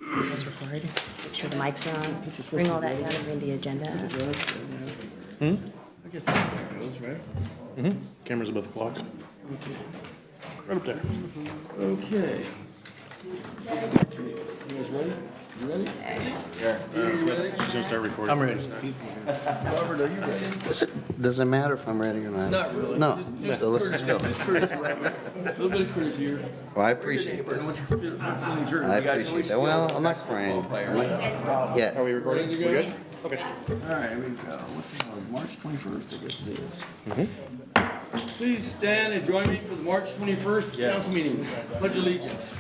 Press record. Make sure the mics are on. Bring all that down and bring the agenda up. I guess that's where it goes, right? Camera's above the clock. Okay. Right up there. Okay. You guys ready? You ready? She's gonna start recording. I'm ready. Robert, are you ready? Does it matter if I'm ready or not? Not really. No. Just So let's just go. Just courtesy, Robert. A little bit of courtesy here. Well, I appreciate it. What your feelings hurt. I appreciate that. Well, I'm not crying. Yeah. Are we recording? We good? Okay. All right, we go. What the hell is March 21st, I guess it is. Please stand and join me for the March 21st council meeting. Pledge allegiance.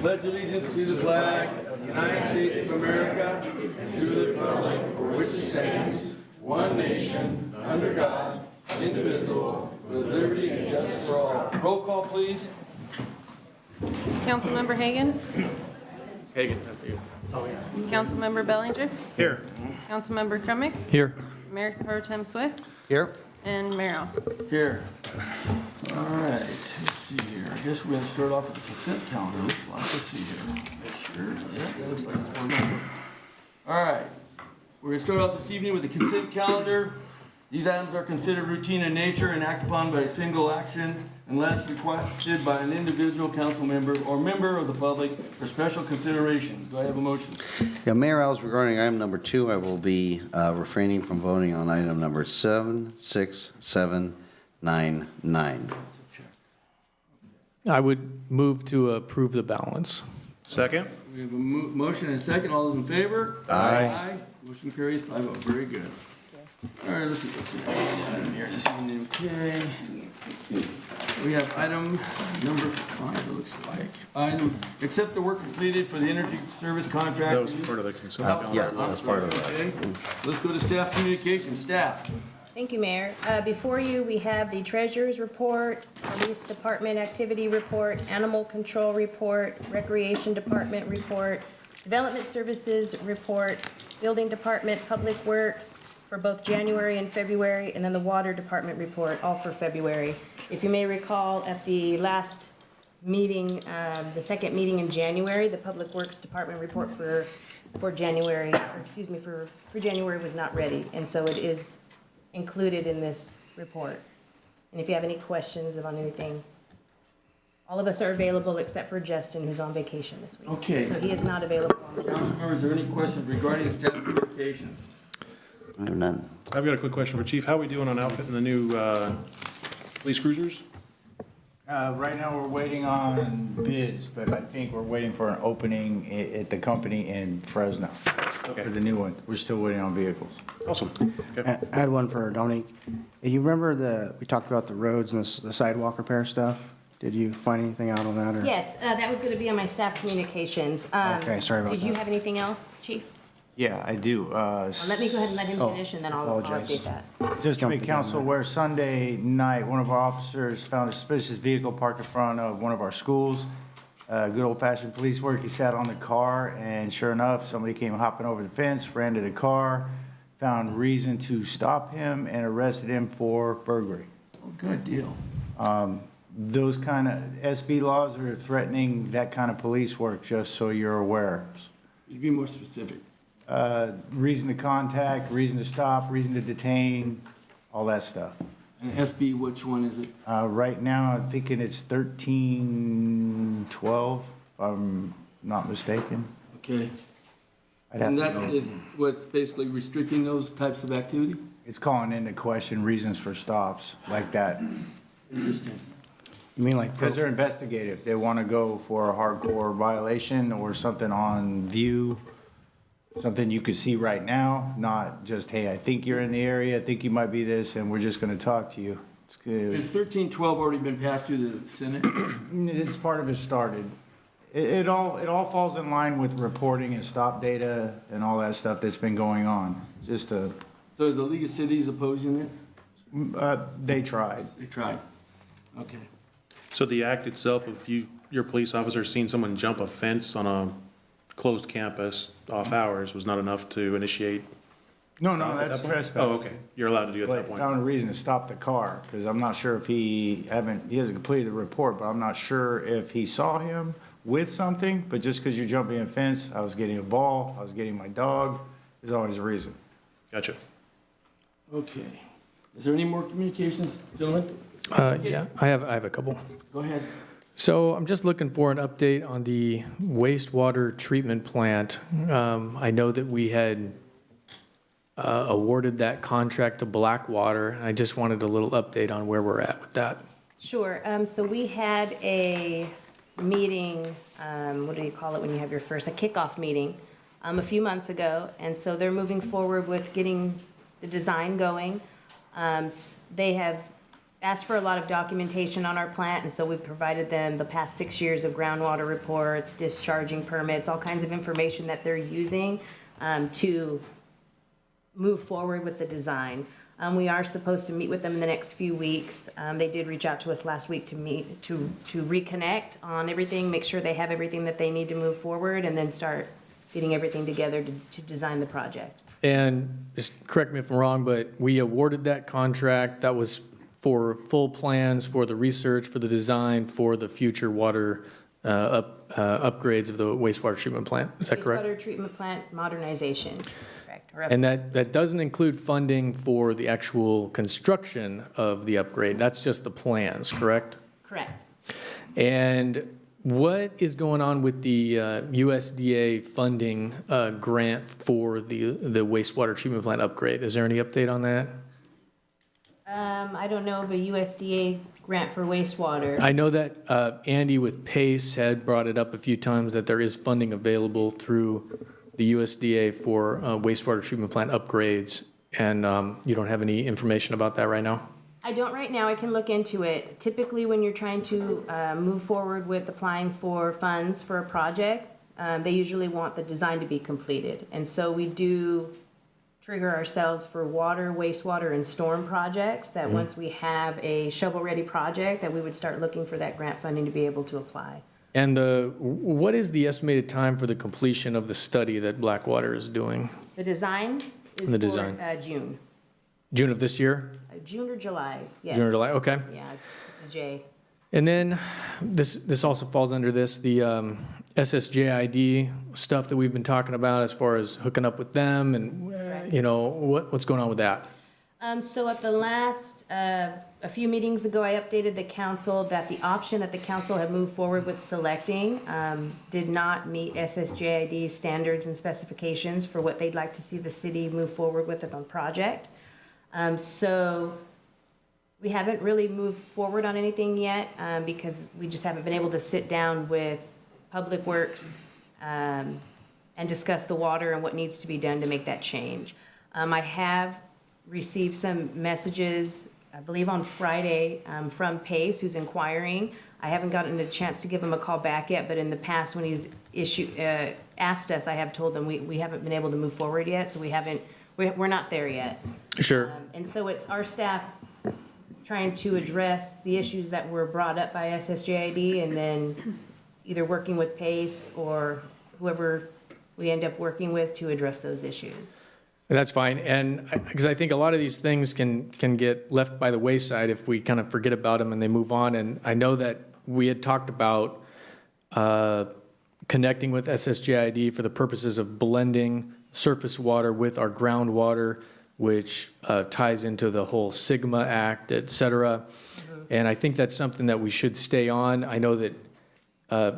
Pledge allegiance to the flag of the United States of America and to the republic for which it stands, one nation, under God, indivisible, with liberty and justice for all. Roll call, please. Councilmember Hagan? Hagan, that's you. Councilmember Bellinger? Here. Councilmember Crumick? Here. Mayor Pro Tem Swift? Here? And Mayor Alves? Here. All right, let's see here. I guess we're gonna start off with the consent calendar. Looks like, let's see here. Sure, yeah, that looks like it's going on. All right, we're gonna start off this evening with the consent calendar. These items are considered routine in nature and act upon by a single action unless requested by an individual council member or member of the public for special consideration. Do I have a motion? Yeah, Mayor Alves, regarding item number 2, I will be refraining from voting on item number 76799. I would move to approve the balance. Second? We have a motion and a second. All those in favor? Aye. Motion carries 5-0. Very good. All right, let's see what's in here this evening. Okay. We have item number 5, it looks like. Item, accept the work completed for the energy service contract. That was part of the consent calendar. Yeah, that's part of it. Okay. Let's go to staff communication. Staff. Thank you, Mayor. Before you, we have the Treasurer's Report, Police Department Activity Report, Animal Control Report, Recreation Department Report, Development Services Report, Building Department, Public Works for both January and February, and then the Water Department Report, all for February. If you may recall, at the last meeting, the second meeting in January, the Public Works Department report for January, or excuse me, for January was not ready, and so it is included in this report. And if you have any questions on anything, all of us are available except for Justin, who's on vacation this week. Okay. So he is not available on the Council members, is there any questions regarding staff communications? I have none. I've got a quick question for Chief. How are we doing on outfitting the new police cruisers? Right now, we're waiting on bids, but I think we're waiting for an opening at the company in Fresno Okay. for the new one. We're still waiting on vehicles. Awesome. Okay. I had one for Dominique. You remember we talked about the roads and the sidewalk repair stuff? Did you find anything out on that? Or? Yes, that was going to be on my staff communications. Okay, sorry about Did you that. have anything else, Chief? Yeah, I do. Well, let me go ahead and let him finish, and then I'll apologize. update that. Just to make Jumped the gun council there. aware, Sunday night, one of our officers found a suspicious vehicle parked in front of one of our schools. Good old-fashioned police work. He sat on the car, and sure enough, somebody came hopping over the fence, ran to the car, found reason to stop him, and arrested him for burglary. Oh, good deal. Those kind of SB laws are threatening that kind of police work, just so you're aware. You'd be more specific. Reason to contact, reason to stop, reason to detain, all that stuff. And SB, which one is it? Right now, I'm thinking it's 1312, if I'm not mistaken. Okay. I'd have And to that go. is what's basically restricting those types of activity? It's calling into question reasons for stops like that. Interesting. You mean like Because they're investigative. They want to go for a hardcore violation or something on view, something you could see right now, not just, hey, I think you're in the area, I think you might be this, and we're just going to talk to you. Has It's 1312 already been passed through the Senate? It's part of it started. It all falls in line with reporting and stop data and all that stuff that's been going on. Just So is the League of Cities opposing it? they tried. They tried. Okay. So the act itself, if your police officer seen someone jump a fence on a closed campus off hours, was not enough to initiate No, stop no, at that that's point? trespass. Oh, okay, you're allowed to do it at that But point. found a reason to stop the car, because I'm not sure if he hasn't completed the report, but I'm not sure if he saw him with something, but just because you're jumping a fence, I was getting a ball, I was getting my dog, there's always a reason. Gotcha. Okay. Is there any more communications, gentlemen? Yeah, I have a couple. Go ahead. So I'm just looking for an update on the wastewater treatment plant. I know that we had awarded that contract to Blackwater. I just wanted a little update on where we're at with that. Sure. So we had a meeting, what do you call it when you have your first, a kickoff meeting, a few months ago. And so they're moving forward with getting the design going. They have asked for a lot of documentation on our plant, and so we've provided them the past 6 years of groundwater reports, discharging permits, all kinds of information that they're using to move forward with the design. We are supposed to meet with them in the next few weeks. They did reach out to us last week to meet, to reconnect on everything, make sure they have everything that they need to move forward, and then start getting everything together to design the project. And just correct me if I'm wrong, but we awarded that contract. That was for full plans, for the research, for the design, for the future water upgrades of the wastewater treatment plant. Is that correct? Wastewater treatment plant modernization, correct. Or And that doesn't include funding for the actual construction of the upgrade. That's just the plans, correct? correct. And what is going on with the USDA funding grant for the wastewater treatment plant upgrade? Is there any update on that? I don't know of a USDA grant for wastewater. I know that Andy with PACE had brought it up a few times that there is funding available through the USDA for wastewater treatment plant upgrades, and you don't have any information about that right now? I don't right now. I can look into it. Typically, when you're trying to move forward with applying for funds for a project, they usually want the design to be completed. And so we do trigger ourselves for water, wastewater, and storm projects, that once we have a shovel-ready project, that we would start looking for that grant funding to be able to apply. And what is the estimated time for the completion of the study that Blackwater is doing? The design is The for design. June. June of this year? June or July, yes. June or July, okay. Yeah, it's a J. And then, this also falls under this, the SSJID stuff that we've been talking about as far as hooking up with them and, you know, what's going on with that? So at the last, a few meetings ago, I updated the council that the option that the council had moved forward with selecting did not meet SSJID standards and specifications for what they'd like to see the city move forward with on project. So we haven't really moved forward on anything yet because we just haven't been able to sit down with Public Works and discuss the water and what needs to be done to make that change. I have received some messages, I believe on Friday, from Pace, who's inquiring. I haven't gotten a chance to give him a call back yet, but in the past, when he's asked us, I have told them we haven't been able to move forward yet, so we're not there yet. Sure. And so it's our staff trying to address the issues that were brought up by SSJID, and then either working with Pace or whoever we end up working with to address those issues. And that's fine, and because I think a lot of these things can get left by the wayside if we kind of forget about them and they move on. And I know that we had talked about connecting with SSJID for the purposes of blending surface water with our groundwater, which ties into the whole Sigma Act, et cetera. And I think that's something that we should stay on. I know that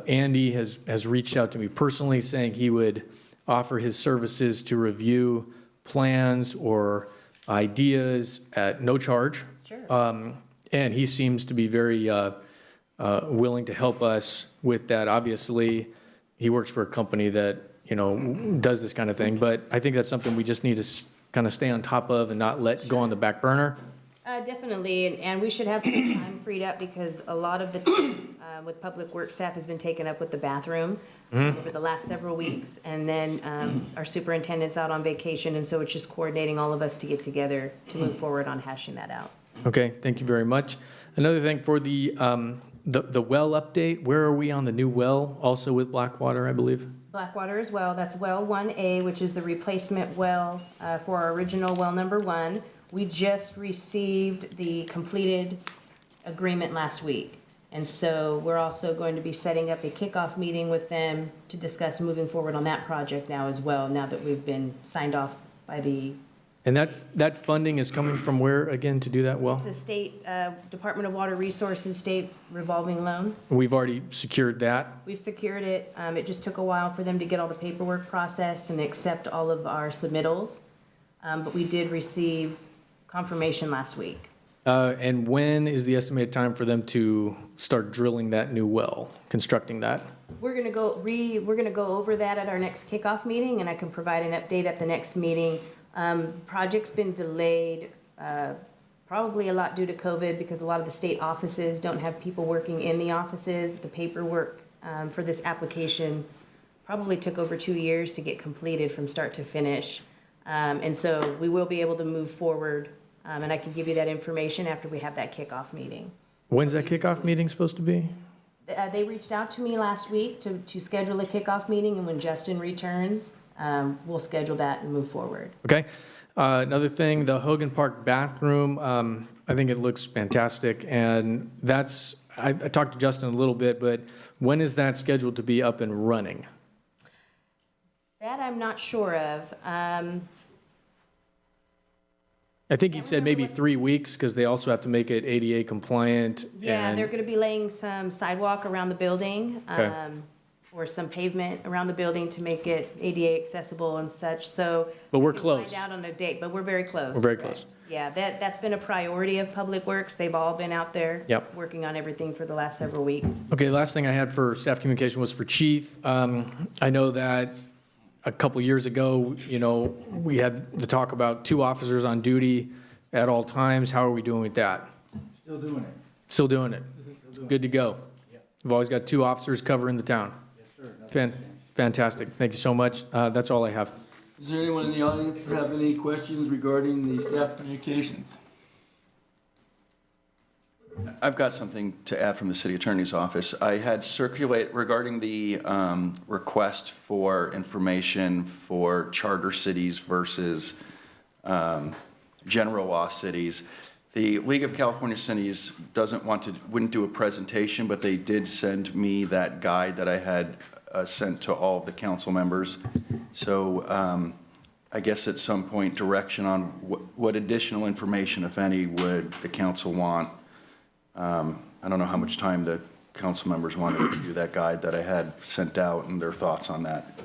Andy has reached out to me personally saying he would offer his services to review plans or ideas at no charge. Sure. And he seems to be very willing to help us with that. Obviously, he works for a company that, you know, does this kind of thing, but I think that's something we just need to kind of stay on top of and not let go on the back burner. Definitely, and we should have some time freed up because a lot of the time with Public Works staff has been taken up with the bathroom over the last several weeks. And then our superintendent's out on vacation, and so it's just coordinating all of us to get together to move forward on hashing that out. Okay, thank you very much. Another thing for the well update, where are we on the new well, also with Blackwater, I believe? Blackwater as well. That's well 1A, which is the replacement well for our original well number 1. We just received the completed agreement last week. And so we're also going to be setting up a kickoff meeting with them to discuss moving forward on that project now as well, now that we've been signed off by the And that funding is coming from where, again, to do that well? It's the State Department of Water Resources State revolving loan. We've already secured that. We've secured it. It just took a while for them to get all the paperwork processed and accept all of our submittals. But we did receive confirmation last week. And when is the estimated time for them to start drilling that new well, constructing that? We're gonna go over that at our next kickoff meeting, and I can provide an update at the next meeting. Project's been delayed, probably a lot due to COVID, because a lot of the state offices don't have people working in the offices. The paperwork for this application probably took over 2 years to get completed from start to finish. And so we will be able to move forward, and I can give you that information after we have that kickoff meeting. When's that kickoff meeting supposed to be? They reached out to me last week to schedule a kickoff meeting, and when Justin returns, we'll schedule that and move forward. Okay. Another thing, the Hogan Park bathroom, I think it looks fantastic. And I talked to Justin a little bit, but when is that scheduled to be up and running? That I'm not sure of. I think he said maybe 3 weeks, because they also have to make it ADA compliant. Yeah, and- they're gonna be laying some sidewalk around the building, Okay. or some pavement around the building to make it ADA accessible and such, so. But we're we can close. Find out on a date, but we're very close. We're very right? close. Yeah, that's been a priority of Public Works. They've all been out there. Yep. Working on everything for the last several weeks. Okay, last thing I had for staff communication was for Chief. I know that a couple years ago, we had the talk about 2 officers on duty at all times. How are we doing with that? Still doing it. Still doing it? Good to go? We've always got 2 officers covering the town. Fantastic. Thank you so much. That's all I have. Is there anyone in the audience that have any questions regarding the staff communications? I've got something to add from the city attorney's office. I had circulate regarding the request for information for charter cities versus general law cities. The League of California Cities wouldn't do a presentation, but they did send me that guide that I had sent to all of the council members. So I guess at some point direction on what additional information, if any, would the council want. I don't know how much time the council members want to review that guide that I had sent out and their thoughts on that.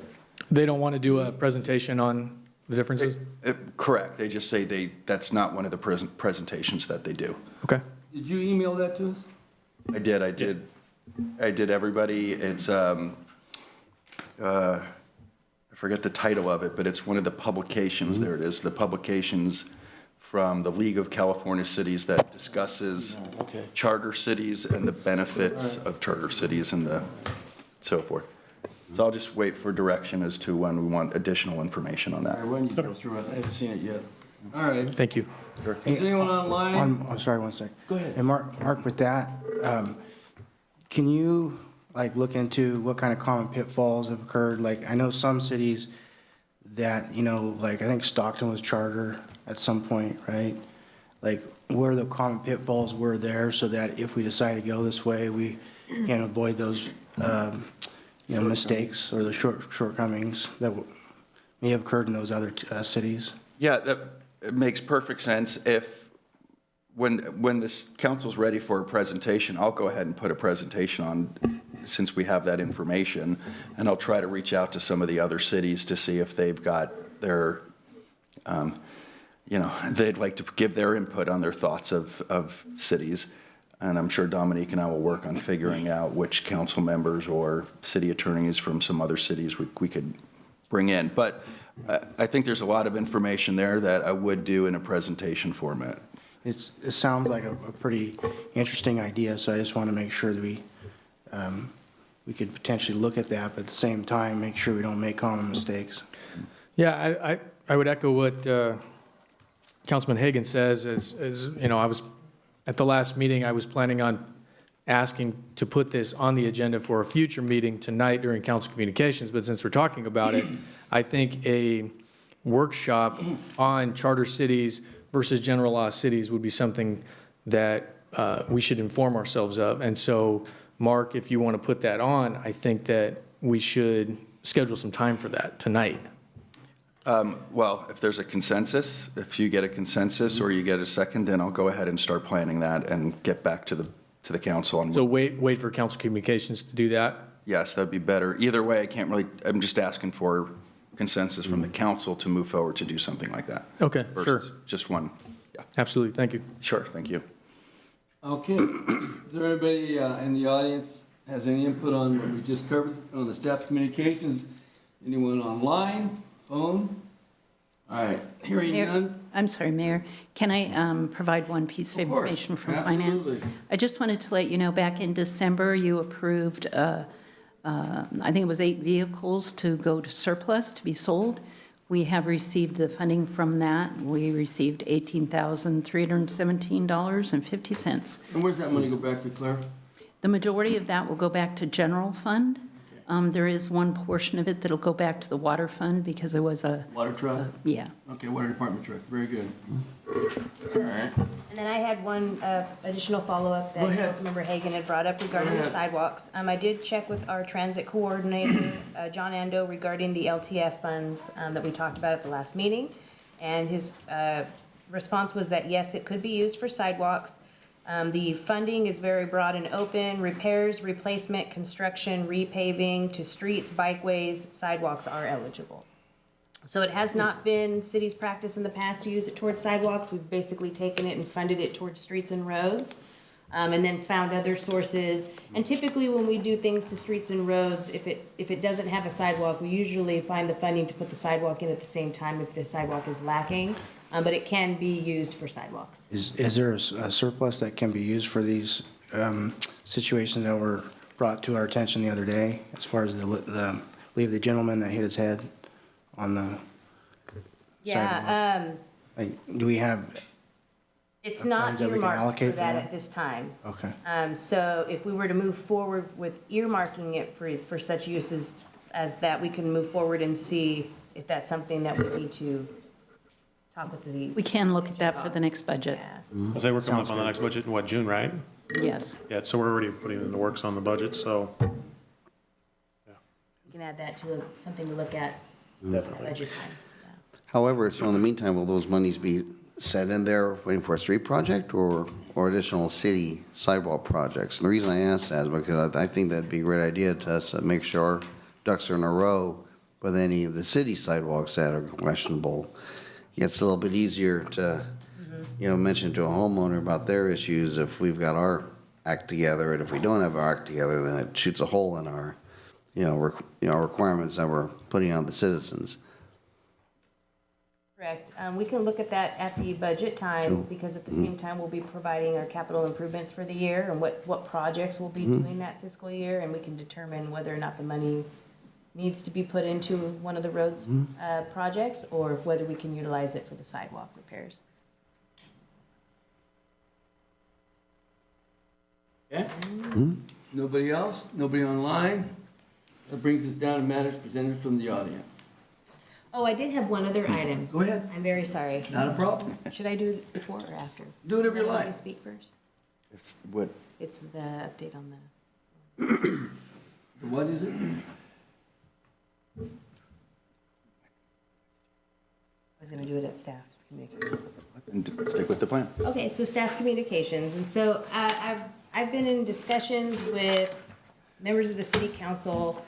They don't want to do a presentation on the differences? Correct. They just say that's not one of the presentations that they do. Okay. Did you email that to us? I did, everybody. It's, I forget the title of it, but it's one of the publications. There it is, the publications from the League of California Cities that discusses charter cities and the benefits of charter cities and so forth. So I'll just wait for direction as to when we want additional information on All that. right, when you go through it, I haven't seen it yet. All right. Thank you. Is anyone online? I'm sorry, one sec. Go ahead. And Mark, with that, can you, look into what kind of common pitfalls have occurred? I know some cities that, I think Stockton was charter at some point, right? Where the common pitfalls were there so that if we decide to go this way, we can avoid those, mistakes or the shortcomings that may have occurred in those other cities? Yeah, it makes perfect sense. When this council's ready for a presentation, I'll go ahead and put a presentation on, since we have that information, and I'll try to reach out to some of the other cities to see if they've got their, they'd like to give their input on their thoughts of cities. And I'm sure Dominique and I will work on figuring out which council members or city attorneys from some other cities we could bring in. But I think there's a lot of information there that I would do in a presentation format. It sounds like a pretty interesting idea, so I just want to make sure that we could potentially look at that, but at the same time, make sure we don't make common mistakes. Yeah, I would echo what Councilman Hagan says, I was, at the last meeting, I was planning on asking to put this on the agenda for a future meeting tonight during council communications, but since we're talking about it, I think a workshop on charter cities versus general law cities would be something that we should inform ourselves of. And so, Mark, if you want to put that on, I think that we should schedule some time for that tonight. Well, if there's a consensus, if you get a consensus or you get a second, then I'll go ahead and start planning that and get back to the council on. So wait for council communications to do that? Yes, that'd be better. Either way, I can't really, I'm just asking for consensus from the council to move forward to do something like that. Okay, sure. Versus just one. Yeah, Absolutely, thank you. sure, thank you. Okay, is there anybody in the audience has any input on what we just covered on the staff communications? Anyone online, phone? All right, hearing Mayor- none. I'm sorry, Mayor. Can I provide one piece of Of course, information from Finance? absolutely. I just wanted to let you know, back in December, you approved, I think it was 8 vehicles to go to surplus to be sold. We have received the funding from that. We received $18,317.50. And where's that money go back to, Claire? The majority of that will go back to general fund. There is one portion of it that'll go back to the water fund because there was a, Water truck? yeah. Okay, water department truck, very good. All right. And then I had one additional follow-up Go that ahead. Councilmember Hagan had brought up regarding Go the ahead. sidewalks. I did check with our transit coordinator, John Ando, regarding the LTF funds that we talked about at the last meeting. And his response was that, yes, it could be used for sidewalks. The funding is very broad and open. Repairs, replacement, construction, repaving to streets, bikeways, sidewalks are eligible. So it has not been city's practice in the past to use it towards sidewalks. We've basically taken it and funded it towards streets and roads, and then found other sources. And typically when we do things to streets and roads, if it doesn't have a sidewalk, we usually find the funding to put the sidewalk in at the same time if the sidewalk is lacking. But it can be used for sidewalks. Is there a surplus that can be used for these situations that were brought to our attention the other day, as far as the gentleman that hit his head on the sidewalk? Yeah, Like, do we have, it's not funds that we can earmarked for allocate for that that? at this time. okay. So if we were to move forward with earmarking it for such uses as that, we can move forward and see if that's something that we need to talk with the. We can look at that for the next budget. Yeah. I say we're coming up on the next budget in what, June, right? Yes. Yeah, so we're already putting in the works on the budget, so. We can add that to something to look at at budget time. Yeah. However, so in the meantime, will those monies be set in there waiting for a street project or additional city sidewalk projects? And the reason I ask that is because I think that'd be a great idea to us to make sure our ducks are in a row with any of the city sidewalks that are questionable. It's a little bit easier to, mention to a homeowner about their issues if we've got our act together, and if we don't have our act together, then it shoots a hole in our, requirements that we're putting on the citizens. Correct. We can look at that at the budget time, because at the same time, we'll be providing our capital improvements for the year and what projects we'll be doing that fiscal year, and we can determine whether or not the money needs to be put into one of the roads projects, or whether we can utilize it for the sidewalk repairs. Okay? Nobody else? Nobody online? That brings us down to matters presented from the audience. Oh, I did have one other item. Go ahead. I'm very sorry. Not a problem. Should I do it before or after? Do whatever you Want me like. to speak first? It's what, It's the update on the. What is it? I was gonna do it at staff communication. and stick with the plan. Okay, so staff communications, and so I've been in discussions with members of the city council,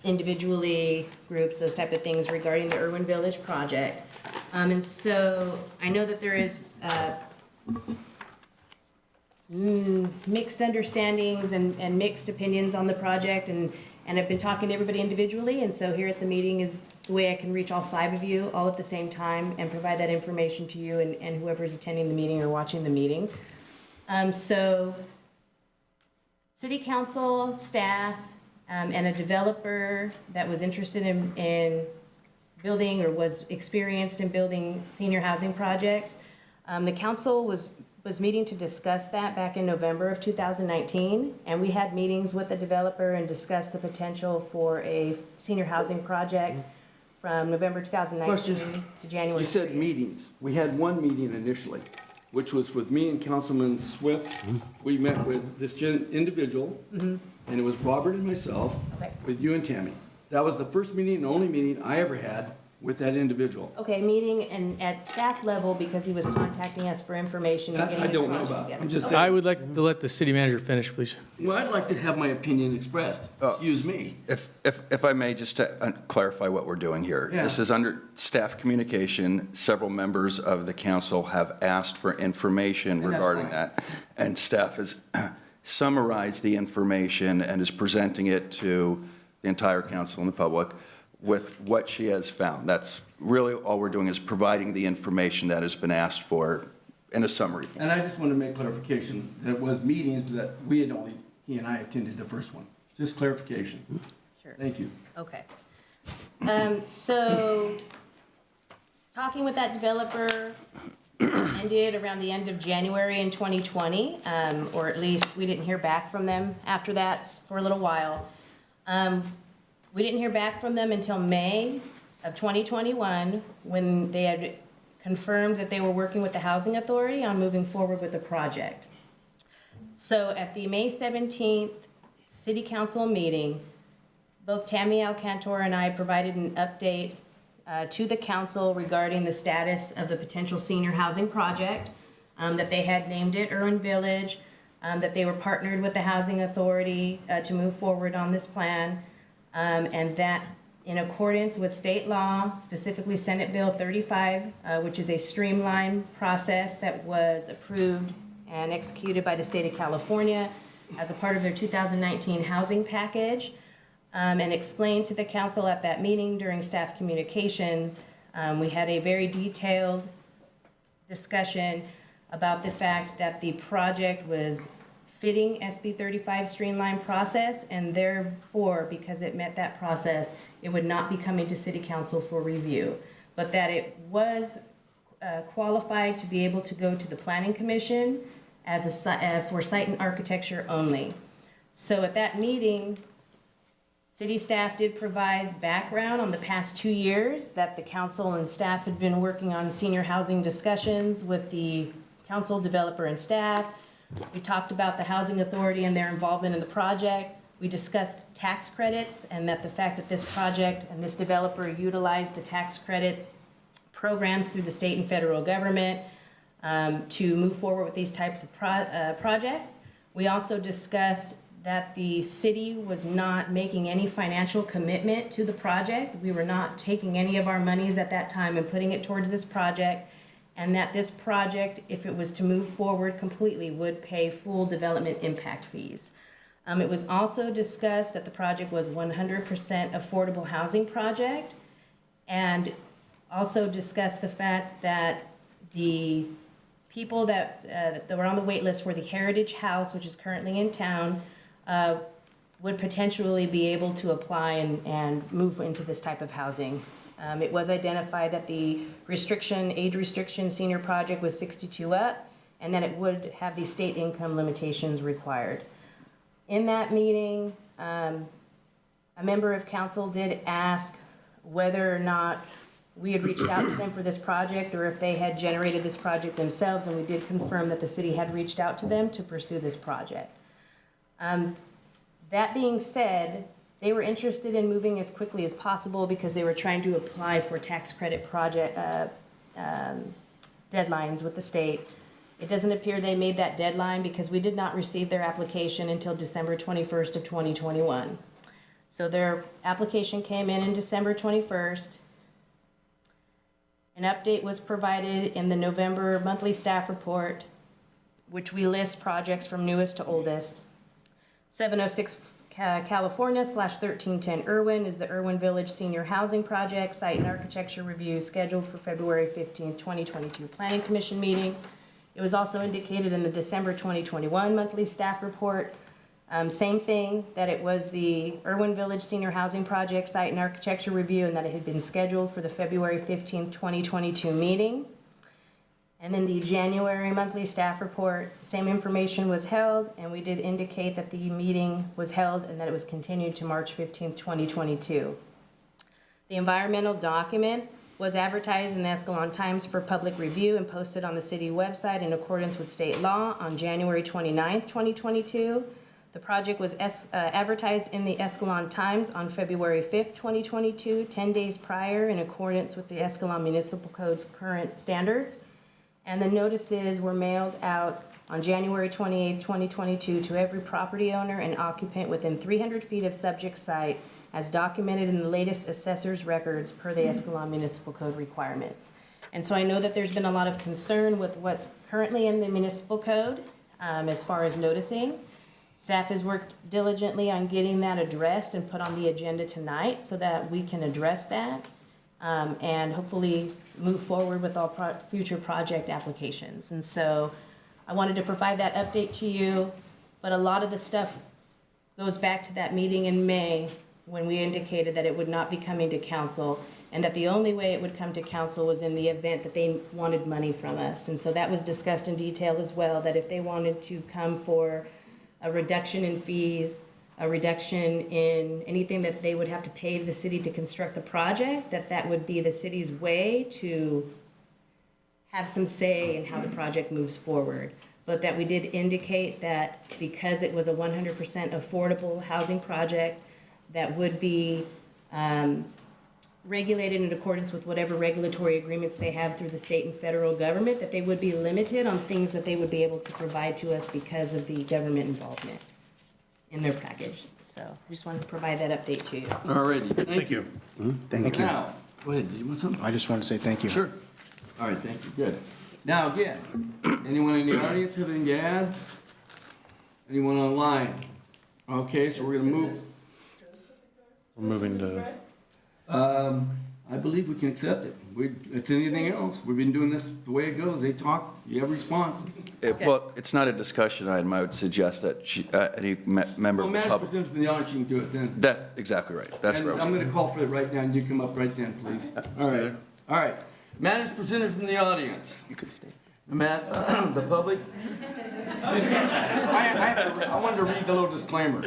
individually, groups, those type of things regarding the Irwin Village project. And so I know that there is mixed understandings and mixed opinions on the project, and I've been talking to everybody individually, and so here at the meeting is the way I can reach all 5 of you all at the same time and provide that information to you and whoever's attending the meeting or watching the meeting. So city council, staff, and a developer that was interested in building or was experienced in building senior housing projects. The council was was meeting to discuss that back in November of 2019, and we had meetings with the developer and discussed the potential for a senior housing project from November 2019 Question. to January. You said meetings. We had one meeting initially, which was with me and Councilman Swift. We met with this individual, and it was Robert and myself, Okay. with you and Tammy. That was the first meeting and only meeting I ever had with that individual. Okay, meeting and at staff level because he was contacting us for information and That getting I his don't know project about. together. I'm just I saying. would like to let the city manager finish, please. Well, I'd like to have my opinion expressed. Excuse me. If I may, just to clarify what we're doing here. Yeah. This is under staff communication. Several members of the council have asked for information And that's regarding fine. that. And staff has summarized the information and is presenting it to the entire council and the public with what she has found. That's really all we're doing, is providing the information that has been asked for in a summary. And I just want to make clarification. That it was meetings that we had only, he and I attended the first one. Just clarification. Sure. Thank you. Okay. So, talking with that developer ended around the end of January in 2020, or at least we didn't hear back from them after that for a little while. We didn't hear back from them until May of 2021, when they had confirmed that they were working with the Housing Authority on moving forward with the project. So at the May 17th City Council meeting, both Tammy Alcantor and I provided an update to the council regarding the status of the potential senior housing project, that they had named it Irwin Village, that they were partnered with the Housing Authority to move forward on this plan, and that in accordance with state law, specifically Senate Bill 35, which is a streamlined process that was approved and executed by the state of California as a part of their 2019 housing package, and explained to the council at that meeting during staff communications. We had a very detailed discussion about the fact that the project was fitting SB 35 streamlined process, and therefore, because it met that process, it would not be coming to city council for review, but that it was qualified to be able to go to the planning commission as for site and architecture only. So at that meeting, city staff did provide background on the past 2 years that the council and staff had been working on senior housing discussions with the council, developer, and staff. We talked about the Housing Authority and their involvement in the project. We discussed tax credits and that the fact that this project and this developer utilized the tax credits programs through the state and federal government to move forward with these types of projects. We also discussed that the city was not making any financial commitment to the project. We were not taking any of our monies at that time and putting it towards this project, and that this project, if it was to move forward completely, would pay full development impact fees. It was also discussed that the project was 100% affordable housing project, and also discussed the fact that the people that were on the wait list for the Heritage House, which is currently in town, would potentially be able to apply and move into this type of housing. It was identified that the age restriction senior project was 62 up, and that it would have the state income limitations required. In that meeting, a member of council did ask whether or not we had reached out to them for this project or if they had generated this project themselves, and we did confirm that the city had reached out to them to pursue this project. That being said, they were interested in moving as quickly as possible because they were trying to apply for tax credit project deadlines with the state. It doesn't appear they made that deadline because we did not receive their application until December 21st of 2021. So their application came in December 21st. An update was provided in the November monthly staff report, which we list projects from newest to oldest. 706 California /1310 Irwin is the Irwin Village Senior Housing Project Site and Architecture Review scheduled for February 15, 2022 Planning Commission meeting. It was also indicated in the December 2021 monthly staff report. Same thing, that it was the Irwin Village Senior Housing Project Site and Architecture Review, and that it had been scheduled for the February 15, 2022 meeting. And then the January monthly staff report, same information was held, and we did indicate that the meeting was held and that it was continued to March 15th, 2022. The environmental document was advertised in the Escalon Times for public review and posted on the city website in accordance with state law on January 29th, 2022. The project was advertised in the Escalon Times on February 5th, 2022, 10 days prior, in accordance with the Escalon Municipal Code's current standards. And the notices were mailed out on January 28th, 2022, to every property owner and occupant within 300 feet of subject site, as documented in the latest assessor's records per the Escalon Municipal Code requirements. And so I know that there's been a lot of concern with what's currently in the municipal code as far as noticing. Staff has worked diligently on getting that addressed and put on the agenda tonight so that we can address that and hopefully move forward with all future project applications. And so I wanted to provide that update to you, but a lot of the stuff goes back to that meeting in May when we indicated that it would not be coming to council and that the only way it would come to council was in the event that they wanted money from us. And so that was discussed in detail as well, that if they wanted to come for a reduction in fees, a reduction in anything that they would have to pay the city to construct the project, that would be the city's way to have some say in how the project moves forward. But that we did indicate that because it was a 100% affordable housing project that would be regulated in accordance with whatever regulatory agreements they have through the state and federal government, that they would be limited on things that they would be able to provide to us because of the government involvement in their package. So I just wanted to provide that update to you. All righty, Thank you. Thank you. Now, go ahead, do you want something? I just want to say thank you. Sure. All right, thank you, good. Now, again, anyone in the audience have anything to add? Anyone online? Okay, so we're gonna move. We're moving to, I believe we can accept it. It's anything else. We've been doing this the way it goes. They talk, you have responses. Well, it's not a discussion item. I would suggest that any member Well, of the matters public. presented from the audience, you can do it then. That's exactly right. That's And what I I'm was. gonna call for it right now, and you come up right then, please. All right, all right. Matters presented from the audience. You could stay. Matt, the public? I wanted to read the little disclaimer.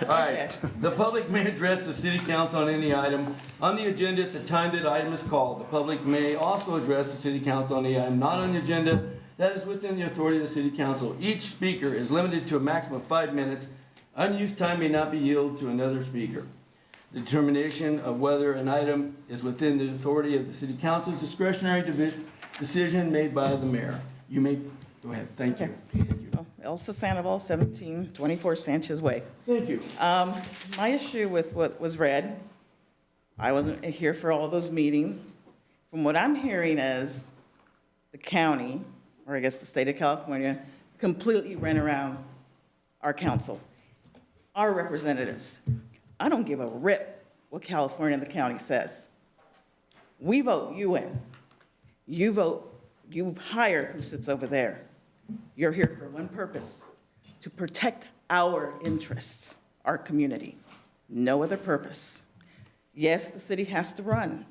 All right. The public may address the city council on any item on the agenda at the time that item is called. The public may also address the city council on the item not on the agenda that is within the authority of the city council. Each speaker is limited to a maximum of 5 minutes. Unused time may not be yielded to another speaker. The determination of whether an item is within the authority of the city council is discretionary decision made by the mayor. You may, go ahead, thank you. Elsa Sandoval, 1724 Sanchez Way. Thank you. My issue with what was read, I wasn't here for all those meetings. From what I'm hearing is the county, or I guess the state of California, completely ran around our council, our representatives. I don't give a rip what California and the county says. We vote you in. You vote, you hire who sits over there. You're here for one purpose, to protect our interests, our community. No other purpose. Yes, the city has to run,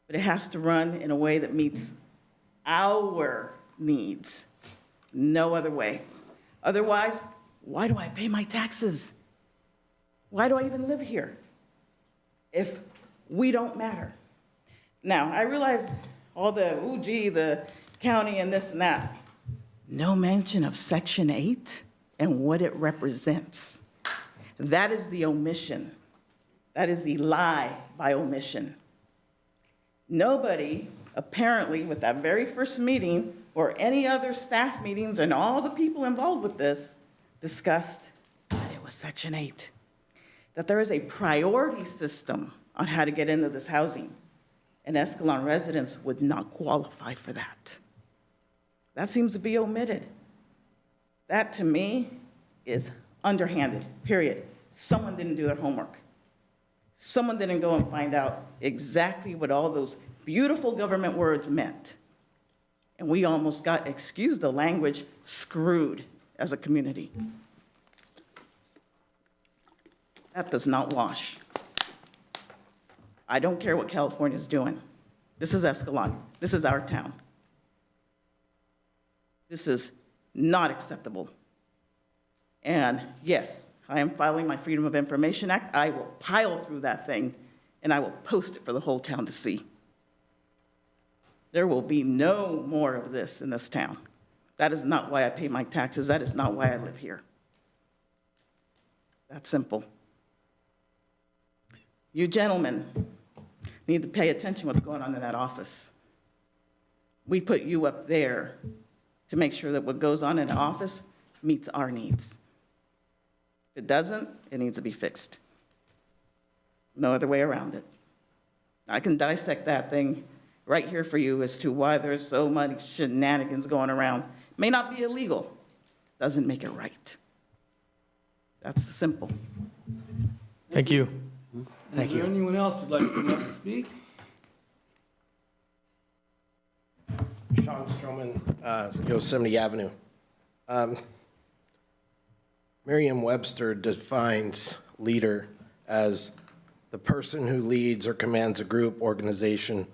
but it has to run in a way that meets our needs. No other way. Otherwise, why do I pay my taxes? Why do I even live here if we don't matter? Now, I realize all the, ooh, gee, the county and this and that. No mention of Section 8 and what it represents. That is the omission. That is the lie by omission. Nobody, apparently, with that very first meeting or any other staff meetings and all the people involved with this, discussed that it was Section 8. That there is a priority system on how to get into this housing, and Escalon residents would not qualify for that. That seems to be omitted. That, to me, is underhanded, period. Someone didn't do their homework. Someone didn't go and find out exactly what all those beautiful government words meant. And we almost got, excuse the language, screwed as a community. That does not wash. I don't care what California's doing. This is Escalon. This is our town. This is not acceptable. And yes, I am filing my Freedom of Information Act. I will pile through that thing, and I will post it for the whole town to see. There will be no more of this in this town. That is not why I pay my taxes. That is not why I live here. That's simple. You gentlemen need to pay attention to what's going on in that office. We put you up there to make sure that what goes on in the office meets our needs. If it doesn't, it needs to be fixed. No other way around it. I can dissect that thing right here for you as to why there's so much shenanigans going around. May not be illegal, doesn't make it right. That's simple. Thank you. Is there anyone else who'd like to come up and speak? Sean Stroman, Yosemite Avenue. Merriam-Webster defines leader as the person who leads or commands a group, organization,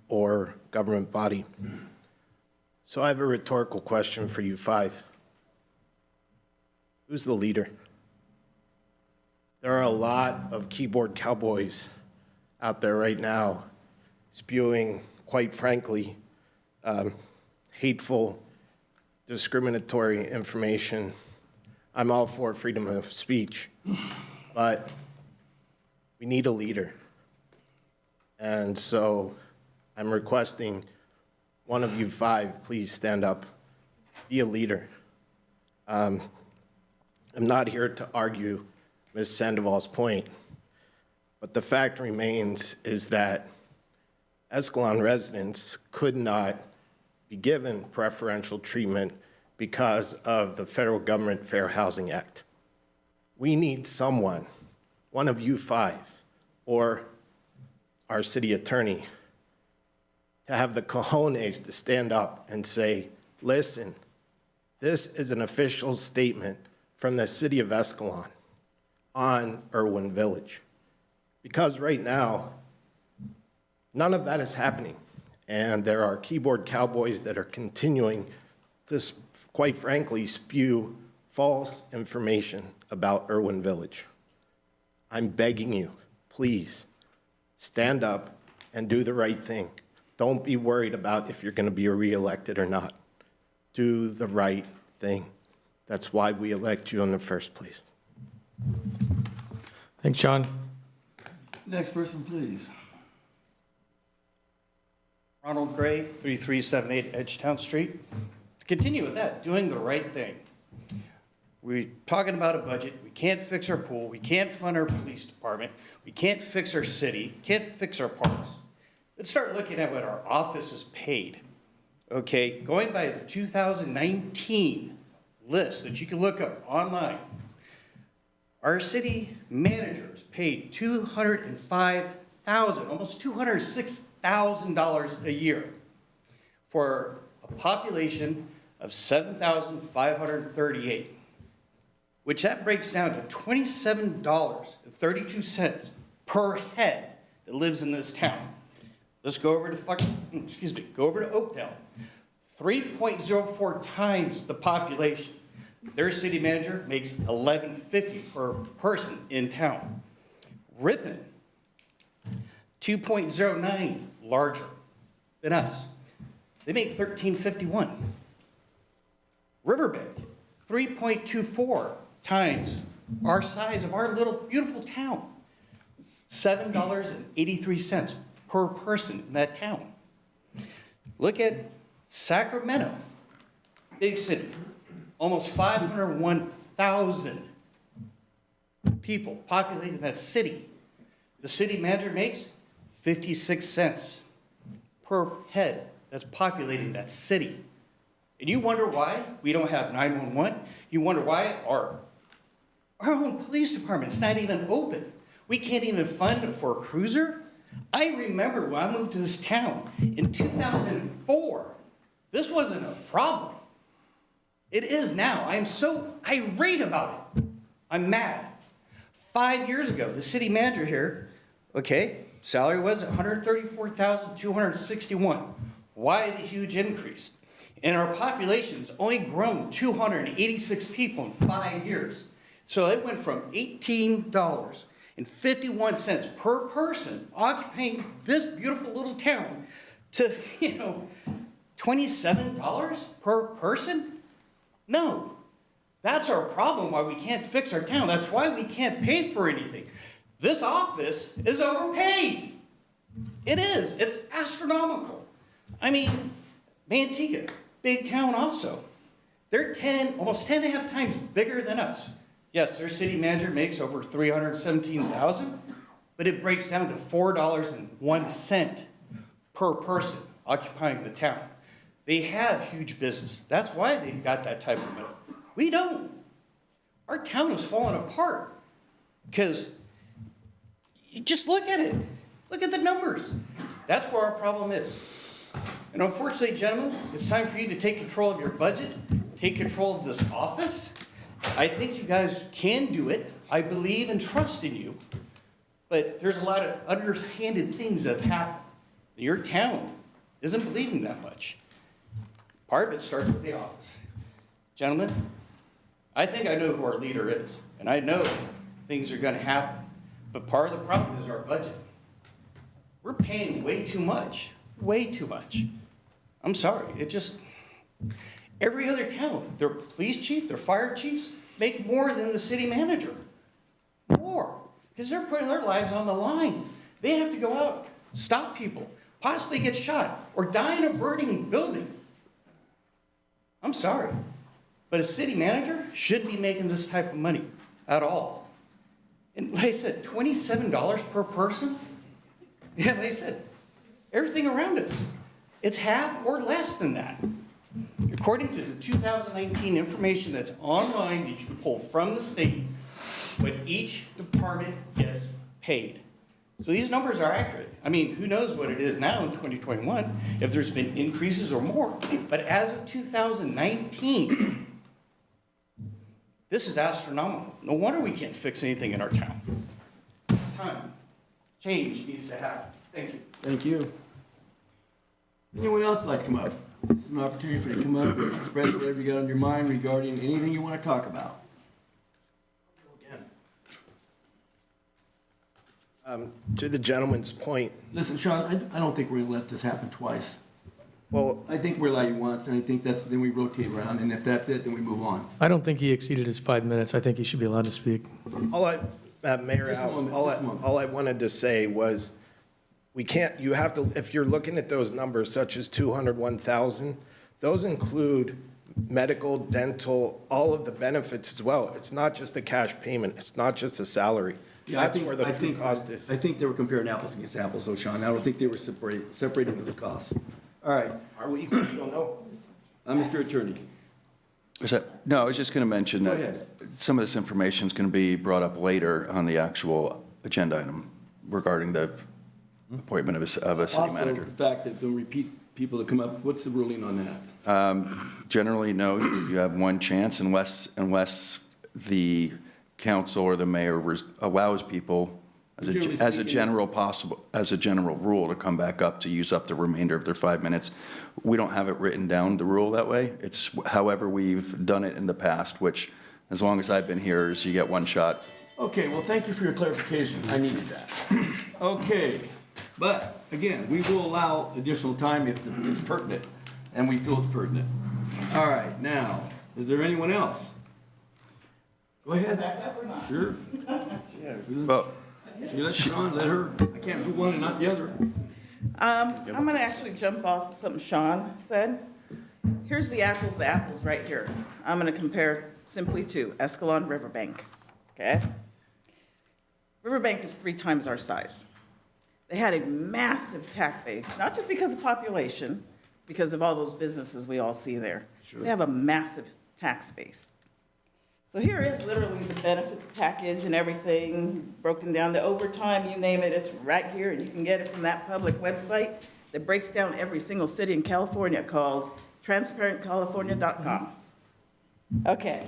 or government body. So I have a rhetorical question for you five. Who's the leader? There are a lot of keyboard cowboys out there right now spewing, quite frankly, hateful, discriminatory information. I'm all for freedom of speech, but we need a leader. And so I'm requesting one of you five, please stand up, be a leader. I'm not here to argue Ms. Sandoval's point, but the fact remains is that Escalon residents could not be given preferential treatment because of the federal government Fair Housing Act. We need someone, one of you five, or our city attorney, to have the cojones to stand up and say, listen, this is an official statement from the city of Escalon on Irwin Village. Because right now, none of that is happening. And there are keyboard cowboys that are continuing to, quite frankly, spew false information about Irwin Village. I'm begging you, please, stand up and do the right thing. Don't be worried about if you're going to be reelected or not. Do the right thing. That's why we elect you in the first place. Thanks, Sean. Next person, please. Ronald Gray, 3378 Edgetown Street. To continue with that, doing the right thing. We're talking about a budget. We can't fix our pool. We can't fund our police department. We can't fix our city. Can't fix our parks. Let's start looking at what our office is paid. Okay, going by the 2019 list that you can look up online, our city manager is paid $205,000, almost $206,000 a year for a population of 7,538, which that breaks down to $27.32 per head that lives in this town. Let's go over to go over to Oakdale. 3.04 times the population. Their city manager makes $11.50 per person in town. Ripon, 2.09 larger than us. They make $13.51. Riverbank, 3.24 times our size of our little beautiful town. $7.83 per person in that town. Look at Sacramento, big city, almost 501,000 people populating that city. The city manager makes 56 cents per head that's populating that city. And you wonder why we don't have 911? You wonder why our own police department's not even open. We can't even fund for a cruiser. I remember when I moved to this town in 2004, this wasn't a problem. It is now. I am so irate about it. I'm mad. 5 years ago, the city manager here, okay, salary was $134,261. Why the huge increase? And our population's only grown 286 people in 5 years. So it went from $18.51 per person occupying this beautiful little town to, $27 per person? No. That's our problem, why we can't fix our town. That's why we can't pay for anything. This office is overpaid. It is. It's astronomical. I mean, Manteca, big town also. They're almost 10 and a half times bigger than us. Yes, their city manager makes over $317,000, but it breaks down to $4.01 per person occupying the town. They have huge business. That's why they've got that type of money. We don't. Our town is falling apart because you just look at it. Look at the numbers. That's where our problem is. And unfortunately, gentlemen, it's time for you to take control of your budget, take control of this office. I think you guys can do it. I believe and trust in you. But there's a lot of underhanded things that have happened. Your town isn't believing that much. Part of it starts with the office. Gentlemen, I think I know who our leader is, and I know things are going to happen. But part of the problem is our budget. We're paying way too much. Way too much. I'm sorry. Every other town, their police chief, their fire chiefs make more than the city manager. More. Because they're putting their lives on the line. They have to go out, stop people, possibly get shot, or die in a burning building. I'm sorry. But a city manager shouldn't be making this type of money at all. And like I said, $27 per person? Yeah, like I said, everything around us, it's half or less than that. According to the 2019 information that's online that you can pull from the state, what each department gets paid. So these numbers are accurate. I mean, who knows what it is now in 2021, if there's been increases or more. But as of 2019, this is astronomical. No wonder we can't fix anything in our town. It's time. Change needs to happen. Thank you. Thank you. Anyone else like to come up? This is an opportunity for you to come up and express whatever you got on your mind regarding anything you want to talk about. To the gentleman's point. Listen, Sean, I don't think we're going to let this happen twice. Well, I think we're allowed you once, and I think then we rotate around, and if that's it, then we move on. I don't think he exceeded his 5 minutes. I think he should be allowed to speak. Mayor House, all I wanted to say was, you have to, if you're looking at those numbers such as 201,000, those include medical, dental, all of the benefits as well. It's not just a cash payment. It's not just a salary. Yeah, That's where the true cost is. I think they were comparing apples against apples, though, Sean. I don't think they were separating those costs. All right. Are we? You don't know. Mr. Attorney. No, I was just going to mention Go that ahead. some of this information is going to be brought up later on the actual agenda item regarding the appointment of a city manager. Also, the fact that the repeat people that come up, what's the ruling on that? Generally, no, you have one chance unless the council or the mayor allows people as a general rule to come back up to use up the remainder of their 5 minutes. We don't have it written down, the rule that way. It's however we've done it in the past, which as long as I've been here is you get one shot. Okay, well, thank you for your clarification. I needed that. Okay, but again, we will allow additional time if it's pertinent, and we feel it's pertinent. All right, now, is there anyone else? Go ahead. Sure. Well, You let Sean, let her. I can't do one and not the other. I'm going to actually jump off of something Sean said. Here's the apples to apples right here. I'm going to compare simply to Escalon Riverbank, okay? Riverbank is 3 times our size. They had a massive tax base, not just because of population, because of all those businesses we all see there. Sure. They have a massive tax base. So here is literally the benefits package and everything, broken down, the overtime, you name it, it's right here, and you can get it from that public website that breaks down every single city in California called transparentcalifornia.com. Okay,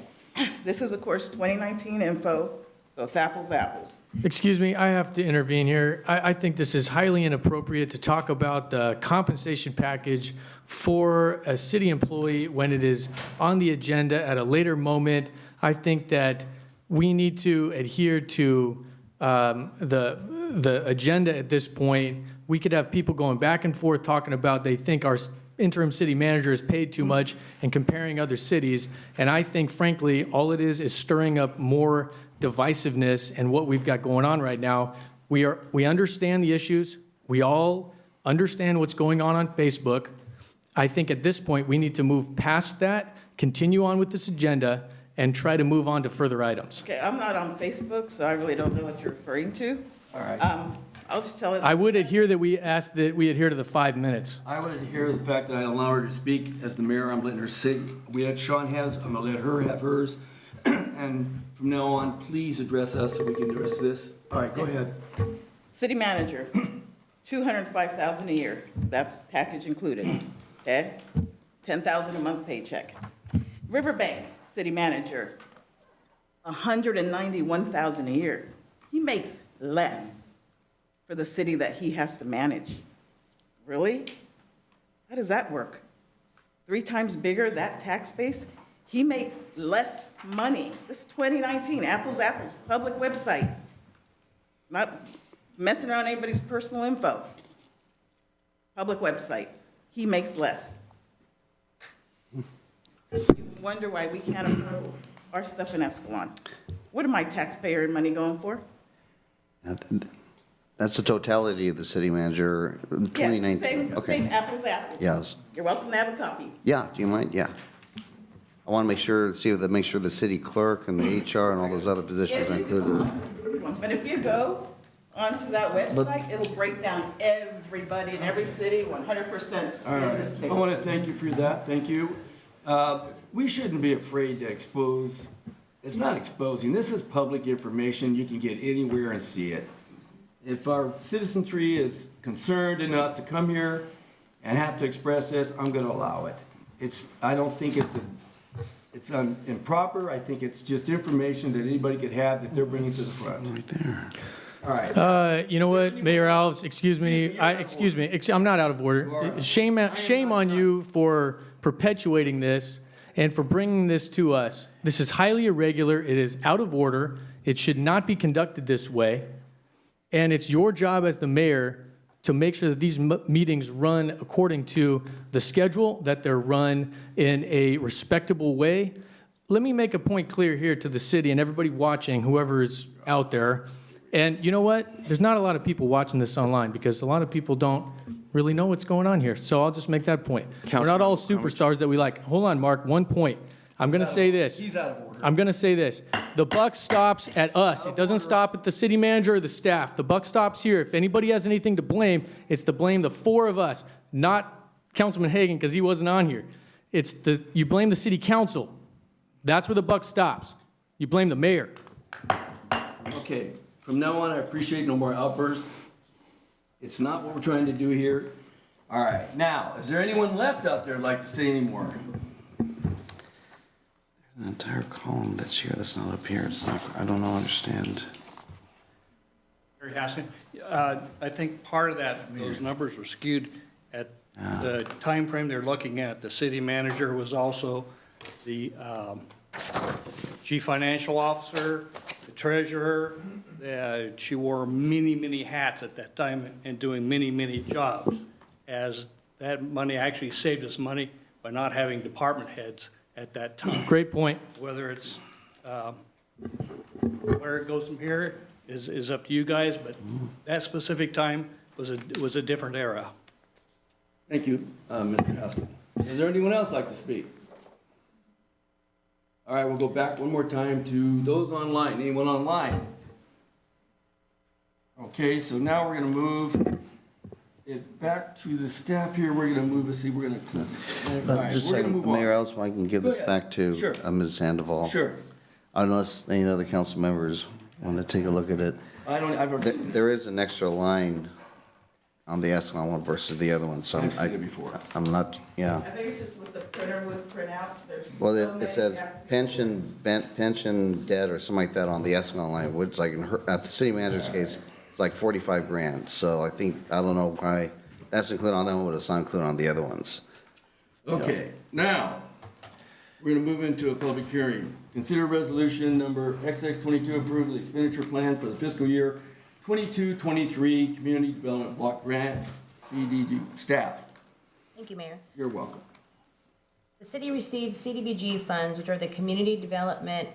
this is, of course, 2019 info, So it's apples, apples. Excuse me, I have to intervene here. I think this is highly inappropriate to talk about the compensation package for a city employee when it is on the agenda at a later moment. I think that we need to adhere to the agenda at this point. We could have people going back and forth talking about they think our interim city manager is paid too much and comparing other cities. And I think frankly, all it is stirring up more divisiveness and what we've got going on right now. We understand the issues. We all understand what's going on Facebook. I think at this point, we need to move past that, continue on with this agenda, and try to move on to further items. Okay, I'm not on Facebook, so I really don't know what you're referring to. All right. I'll just tell it. I would adhere that we ask that we adhere to the 5 minutes. I would adhere to the fact that I allow her to speak as the mayor. I'm letting her say, we had Sean has, I'm gonna let her have hers. And from now on, please address us so we can address this. All right, go ahead. City manager, $205,000 a year. That's package included. Okay? $10,000 a month paycheck. Riverbank city manager, $191,000 a year. He makes less for the city that he has to manage. Really? How does that work? 3 times bigger, that tax base? He makes less money. This is 2019, apples, apples, public website. Not messing around anybody's personal info. Public website. He makes less. Wonder why we can't approve our stuff in Escalon. What am I taxpayer money going for? That's the totality of the city manager, 2019. Yes, same Okay. apples, apples. Yes. You're welcome to have a copy. Yeah, do you mind? Yeah. I want to make sure the city clerk and the HR and all those other positions are included. But if you go onto that website, it'll break down everybody in every city, 100%. All right, I want to thank you for that, thank you. We shouldn't be afraid to expose, it's not exposing, this is public information, you can get anywhere and see it. If our citizenry is concerned enough to come here and have to express this, I'm going to allow it. I don't think it's improper, I think it's just information that anybody could have that they're bringing to the front. Right there. All right. You know what, Mayor Alves, excuse me, I'm not out of order. Shame on you for perpetuating this and for bringing this to us. This is highly irregular, it is out of order, it should not be conducted this way, and it's your job as the mayor to make sure that these meetings run according to the schedule, that they're run in a respectable way. Let me make a point clear here to the city and everybody watching, whoever is out there. And you know what? There's not a lot of people watching this online because a lot of people don't really know what's going on here. So I'll just make that point. We're not all superstars that we like. Hold on, Mark, one point. I'm going to say this. He's out of order. I'm going to say this. The buck stops at us. It doesn't stop at the city manager or the staff. The buck stops here. If anybody has anything to blame, it's to blame the 4 of us, not Councilman Hagan because he wasn't on here. You blame the city council. That's where the buck stops. You blame the mayor. Okay, from now on, I appreciate no more outbursts. It's not what we're trying to do here. All right, now, is there anyone left out there who'd like to say any more? An entire column that's here, that's not up here. It's not, I don't understand. Very Hassan, I think part of that, those numbers were skewed at the time frame they're looking at. The city manager was also the chief financial officer, the treasurer. She wore many, many hats at that time and doing many, many jobs, as that money actually saved us money by not having department heads at that time. Great point. Whether it's, where it goes from here is up to you guys, but that specific time was a different era. Thank you, Mr. Haskell. Is there anyone else like to speak? All right, we'll go back one more time to those online. Anyone online? Okay, so now we're going to move it back to the staff here. We're going to move, let's see, we're going to, all right, Just we're a going to second, move Mayor on. Ellis, I can give Go this ahead. back to Sure. Ms. Sandoval. Sure. Unless any other council members want to take a look at it. I've already seen it. There is an extra line on the Escalon one versus the other one, so I've seen it before. I'm not, yeah. I think it's just with the printer would print out. There's Well, so it many says guys. pension debt or something like that on the Escalon line, which like at the city manager's case, it's like 45 grand. So I don't know why that's included on that one, but it's not included on the other ones. Okay, now, we're gonna move into a public hearing. Consider resolution number XX22, approve the expenditure plan for the fiscal year 22-23 Community Development Block Grant, CDG. Staff, Thank you, Mayor. you're welcome. The city received CDBG funds, which are the Community Development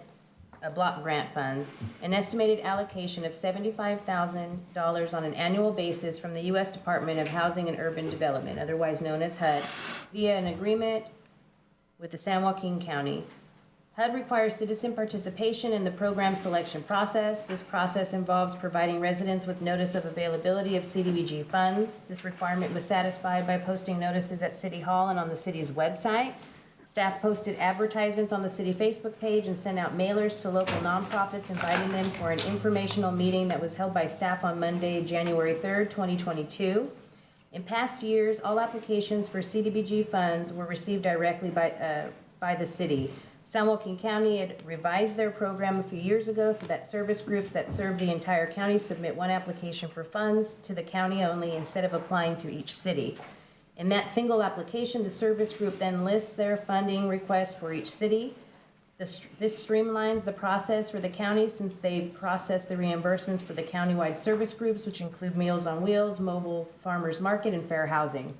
Block Grant Funds, an estimated allocation of $75,000 on an annual basis from the U.S. Department of Housing and Urban Development, otherwise known as HUD, via an agreement with the San Joaquin County. HUD requires citizen participation in the program selection process. This process involves providing residents with notice of availability of CDBG funds. This requirement was satisfied by posting notices at City Hall and on the city's website. Staff posted advertisements on the city Facebook page and sent out mailers to local nonprofits inviting them for an informational meeting that was held by staff on Monday, January 3rd, 2022. In past years, all applications for CDBG funds were received directly by the city. San Joaquin County had revised their program a few years ago so that service groups that serve the entire county submit one application for funds to the county only instead of applying to each city. In that single application, the service group then lists their funding request for each city. This streamlines the process for the county since they process the reimbursements for the countywide service groups, which include Meals on Wheels, Mobile Farmers Market, and Fair Housing.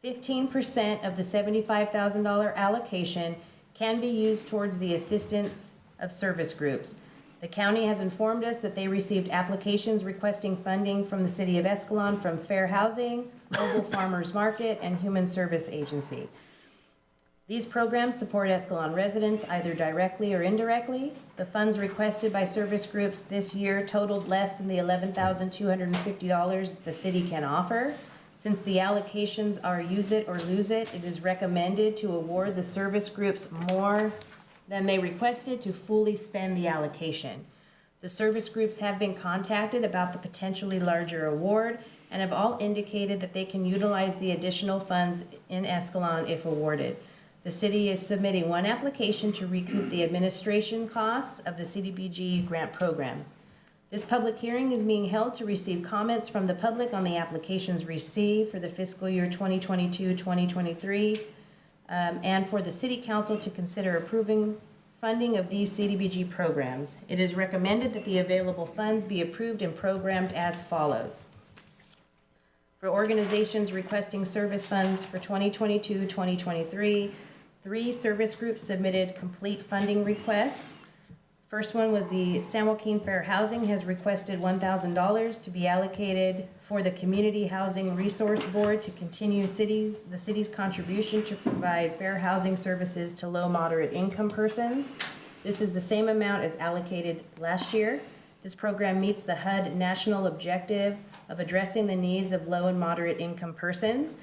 15% of the $75,000 allocation can be used towards the assistance of service groups. The county has informed us that they received applications requesting funding from the city of Escalon from Fair Housing, Mobile Farmers Market, and Human Service Agency. These programs support Escalon residents either directly or indirectly. The funds requested by service groups this year totaled less than the $11,250 the city can offer. Since the allocations are use it or lose it, it is recommended to award the service groups more than they requested to fully spend the allocation. The service groups have been contacted about the potentially larger award and have all indicated that they can utilize the additional funds in Escalon if awarded. The city is submitting one application to recoup the administration costs of the CDBG grant program. This public hearing is being held to receive comments from the public on the applications received for the fiscal year 2022-2023, and for the city council to consider approving funding of these CDBG programs. It is recommended that the available funds be approved and programmed as follows. For organizations requesting service funds for 2022-2023, 3 service groups submitted complete funding requests. First one was the San Joaquin Fair Housing has requested $1,000 to be allocated for the Community Housing Resource Board to continue the city's contribution to provide fair housing services to low moderate income persons. This is the same amount as allocated last year. This program meets the HUD national objective of addressing the needs of low and moderate income persons.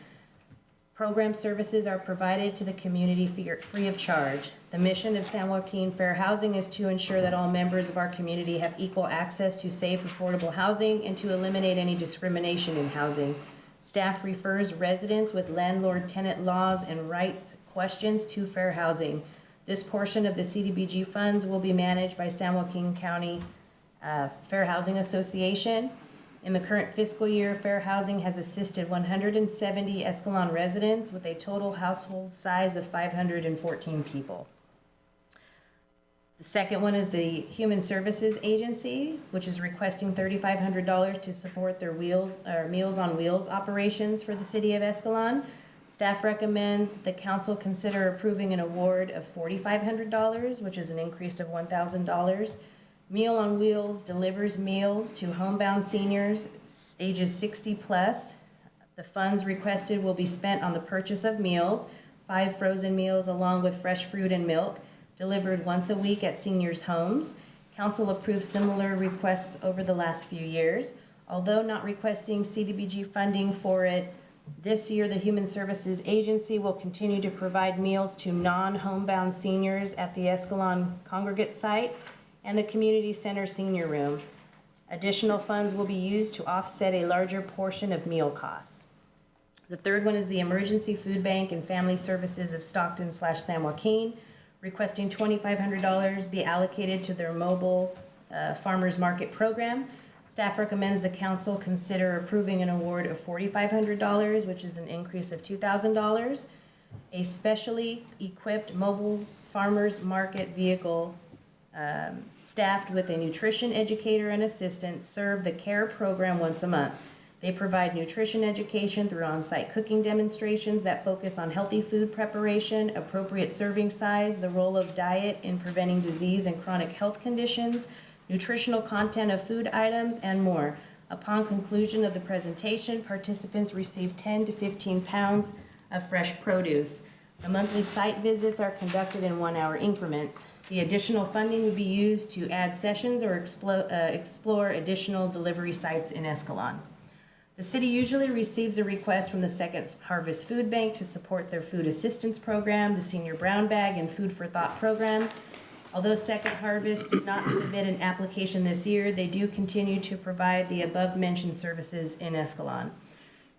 Program services are provided to the community free of charge. The mission of San Joaquin Fair Housing is to ensure that all members of our community have equal access to safe, affordable housing and to eliminate any discrimination in housing. Staff refers residents with landlord-tenant laws and rights questions to Fair Housing. This portion of the CDBG funds will be managed by San Joaquin County Fair Housing Association. In the current fiscal year, Fair Housing has assisted 170 Escalon residents with a total household size of 514 people. The second one is the Human Services Agency, which is requesting $3,500 to support their Meals on Wheels operations for the city of Escalon. Staff recommends the council consider approving an award of $4,500, which is an increase of $1,000. Meal on Wheels delivers meals to homebound seniors ages 60 plus. The funds requested will be spent on the purchase of meals, 5 frozen meals along with fresh fruit and milk, delivered once a week at seniors' homes. Council approved similar requests over the last few years. Although not requesting CDBG funding for it, this year the Human Services Agency will continue to provide meals to non-homebound seniors at the Escalon Congregate site and the Community Center Senior Room. Additional funds will be used to offset a larger portion of meal costs. The third one is the Emergency Food Bank and Family Services of Stockton/San Joaquin, requesting $2,500 be allocated to their mobile farmers market program. Staff recommends the council consider approving an award of $4,500, which is an increase of $2,000. A specially equipped mobile farmers market vehicle staffed with a nutrition educator and assistant serve the CARE program once a month. They provide nutrition education through on-site cooking demonstrations that focus on healthy food preparation, appropriate serving size, the role of diet in preventing disease and chronic health conditions, nutritional content of food items, and more. Upon conclusion of the presentation, participants receive 10 to 15 pounds of fresh produce. The monthly site visits are conducted in 1-hour increments. The additional funding would be used to add sessions or explore additional delivery sites in Escalon. The city usually receives a request from the Second Harvest Food Bank to support their food assistance program, the Senior Brown Bag, and Food for Thought programs. Although Second Harvest did not submit an application this year, they do continue to provide the above-mentioned services in Escalon.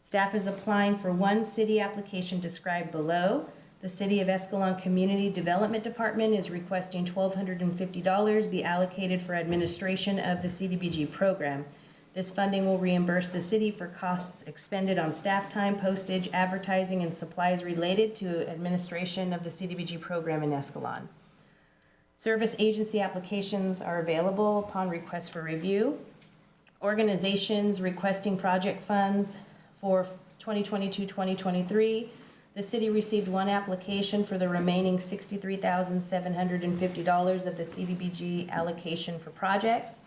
Staff is applying for one city application described below. The City of Escalon Community Development Department is requesting $1,250 be allocated for administration of the Cdbg program. This funding will reimburse the city for costs expended on staff time, postage, advertising, and supplies related to administration of the Cdbg program in Escalon. Service agency applications are available upon request for review. Organizations requesting project funds for 2022-2023. The city received one application for the remaining $63,750 of the Cdbg allocation for projects.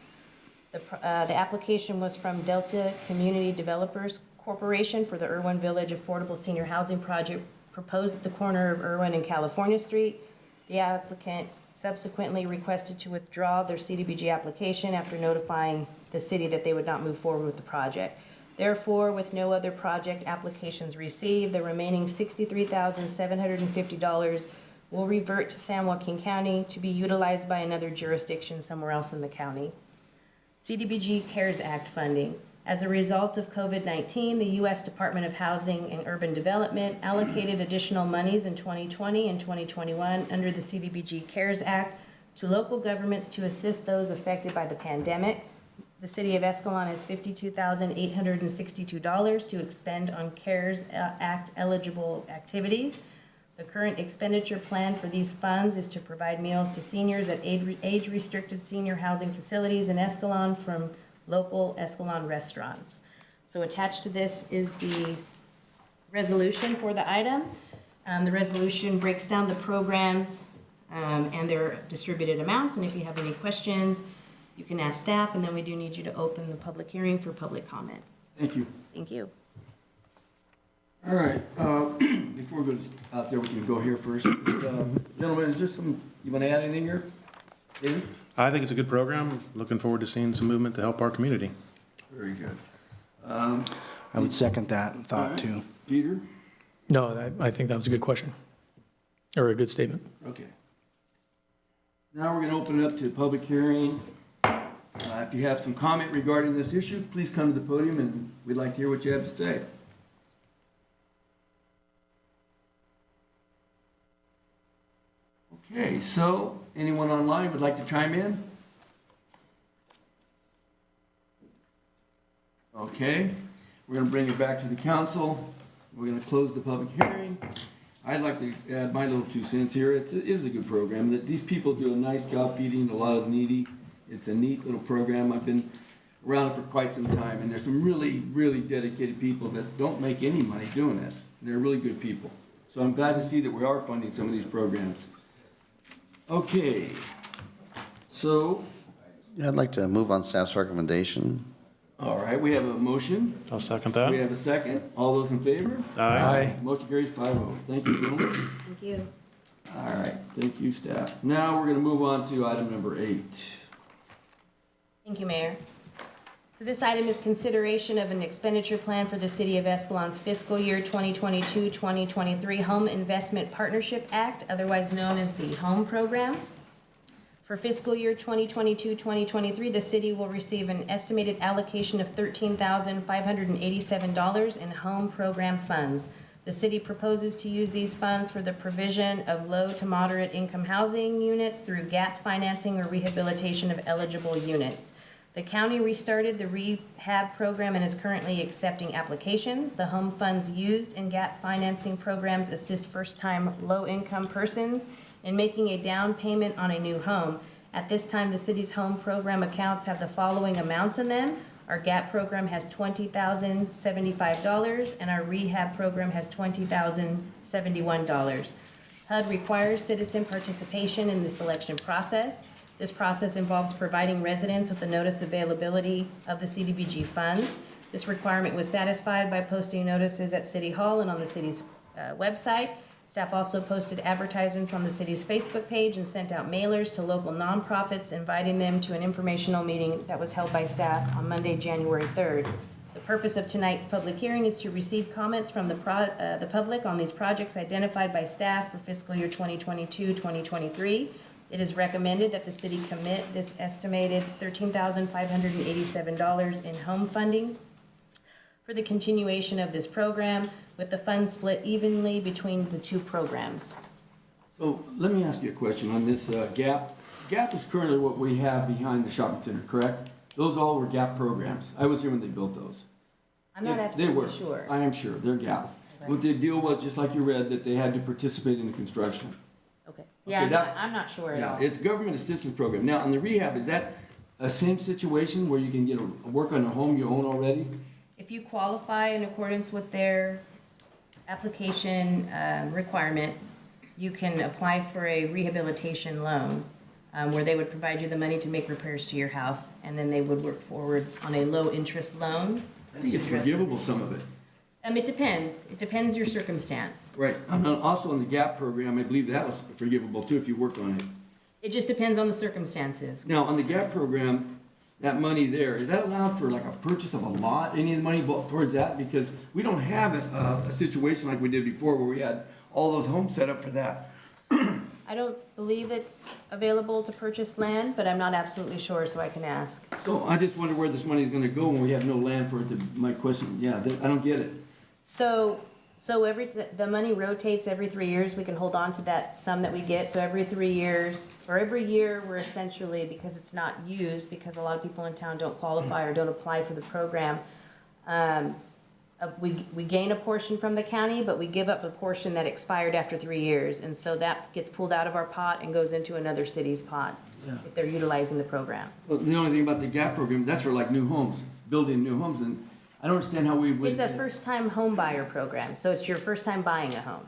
The application was from Delta Community Developers Corporation for the Irwin Village Affordable Senior Housing Project proposed at the corner of Irwin and California Street. The applicant subsequently requested to withdraw their Cdbg application after notifying the city that they would not move forward with the project. Therefore, with no other project applications received, the remaining $63,750 will revert to San Joaquin County to be utilized by another jurisdiction somewhere else in the county. Cdbg CARES Act funding. As a result of COVID-19, the U.S. Department of Housing and Urban Development allocated additional monies in 2020 and 2021 under the Cdbg CARES Act to local governments to assist those affected by the pandemic. The City of Escalon has $52,862 to expend on CARES Act eligible activities. The current expenditure plan for these funds is to provide meals to seniors at age-restricted senior housing facilities in Escalon from local Escalon restaurants. So attached to this is the resolution for the item. The resolution breaks down the programs and their distributed amounts, and if you have any questions, you can ask staff, and then we do need you to open the public hearing for public comment. Thank you. Thank you. All right, before we go out there, we can go here first. Gentlemen, is there you want to add anything here? David? I think it's a good program. Looking forward to seeing some movement to help our community. Very good. I would second that thought too. Peter? No, I think that was a good question, or a good statement. Okay. Now we're going to open it up to a public hearing. If you have some comment regarding this issue, please come to the podium and we'd like to hear what you have to say. Okay, so anyone online would like to chime in? Okay, we're going to bring it back to the council. We're going to close the public hearing. I'd like to add my little 2 cents here. It is a good program. These people do a nice job feeding a lot of the needy. It's a neat little program. I've been around it for quite some time, and there's some really, really dedicated people that don't make any money doing this. They're really good people. So I'm glad to see that we are funding some of these programs. Okay, so. Yeah, I'd like to move on staff's recommendation. All right, we have a motion. I'll second that. We have a second. All those in favor? Aye. Motion carries 5-0. Thank you, gentlemen. Thank you. All right, thank you, staff. Now we're going to move on to item number 8. Thank you, Mayor. So this item is consideration of an expenditure plan for the City of Escalon's fiscal year 2022-2023 Home Investment Partnership Act, otherwise known as the HOME program. For fiscal year 2022-2023, the city will receive an estimated allocation of $13,587 in home program funds. The city proposes to use these funds for the provision of low to moderate income housing units through gap financing or rehabilitation of eligible units. The county restarted the rehab program and is currently accepting applications. The home funds used in gap financing programs assist first-time low-income persons in making a down payment on a new home. At this time, the city's home program accounts have the following amounts in them. Our gap program has $20,075, and our rehab program has $20,071. HUD requires citizen participation in the selection process. This process involves providing residents with the notice availability of the CDBG funds. This requirement was satisfied by posting notices at City Hall and on the city's website. Staff also posted advertisements on the city's Facebook page and sent out mailers to local nonprofits, inviting them to an informational meeting that was held by staff on Monday, January 3rd. The purpose of tonight's public hearing is to receive comments from the public on these projects identified by staff for fiscal year 2022-2023. It is recommended that the city commit this estimated $13,587 in home funding for the continuation of this program, with the funds split evenly between the two programs. So let me ask you a question on this GAP. GAP is currently what we have behind the shopping center, correct? Those all were GAP programs. I was here when they built those. I'm not They absolutely were. sure. I am sure, they're GAP. What the deal was, just like you read, that they had to participate in the construction. Okay. Yeah, Okay, I'm not sure at Yeah, all. it's government assistance program. Now, on the rehab, is that a same situation where you can get a work on a home you own already? If you qualify in accordance with their application requirements, you can apply for a rehabilitation loan where they would provide you the money to make repairs to your house, and then they would work forward on a low-interest loan. I think it's forgivable, some of it. It depends. It depends your circumstance. Right. And then also on the GAP program, I believe that was forgivable too if you worked on it. It just depends on the circumstances. Now, on the GAP program, that money there, is that allowed for like a purchase of a lot, any of the money towards that? Because we don't have a situation like we did before where we had all those homes set up for that. I don't believe it's available to purchase land, but I'm not absolutely sure, so I can ask. So I just wonder where this money is gonna go when we have no land for it to, my question, yeah, I don't get it. So the money rotates every 3 years. We can hold on to that sum that we get. So every 3 years, or every year, we're essentially, because it's not used, because a lot of people in town don't qualify or don't apply for the program, we gain a portion from the county, but we give up a portion that expired after 3 years. And so that gets pulled out of our pot and goes into another city's pot if they're utilizing the program. Well, the only thing about the GAP program, that's for like new homes, building new homes, and I don't understand how we would. It's a first-time home buyer program, so it's your first time buying a home.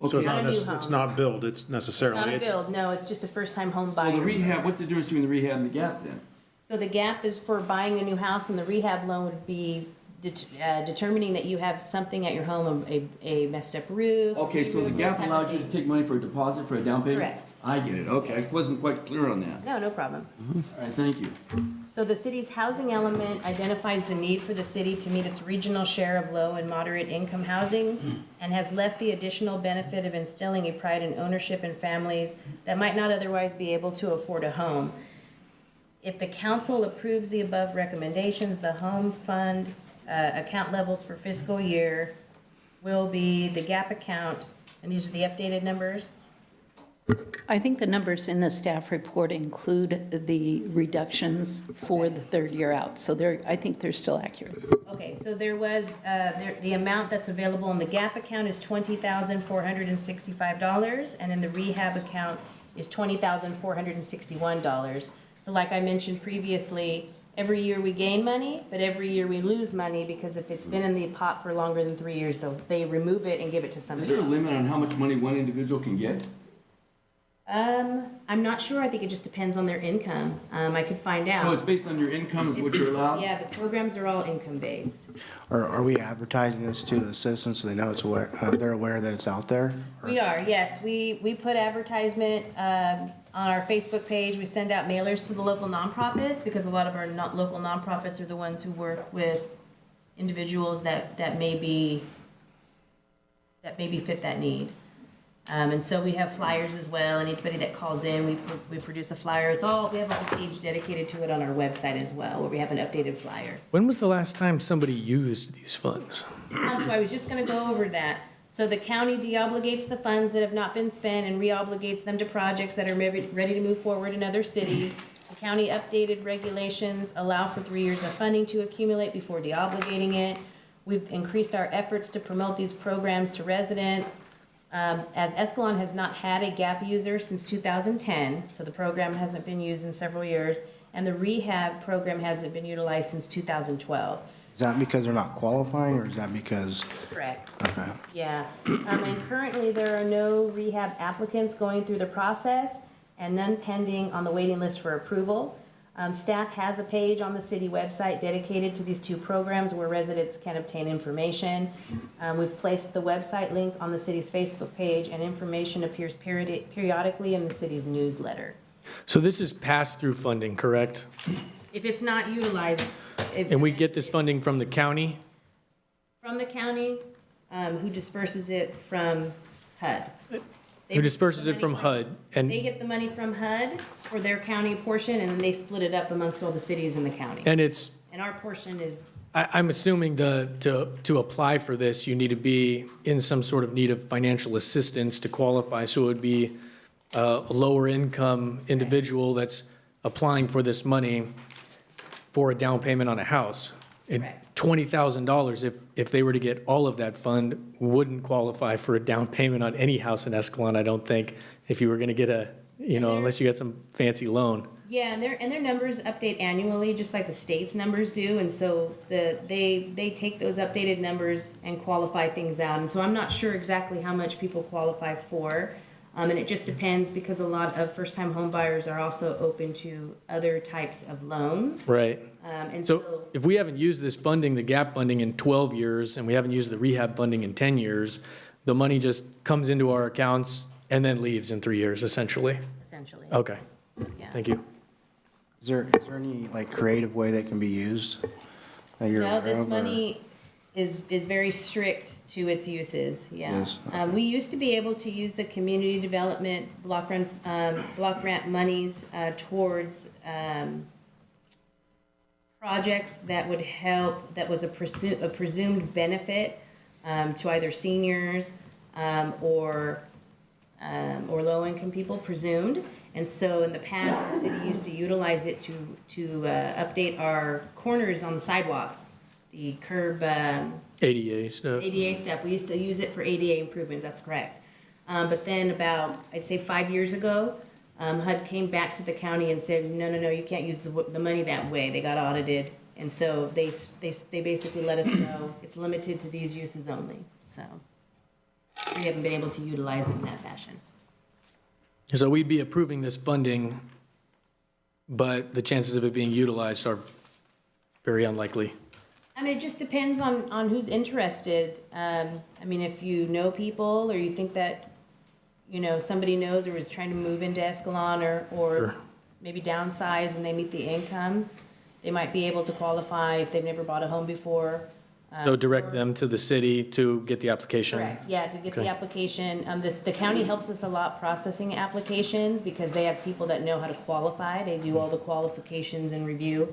So it's Not a new it's home. not build, it's It's necessarily. not a build, no, it's just a first-time home buyer. So the rehab, what's the difference between the rehab and the GAP then? So the gap is for buying a new house, and the rehab loan would be determining that you have something at your home, a messed up roof. Okay, so the those GAP type of allows you to things. take money for a deposit for a down payment? Correct. I get it, okay, I wasn't quite clear on that. No, no problem. All right, thank you. So the city's housing element identifies the need for the city to meet its regional share of low and moderate income housing and has left the additional benefit of instilling a pride in ownership in families that might not otherwise be able to afford a home. If the council approves the above recommendations, the home fund account levels for fiscal year will be the GAP account, and these are the updated numbers. I think the numbers in the staff report include the reductions for the third year out, so I think they're still accurate. Okay, so there was, the amount that's available in the GAP account is $20,465, and in the rehab account is $20,461. So like I mentioned previously, every year we gain money, but every year we lose money, because if it's been in the pot for longer than 3 years, they remove it and give it to Is somebody there a else. limit on how much money one individual can get? I'm not sure, I think it just depends on their income. I could find out. So it's based on your income is what you're allowed? Yeah, the programs are all income-based. Are we advertising this to the citizens so they know it's aware, they're aware that it's out there? We are, yes. We put advertisement on our Facebook page. We send out mailers to the local nonprofits, because a lot of our local nonprofits are the ones who work with individuals that maybe fit that need. And so we have flyers as well. Anybody that calls in, we produce a flyer. We have a whole page dedicated to it on our website as well, where we have an updated flyer. When was the last time somebody used these funds? So I was just gonna go over that. So the county deobligates the funds that have not been spent and reobligates them to projects that are ready to move forward in other cities. The county updated regulations allow for 3 years of funding to accumulate before deobligating it. We've increased our efforts to promote these programs to residents. As Escalon has not had a GAP user since 2010, so the program hasn't been used in several years, and the rehab program hasn't been utilized since 2012. Is that because they're not qualifying, or is that because? Correct. Okay. Yeah, and currently there are no rehab applicants going through the process and none pending on the waiting list for approval. Staff has a page on the city website dedicated to these two programs where residents can obtain information. We've placed the website link on the city's Facebook page, and information appears periodically in the city's newsletter. So this is pass-through funding, correct? If it's not utilized. And we get this funding from the county? From the county, who disperses it from HUD. Who disperses it from HUD? They And, get the money from HUD for their county portion, and then they split it up amongst all the cities in the county. and it's, And our portion is, I'm assuming to apply for this, you need to be in some sort of need of financial assistance to qualify. So it would be a lower income individual that's applying for this money for a down payment on a house. And Correct. $20,000, if they were to get all of that fund, wouldn't qualify for a down payment on any house in Escalon, I don't think, if you were gonna get unless you got some fancy loan. yeah, and their numbers update annually, just like the state's numbers do, and so they take those updated numbers and qualify things out. And so I'm not sure exactly how much people qualify for, and it just depends, because a lot of first-time home buyers are also open to other types of loans. Right. And So so, if we haven't used this funding, the GAP funding, in 12 years, and we haven't used the rehab funding in 10 years, the money just comes into our accounts and then leaves in 3 years, essentially? essentially. Okay, Yeah. thank you. Is there any like creative way that can be used that you're No, aware this of, or- money is very strict to its uses, yeah. Yes, We used to be able to use the community development block grant monies towards projects that would help, that was a presumed benefit to either seniors or low-income people, presumed. And so in the past, the city used to utilize it to update our corners on the sidewalks, the curb ADA stuff. ADA stuff. We used to use it for ADA improvements, that's correct. But then about, I'd say 5 years ago, HUD came back to the county and said, no, you can't use the money that way. They got audited. And so they basically let us know it's limited to these uses only. So we haven't been able to utilize it in that fashion. So we'd be approving this funding, but the chances of it being utilized are very unlikely. I mean, it just depends on who's interested. I mean, if you know people, or you think that, somebody knows or is trying to move into Escalon, or Sure. maybe downsize and they meet the income, they might be able to qualify if they've never bought a home before. So direct them to the city to get the application? Correct, yeah, to get the Okay. application. The county helps us a lot processing applications, because they have people that know how to qualify. They do all the qualifications and review.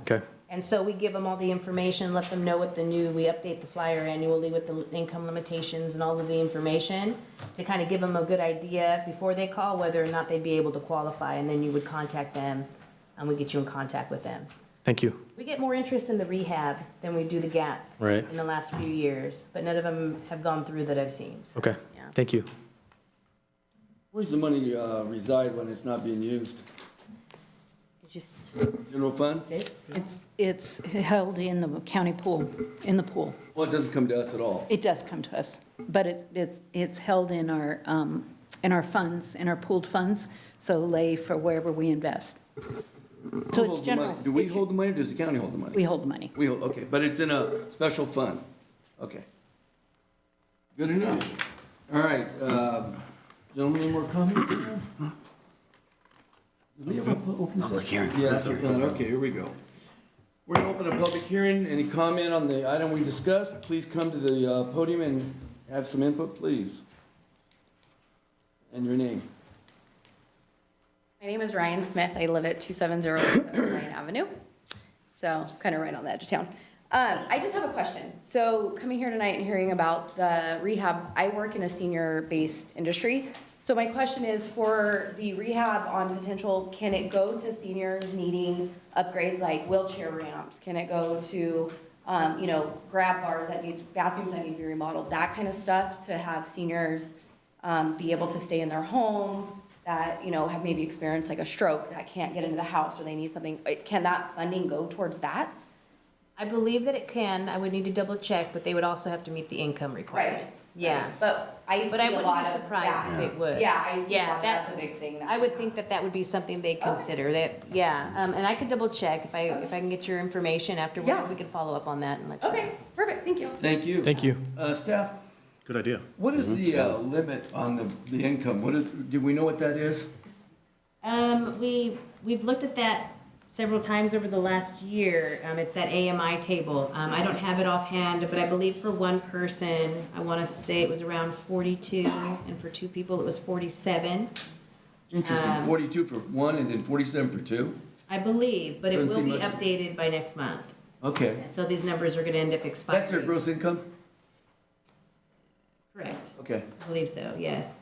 Okay, And so we give them all the information, let them know we update the flyer annually with the income limitations and all of the information, to kind of give them a good idea before they call whether or not they'd be able to qualify, and then you would contact them, and we get you in contact with them. thank you. We get more interest in the rehab than we do the GAP Right, in the last few years, but none of them have gone through that I've seen. So, okay, yeah. thank you. Where's the money reside when it's not being used? It just General fund? sits. Yeah. It's held in the county pool, in the pool. Well, it doesn't come to us at all. It does come to us, but it's held in our funds, in our pooled funds, so lay for wherever we invest. So Who it's holds the money? general. Do we If you- hold the money, or does the county hold the money? We hold the money. We hold, okay, but it's in a special fund. Okay. Good enough. All right, gentlemen, any more comments? Do we have a open Public session? hearing. Yeah, that's what I thought. Okay, here we go. We're gonna open a public hearing. Any comment on the item we discussed, please come to the podium and have some input, please. And your name? My name is Ryan Smith. I live at 2707 Ryan Avenue, so kind of right on the edge of town. I just have a question. So coming here tonight and hearing about the rehab, I work in a senior-based industry. So my question is, for the rehab on potential, can it go to seniors needing upgrades like wheelchair ramps? Can it go to, grab bars that need, bathrooms that need to be remodeled, that kind of stuff, to have seniors be able to stay in their home that, have maybe experienced like a stroke, that can't get into the house, or they need something? Can that funding go towards that? I believe that it can. I would need to double check, but they would also have to meet the income requirements. Yeah. But I see But I a wouldn't lot be of surprised if it would. Yeah, I see a Yeah, lot, that's a big thing. I would think that that would be something they consider, that, and I could double check, if I can get your information afterwards, Yeah. we can follow up on that and let you know. Okay, perfect, thank you. Thank you. Thank you. Staff, Good idea. what is the limit on the income? Do we know what that is? We've looked at that several times over the last year. It's that AMI table. I don't have it offhand, but I believe for one person, I want to say it was around 42, and for two people, it was 47. Interesting, 42 for one and then 47 for two? I believe, but it Doesn't will seem be much. updated by next month. Okay. So these numbers are going to end up expiring. That's their gross income? Correct. Okay. I believe so, yes.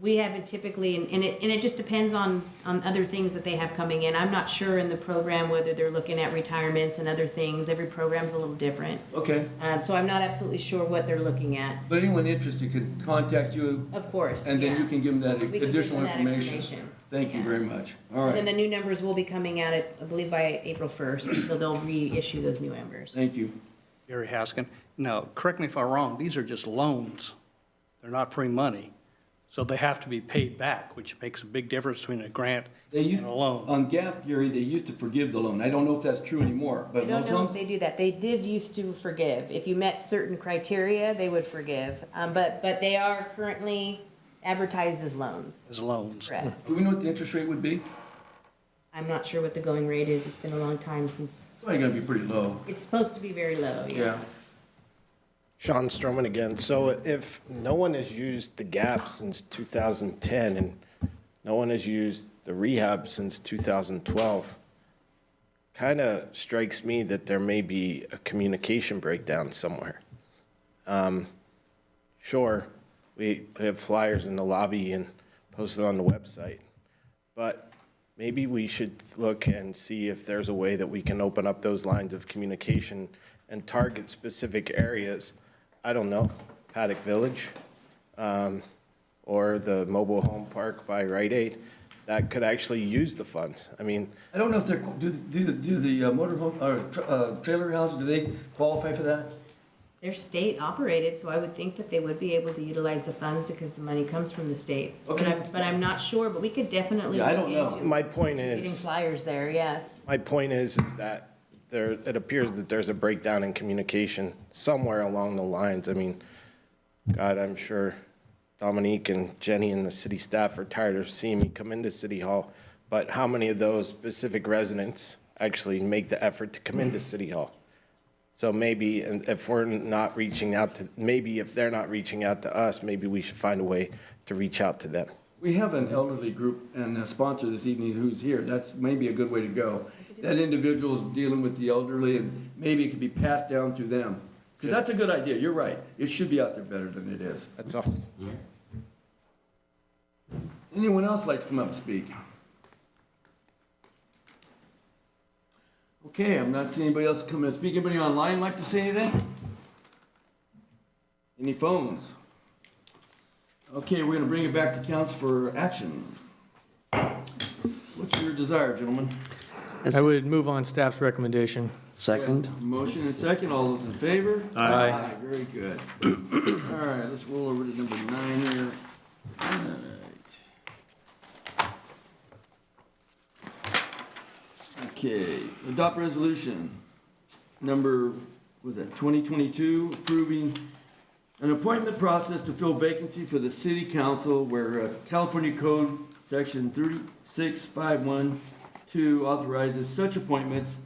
We haven't typically, and it just depends on other things that they have coming in. I'm not sure in the program whether they're looking at retirements and other things. Every program's a little different. Okay. So I'm not absolutely sure what they're looking at. But anyone interested could contact you? Of course, And then yeah. you can give them that We can give additional them that information. Thank you Yeah. very much. All And then right. the new numbers will be coming out, I believe, by April 1st, so they'll reissue those new numbers. Thank you. Gary Haskin. Now, correct me if I'm wrong, these are just loans. They're not free money. So they have to be paid back, which makes a big difference between a grant They used, and a loan. on GAP, Gary, they used to forgive the loan. I don't know if that's true anymore, I but don't most know if loans? they do that. They did used to forgive. If you met certain criteria, they would forgive. But they are currently advertised as loans. As loans. Correct. Do we know what the interest rate would be? I'm not sure what the going rate is. It's been a long time since, Probably gonna be pretty low. it's supposed to be very low, yeah. Yeah. Sean Stroman again. So if no one has used the GAP since 2010 and no one has used the rehab since 2012, kind of strikes me that there may be a communication breakdown somewhere. Sure, we have flyers in the lobby and posted on the website, but maybe we should look and see if there's a way that we can open up those lines of communication and target specific areas. I don't know, Paddock Village, or the mobile home park by Rite Aid, that could actually use the funds. I mean, I don't know if they're, do the motorhome, or trailer houses, do they qualify for that? They're state operated, so I would think that they would be able to utilize the funds because the money comes from the state. Okay. But I'm not sure, but we could definitely Yeah, I look don't know. into my point getting is, flyers there, yes. my point is that there, it appears that there's a breakdown in communication somewhere along the lines. I mean, God, I'm sure Dominique and Jenny and the city staff are tired of seeing me come into City Hall, but how many of those specific residents actually make the effort to come into City Hall? So maybe, and if we're not reaching out to, maybe if they're not reaching out to us, maybe we should find a way to reach out to them. We have an elderly group and a sponsor this evening who's here. That's maybe a good way to go. That individual is dealing with the elderly, and maybe it could be passed down through them. Because that's a good idea. You're right. It should be out there better than it is. That's all. Anyone else like to come up and speak? Okay, I'm not seeing anybody else come and speak. Anybody online like to say anything? Any phones? Okay, we're gonna bring it back to council for action. What's your desire, gentlemen? I would move on staff's recommendation. Second? Motion and second. All those in favor? Aye. Very good. All right, let's roll over to number 9 here. All right. Okay, adopt resolution number, was that 2022, approving an appointment process to fill vacancy for the city council where California Code Section 36512 authorizes such appointments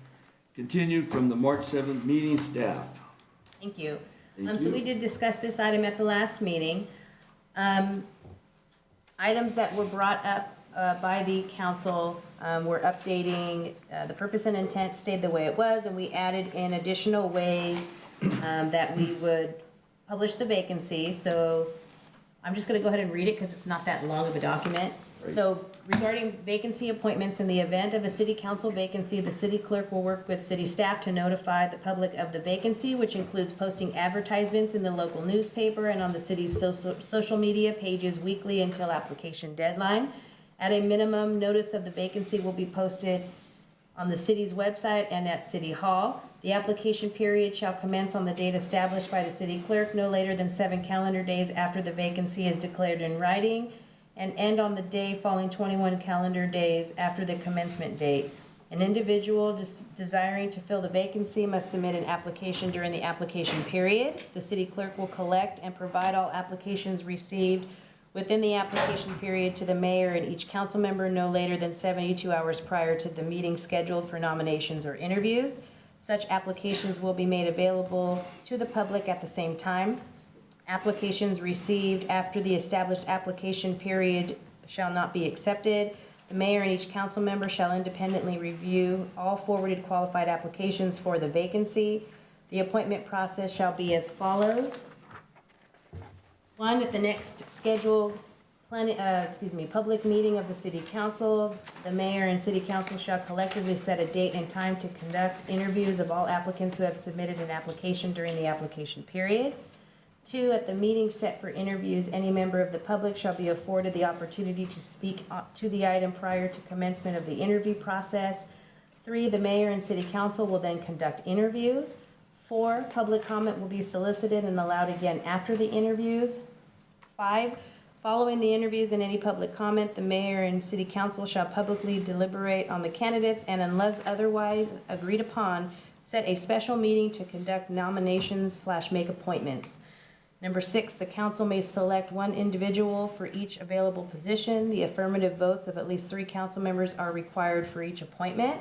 continued from the March 7th meeting staff. Thank you. Thank So you. we did discuss this item at the last meeting. items that were brought up by the council, we're updating, the purpose and intent stayed the way it was, and we added in additional ways that we would publish the vacancy. So I'm just gonna go ahead and read it because it's not that long of a document. So regarding vacancy appointments, in the event of a city council vacancy, the city clerk will work with city staff to notify the public of the vacancy, which includes posting advertisements in the local newspaper and on the city's social media pages weekly until application deadline. At a minimum, notice of the vacancy will be posted on the city's website and at City Hall. The application period shall commence on the date established by the city clerk, no later than 7 calendar days after the vacancy is declared in writing, and end on the day following 21 calendar days after the commencement date. An individual desiring to fill the vacancy must submit an application during the application period. The city clerk will collect and provide all applications received within the application period to the mayor and each council member no later than 72 hours prior to the meeting scheduled for nominations or interviews. Such applications will be made available to the public at the same time. Applications received after the established application period shall not be accepted. The mayor and each council member shall independently review all forwarded qualified applications for the vacancy. The appointment process shall be as follows. 1, at the next scheduled public meeting of the city council, the mayor and city council shall collectively set a date and time to conduct interviews of all applicants who have submitted an application during the application period. 2, at the meeting set for interviews, any member of the public shall be afforded the opportunity to speak to the item prior to commencement of the interview process. 3, the mayor and city council will then conduct interviews. 4, public comment will be solicited and allowed again after the interviews. 5, following the interviews and any public comment, the mayor and city council shall publicly deliberate on the candidates and, unless otherwise agreed upon, set a special meeting to conduct nominations/make appointments. Number 6, the council may select one individual for each available position. The affirmative votes of at least 3 council members are required for each appointment.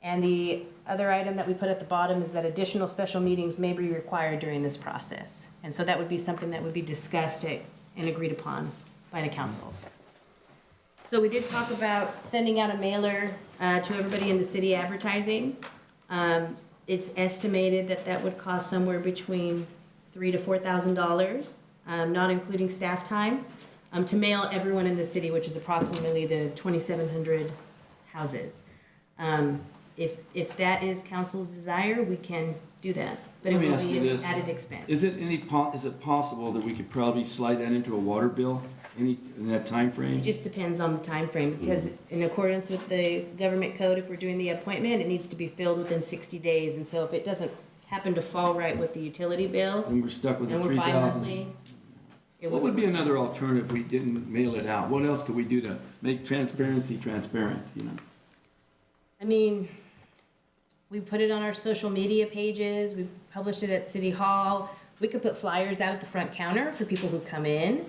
And the other item that we put at the bottom is that additional special meetings may be required during this process. And so that would be something that would be discussed and agreed upon by the council. So we did talk about sending out a mailer to everybody in the city advertising. It's estimated that that would cost somewhere between $3,000 to $4,000, not including staff time, to mail everyone in the city, which is approximately the 2,700 houses. If that is council's desire, we can do that, but it will be an added expense. Is it possible that we could probably slide that into a water bill in that time frame? It just depends on the time frame, because in accordance with the government code, if we're doing the appointment, it needs to be filled within 60 days. And so if it doesn't happen to fall right with the utility bill, And we're stuck with the and we're 3,000. bi-monthly, What would be another alternative if we didn't mail it out? What else could we do to make transparency transparent, you know? I mean, we put it on our social media pages, we published it at City Hall. We could put flyers out at the front counter for people who come in.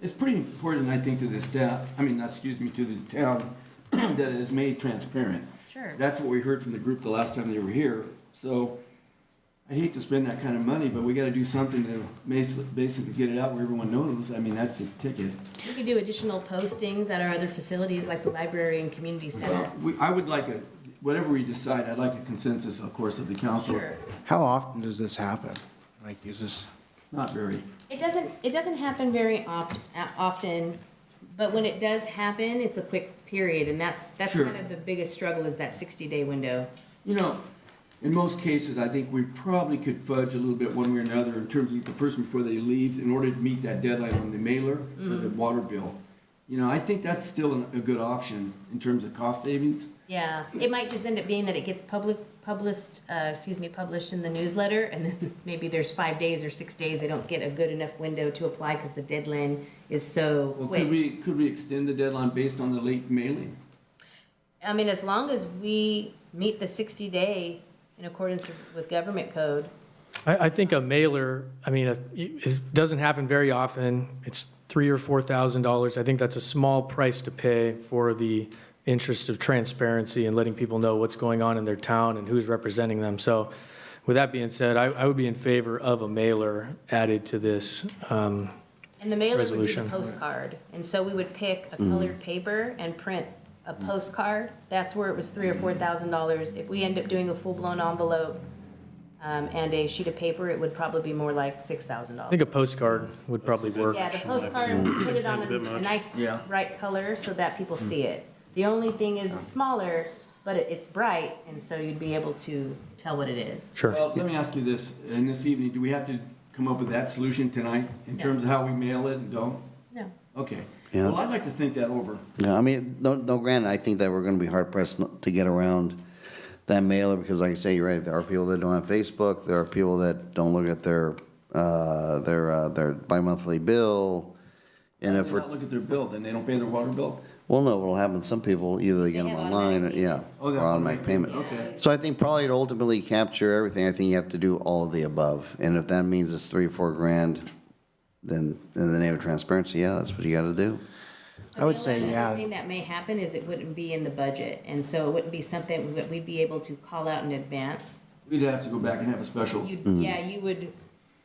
It's pretty important, I think, to the staff, to the town, that it is made transparent. Sure. That's what we heard from the group the last time they were here. So I hate to spend that kind of money, but we gotta do something to basically get it out where everyone knows. I mean, that's the ticket. We could do additional postings at our other facilities like the library and community center. I would like whatever we decide, I'd like a consensus, of course, of the council. Sure. How often does this happen? Like, is this? Not very. It doesn't happen very often, but when it does happen, it's a quick period, and that's Sure. kind of the biggest struggle, is that 60-day window. You know, in most cases, I think we probably could fudge a little bit one way or another in terms of the person before they leave in order to meet that deadline on the mailer for the water bill. You know, I think that's still a good option in terms of cost savings. Yeah, it might just end up being that it gets published in the newsletter, and then maybe there's 5 days or 6 days they don't get a good enough window to apply because the deadline is so Well, quick. could we extend the deadline based on the late mailing? I mean, as long as we meet the 60-day in accordance with government code. I think a mailer, it doesn't happen very often. It's $3,000 or $4,000. I think that's a small price to pay for the interest of transparency and letting people know what's going on in their town and who's representing them. So with that being said, I would be in favor of a mailer added to this. And And the mailer would be the resolution. postcard. And so we would pick a colored paper and print a postcard. That's where it was $3,000 or $4,000. If we end up doing a full-blown envelope and a sheet of paper, it would probably be more like I $6,000. think a postcard would probably work. Yeah, the postcard, we put it on a nice Yeah. bright color so that people see it. The only thing is it's smaller, but it's bright, and so you'd be able to tell what it is. Sure. Well, let me ask you this, and this evening, do we have to come up with that solution tonight in terms of how we mail it and don't? No. Okay. Yeah. Well, I'd like to think that over. Yeah, I mean, no, granted, I think that we're gonna be hard pressed to get around that mailer, because like I say, you're right, there are people that don't have Facebook, there are people that don't look at their bi-monthly bill, and if They we're, not look at their bill, then they don't pay their water bill? well, no, what'll happen, some people, either they get They them have online, or, automatic yeah, Oh, or they're automatic payment. Okay. So I think probably to ultimately capture everything, I think you have to do all of the above, and if that means it's 3 or 4 grand, then in the name of transparency, yeah, that's what you gotta do. I would say, The yeah. only thing that may happen is it wouldn't be in the budget, and so it wouldn't be something that we'd be able to call out in advance. We'd have to go back and have a special. Yeah, you would,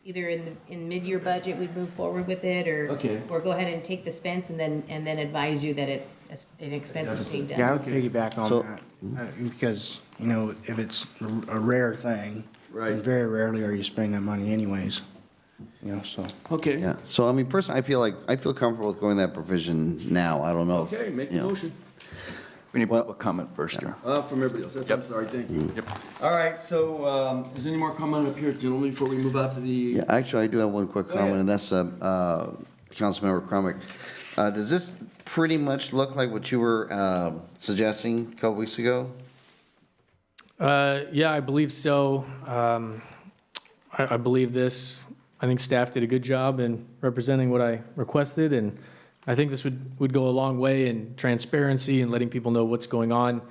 either in mid-year budget, we'd move forward with it, Okay. or go ahead and take the expense and then advise you that it's an expense that's being done. Yeah, I would piggyback on So- that, because, you know, if it's a rare thing, Right. and very rarely are you spending that money anyways, you know, so. Okay. Yeah, so I mean, personally, I feel comfortable with going that provision now, I don't know. if, Okay, make the you know. motion. We need public comment first here. From everybody else, I'm Yep. sorry, thank you. Yep. All right, so, is there any more comment up here, gentlemen, before we move out to the? Yeah, actually, I do have one quick Go ahead. comment, and that's, Councilmember Crumick. Does this pretty much look like what you were, suggesting a couple weeks ago? Yeah, I believe so. I believe this, I think staff did a good job in representing what I requested, and I think this would go a long way in transparency and letting people know what's going on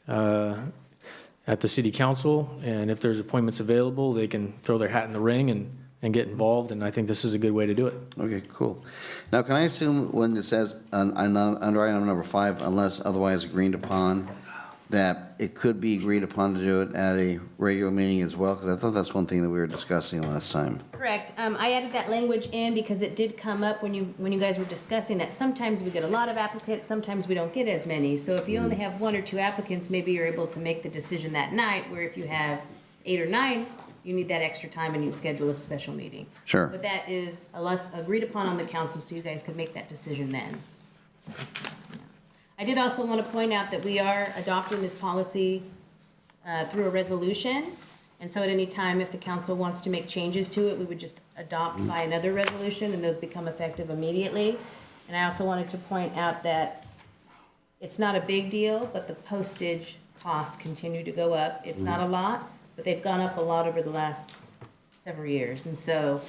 at the city council, and if there's appointments available, they can throw their hat in the ring and get involved, and I think this is a good way to do it. Okay, cool. Now, can I assume when it says under item number 5, unless otherwise agreed upon, that it could be agreed upon to do it at a regular meeting as well? Because I thought that's one thing that we were discussing last time. Correct. I added that language in because it did come up when you guys were discussing that sometimes we get a lot of applicants, sometimes we don't get as many. So if you only have 1 or 2 applicants, maybe you're able to make the decision that night, where if you have 8 or 9, you need that extra time and you'd schedule a special meeting. Sure. But that is agreed upon on the council, so you guys could make that decision then. I did also want to point out that we are adopting this policy through a resolution. And so at any time, if the council wants to make changes to it, we would just adopt by another resolution, and those become effective immediately. And I also wanted to point out that it's not a big deal, but the postage costs continue to go up. It's not a lot, but they've gone up a lot over the last several years. And so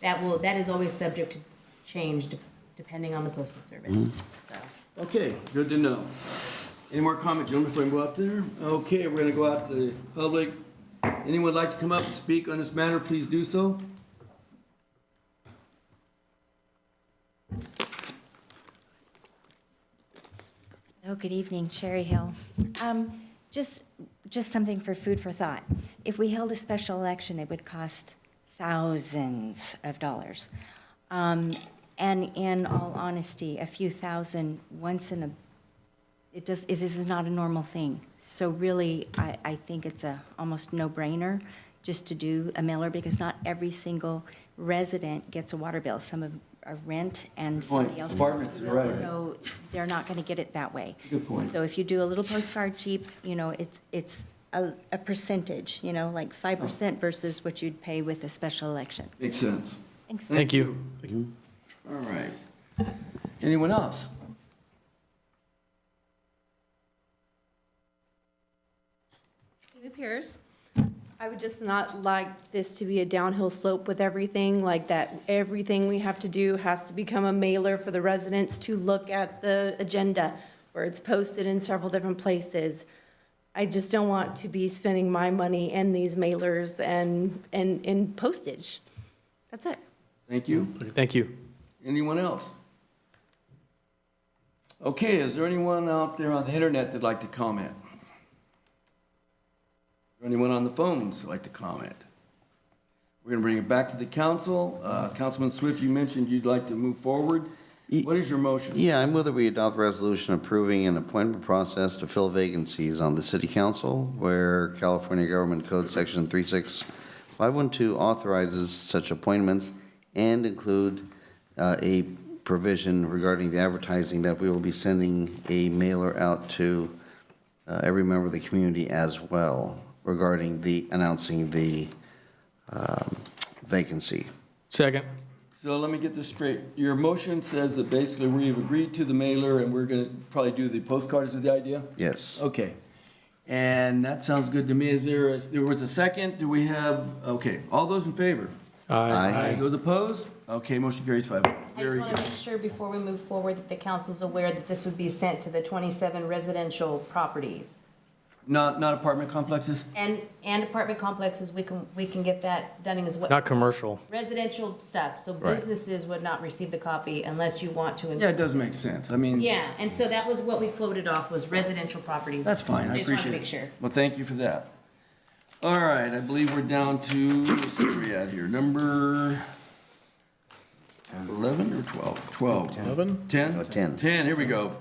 that is always subject to change depending on the postal service. So. Okay, good to know. Any more comments, gentlemen, before we go out there? Okay, we're gonna go out to the public. Anyone like to come up and speak on this matter, please do so. Oh, good evening, Sherry Hill. Just something for food for thought. If we held a special election, it would cost thousands of dollars. And in all honesty, a few thousand once in a, this is not a normal thing. So really, I think it's a almost no-brainer just to do a mailer, because not every single resident gets a water bill. Some of a rent and somebody else. Apartments, you're right. So they're not gonna get it that way. Good point. So if you do a little postcard cheap, you know, it's a percentage, you know, like 5% versus what you'd pay with a special election. Makes sense. Thanks. Thank you. All right. Anyone else? It appears. I would just not like this to be a downhill slope with everything, like that everything we have to do has to become a mailer for the residents to look at the agenda, where it's posted in several different places. I just don't want to be spending my money in these mailers and in postage. That's it. Thank you. Thank you. Anyone else? Okay, is there anyone out there on the internet that'd like to comment? Or anyone on the phones that'd like to comment? We're going to bring it back to the council. Councilman Swift, you mentioned you'd like to move forward. What is your motion? Yeah, I move that we adopt a resolution approving an appointment process to fill vacancies on the city council where California Government Code Section 36512 authorizes such appointments and include a provision regarding the advertising that we will be sending a mailer out to every member of the community as well regarding announcing the vacancy. Second. So let me get this straight. Your motion says that basically we've agreed to the mailer and we're going to probably do the postcards with the idea? Yes. Okay. And that sounds good to me. There was a second? Do we have, okay, all those in favor? Aye. Those opposed? Okay, motion carries 5. I just want to make sure before we move forward that the council's aware that this would be sent to the 27 residential properties. Not apartment complexes? And apartment complexes, we can get that done as well. Not commercial. Residential stuff, so Right. businesses would not receive the copy unless you want to. Yeah, it does make sense. I mean. Yeah, and so that was what we quoted off, was residential properties. That's fine, I just wanted to appreciate it. make sure. Well, thank you for that. All right, I believe we're down to, let's see where we at here, number 11 or 12? 12. 11? 10? 10. 10, here we go.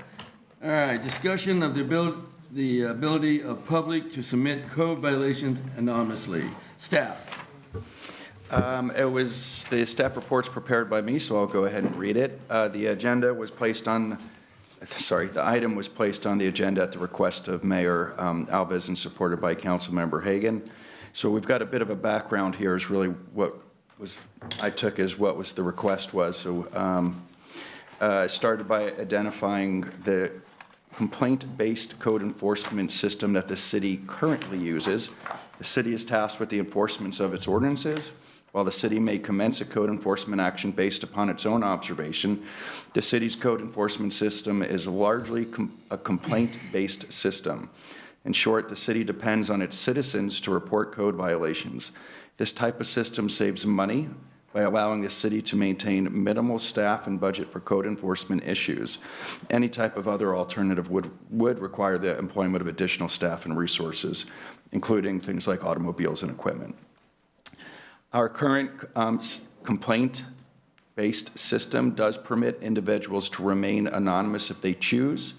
All right, discussion of the ability of public to submit code violations anonymously. Staff. The staff report's prepared by me, so I'll go ahead and read it. The item was placed on the agenda at the request of Mayor Alves and supported by Councilmember Hogan. So we've got a bit of a background here is really what the request was. So started by identifying the complaint-based code enforcement system that the city currently uses. The city is tasked with the enforcement of its ordinances. While the city may commence a code enforcement action based upon its own observation, the city's code enforcement system is largely a complaint-based system. In short, the city depends on its citizens to report code violations. This type of system saves money by allowing the city to maintain minimal staff and budget for code enforcement issues. Any type of other alternative would require the employment of additional staff and resources, including things like automobiles and equipment. Our current complaint-based system does permit individuals to remain anonymous if they choose.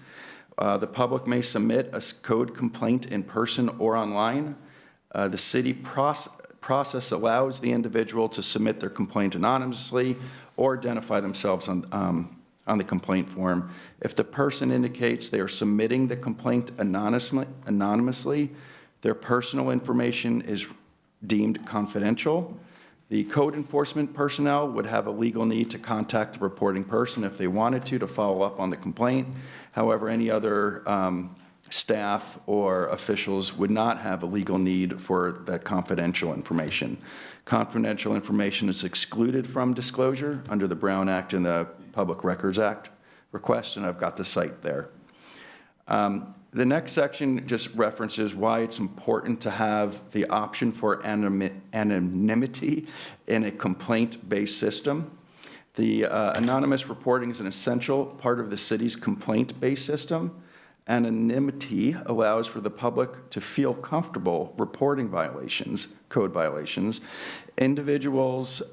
The public may submit a code complaint in person or online. The city process allows the individual to submit their complaint anonymously or identify themselves on the complaint form. If the person indicates they are submitting the complaint anonymously, their personal information is deemed confidential. The code enforcement personnel would have a legal need to contact the reporting person if they wanted to follow up on the complaint. However, any other staff or officials would not have a legal need for that confidential information. Confidential information is excluded from disclosure under the Brown Act and the Public Records Act request, and I've got the site there. The next section just references why it's important to have the option for anonymity in a complaint-based system. The anonymous reporting is an essential part of the city's complaint-based system. Anonymity allows for the public to feel comfortable reporting violations, code violations. Individuals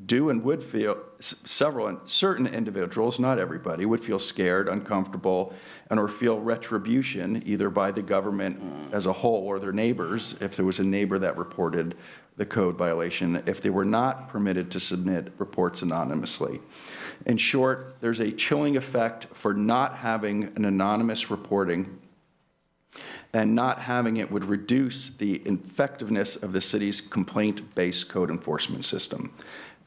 do and would feel, certain individuals, not everybody, would feel scared, uncomfortable, and or feel retribution either by the government as a whole or their neighbors, if there was a neighbor that reported the code violation, if they were not permitted to submit reports anonymously. In short, there's a chilling effect for not having an anonymous reporting, and not having it would reduce the effectiveness of the city's complaint-based code enforcement system.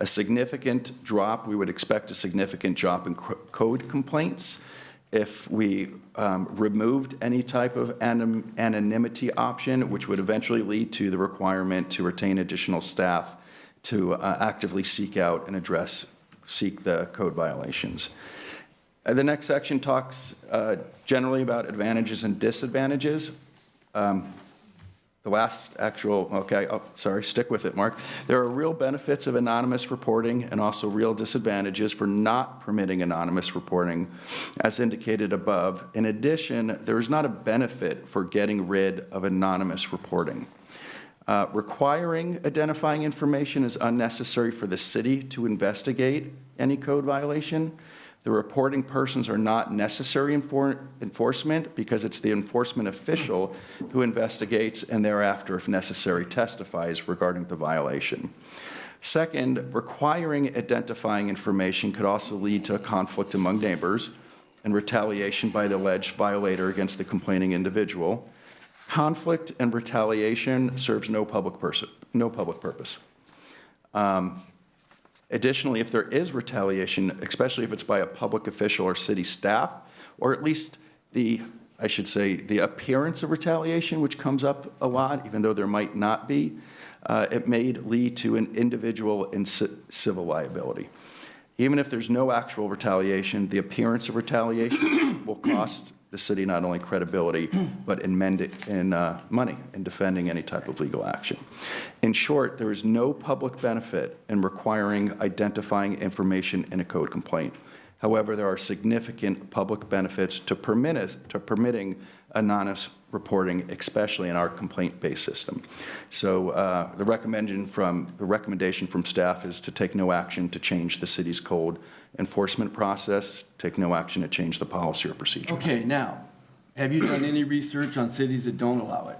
A significant drop, we would expect a significant drop in code complaints if we removed any type of anonymity option, which would eventually lead to the requirement to retain additional staff to actively seek out and seek the code violations. The next section talks generally about advantages and disadvantages. The last stick with it, Mark. There are real benefits of anonymous reporting and also real disadvantages for not permitting anonymous reporting, as indicated above. In addition, there is not a benefit for getting rid of anonymous reporting. Requiring identifying information is unnecessary for the city to investigate any code violation. The reporting persons are not necessary enforcement because it's the enforcement official who investigates and thereafter, if necessary, testifies regarding the violation. Second, requiring identifying information could also lead to a conflict among neighbors and retaliation by the alleged violator against the complaining individual. Conflict and retaliation serves no public purpose. Additionally, if there is retaliation, especially if it's by a public official or city staff, or at least the appearance of retaliation, which comes up a lot, even though there might not be, it may lead to an individual and civil liability. Even if there's no actual retaliation, the appearance of retaliation will cost the city not only credibility, but in money in defending any type of legal action. In short, there is no public benefit in requiring identifying information in a code complaint. However, there are significant public benefits to permitting anonymous reporting, especially in our complaint-based system. So the recommendation from staff is to take no action to change the city's code enforcement process, take no action to change the policy or procedure. Okay, now, have you done any research on cities that don't allow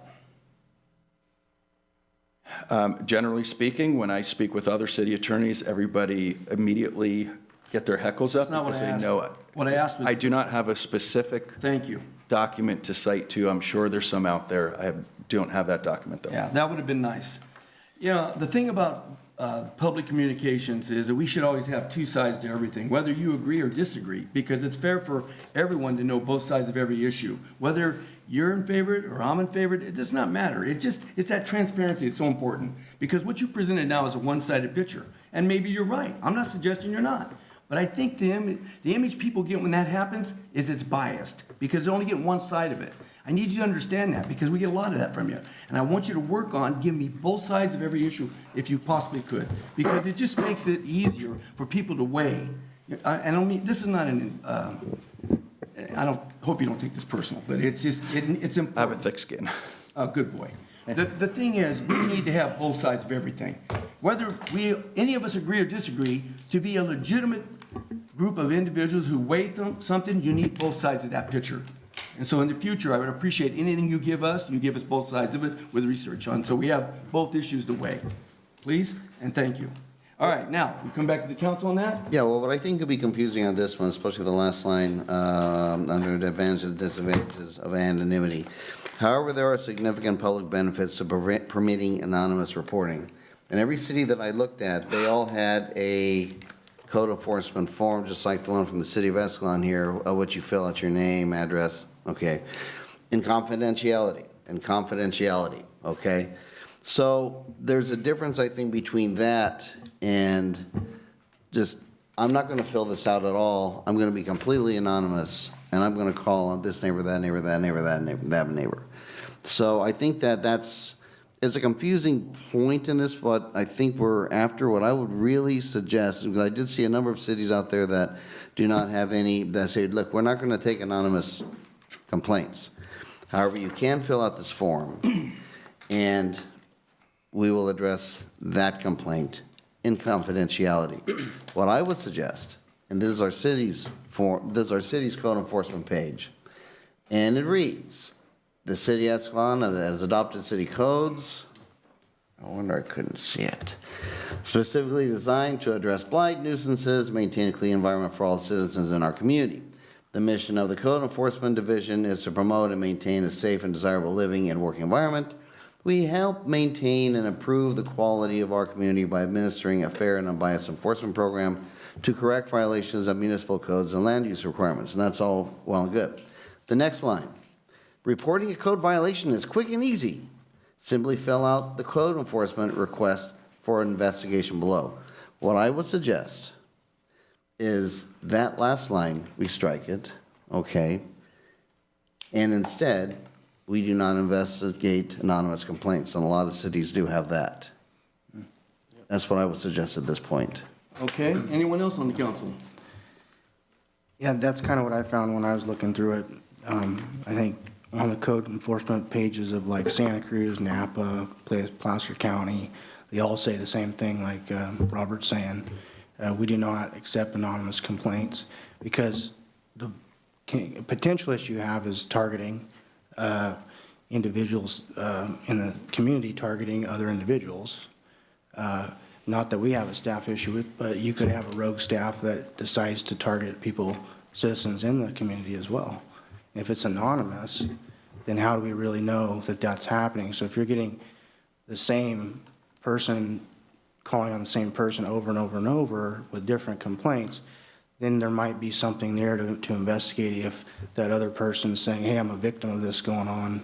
it? Generally speaking, when I speak with other city attorneys, everybody immediately get their heckles up. That's not what because I they asked. know it. What I asked was... I do not have a specific document to cite to. I'm sure there's some out there. I don't have that document, though. Yeah, that would have been nice. You know, the thing about public communications is that we should always have two sides to everything, whether you agree or disagree, because it's fair for everyone to know both sides of every issue. Whether you're in favor or I'm in favor, it does not matter. It's that transparency that's so important, because what you presented now is a one-sided picture, and maybe you're right. I'm not suggesting you're not. But I think the image people get when that happens is it's biased, because they only get one side of it. I need you to understand that, because we get a lot of that from you. And I want you to work on giving me both sides of every issue if you possibly could, because it just makes it easier for people to weigh. I don't mean, this is not an, hope you don't take this personal, but it's just, it's important. I have a thick skin. Oh, good boy. The thing is, we need to have both sides of everything. Whether any of us agree or disagree, to be a legitimate group of individuals who weigh something, you need both sides of that picture. And so in the future, I would appreciate anything you give us both sides of it with research on, so we have both issues to weigh. Please, and thank you. All right, now, we come back to the council on that? Yeah, well, what I think could be confusing on this one, especially the last line, under the advantages and disadvantages of anonymity. However, there are significant public benefits to permitting anonymous reporting. In every city that I looked at, they all had a code enforcement form, just like the one from the city of Escalon here, of which you fill out your name, address, okay, in confidentiality, okay? So there's a difference, I think, between that and just, I'm not going to fill this out at all. I'm going to be completely anonymous, and I'm going to call on this neighbor, that neighbor, that neighbor, that neighbor, that neighbor. So I think it's a confusing point in this, but I think we're after what I would really suggest, because I did see a number of cities out there that do not have any, that say, look, we're not going to take anonymous complaints. However, you can fill out this form, and we will address that complaint in confidentiality. What I would suggest, and this is our city's code enforcement page, and it reads, the city of Escalon has adopted city codes. I wonder I couldn't see it. Specifically designed to address blight, nuisances, maintain a clean environment for all citizens in our community. The mission of the Code Enforcement Division is to promote and maintain a safe and desirable living and working environment. We help maintain and improve the quality of our community by administering a fair and unbiased enforcement program to correct violations of municipal codes and land use requirements. And that's all well and good. The next line. Reporting a code violation is quick and easy. Simply fill out the code enforcement request for an investigation below. What I would suggest is that last line, we strike it, okay? And instead, we do not investigate anonymous complaints, and a lot of cities do have that. That's what I would suggest at this point. Okay, anyone else on the council? Yeah, that's kind of what I found when I was looking through it. I think on the code enforcement pages of like Santa Cruz, Napa, Placer County, they all say the same thing like Robert's saying. We do not accept anonymous complaints because the potential issue you have is targeting individuals in the community targeting other individuals. Not that we have a staff issue with, but you could have a rogue staff that decides to target people, citizens in the community as well. If it's anonymous, then how do we really know that that's happening? So if you're getting the same person calling on the same person over and over and over with different complaints, then there might be something there to investigate if that other person's saying, hey, I'm a victim of this going on.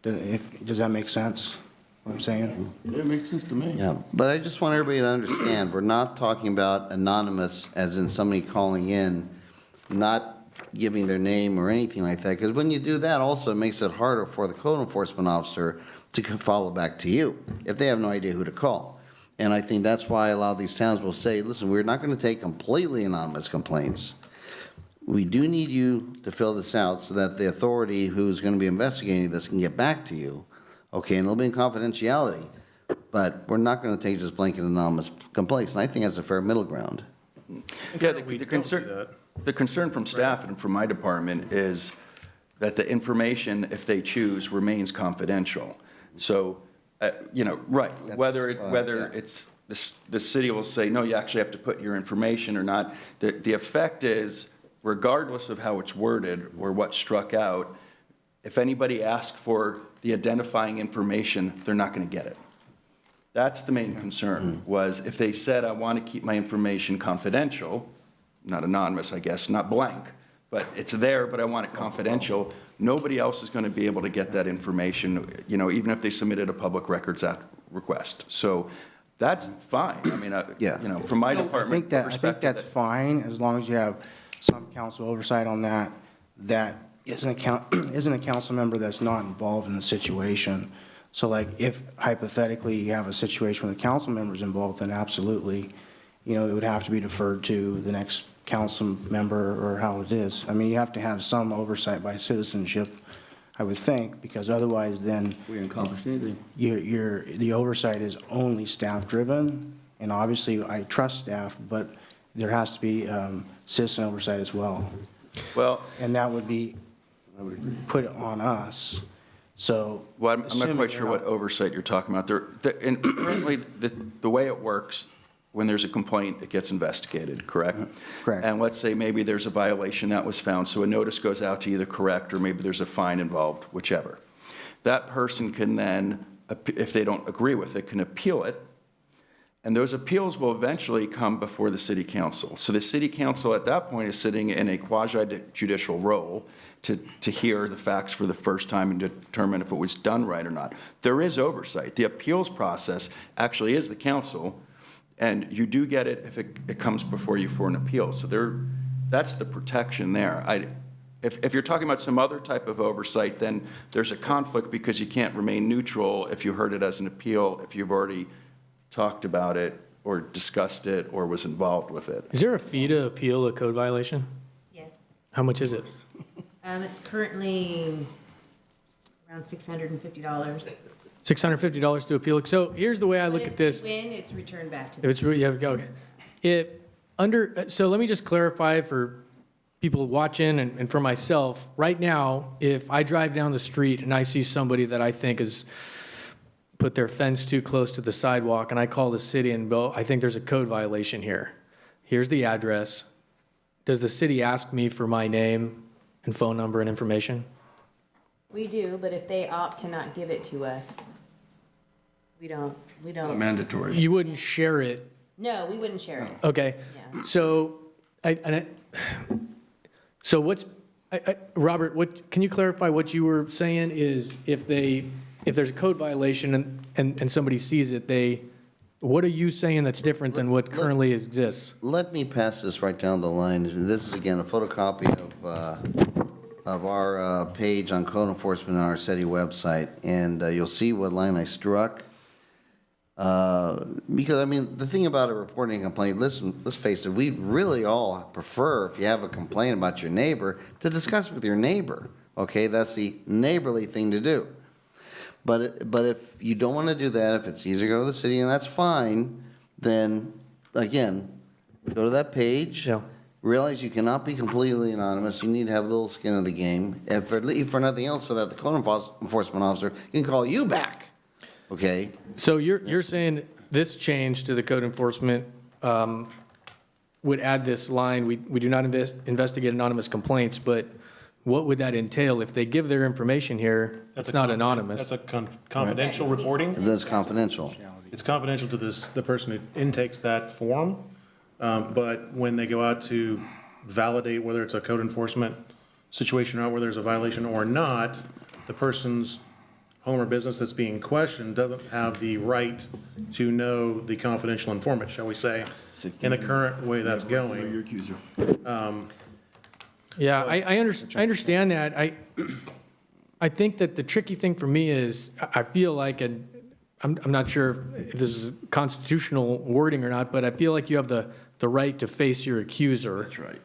Does that make sense, what I'm saying? It makes sense to me. Yeah, but I just want everybody to understand, we're not talking about anonymous as in somebody calling in, not giving their name or anything like that, because when you do that, also it makes it harder for the code enforcement officer to follow back to you if they have no idea who to call. And I think that's why a lot of these towns will say, listen, we're not going to take completely anonymous complaints. We do need you to fill this out so that the authority who's going to be investigating this can get back to you. Okay, and it'll be in confidentiality, but we're not going to take just blanket anonymous complaints. And I think that's a fair middle ground. Yeah, the concern from staff and from my department is that the information, if they choose, remains confidential. So, right, whether it's, the city will say, no, you actually have to put your information or not. The effect is, regardless of how it's worded or what's struck out, if anybody asks for the identifying information, they're not going to get it. That's the main concern, was if they said, I want to keep my information confidential, not anonymous, I guess, not blank, but it's there, but I want it confidential, nobody else is going to be able to get that information, even if they submitted a public records act request. So that's fine. I mean, from my department I think that's fine, as long as you have some council oversight on that. That isn't a council member that's not involved in the situation. So like if hypothetically you have a situation where the council member is involved, then absolutely, it would have to be deferred to the next council member or how it is. I mean, you have to have some oversight by citizenship, I would think, because otherwise then We didn't accomplish anything. the oversight is only staff driven. And obviously I trust staff, but there has to be citizen oversight as well. Well, and that would be put on us. So, well, I'm not quite sure what oversight you're talking about. And currently, the way it works, when there's a complaint, it gets investigated, correct? Correct. And let's say maybe there's a violation that was found, so a notice goes out to either correct or maybe there's a fine involved, whichever. That person can then, if they don't agree with it, can appeal it. And those appeals will eventually come before the city council. So the city council at that point is sitting in a quasi-judicial role to hear the facts for the first time and determine if it was done right or not. There is oversight. The appeals process actually is the council, and you do get it if it comes before you for an appeal. So that's the protection there. If you're talking about some other type of oversight, then there's a conflict because you can't remain neutral if you heard it as an appeal, if you've already talked about it or discussed it or was involved with it. Is there a fee to appeal a code violation? Yes. How much is it? It's currently around $650. $650 to appeal. So here's the way I look at this. If you win, it's returned back to If it's, yeah, okay. So let me just clarify for people watching and for myself. Right now, if I drive down the street and I see somebody that I think is put their fence too close to the sidewalk, and I call the city and go, I think there's a code violation here. Here's the address. Does the city ask me for my name and phone number and information? We do, but if they opt to not give it to us, we don't. Not mandatory. You wouldn't share it. No, we wouldn't share it. Okay. Yeah. So, Robert, can you clarify what you were saying is if there's a code violation and somebody sees it, what are you saying that's different than what currently exists? Let me pass this right down the line. This is, again, a photocopy of our page on code enforcement on our city website, and you'll see what line I struck. Because, I mean, the thing about a reporting a complaint, listen, let's face it, we really all prefer, if you have a complaint about your neighbor, to discuss with your neighbor, okay? That's the neighborly thing to do. But if you don't want to do that, if it's easier to go to the city, and that's fine, then, again, go to that page. Yeah. Realize you cannot be completely anonymous. You need to have a little skin in the game, if for nothing else, so that the code enforcement officer can call you back, okay? So you're saying this change to the code enforcement would add this line, we do not investigate anonymous complaints, but what would that entail? If they give their information here, it's not anonymous. That's a confidential reporting. That's confidential. It's confidential to the person who intakes that form, but when they go out to validate whether it's a code enforcement situation or not, whether there's a violation or not, the person's home or business that's being questioned doesn't have the right to know the confidential informant, shall we say, in the current way that's going. Your accuser. Yeah, I understand that. I think that the tricky thing for me is, I feel like, and I'm not sure if this is constitutional wording or not, but I feel like you have the right to face your accuser. That's right.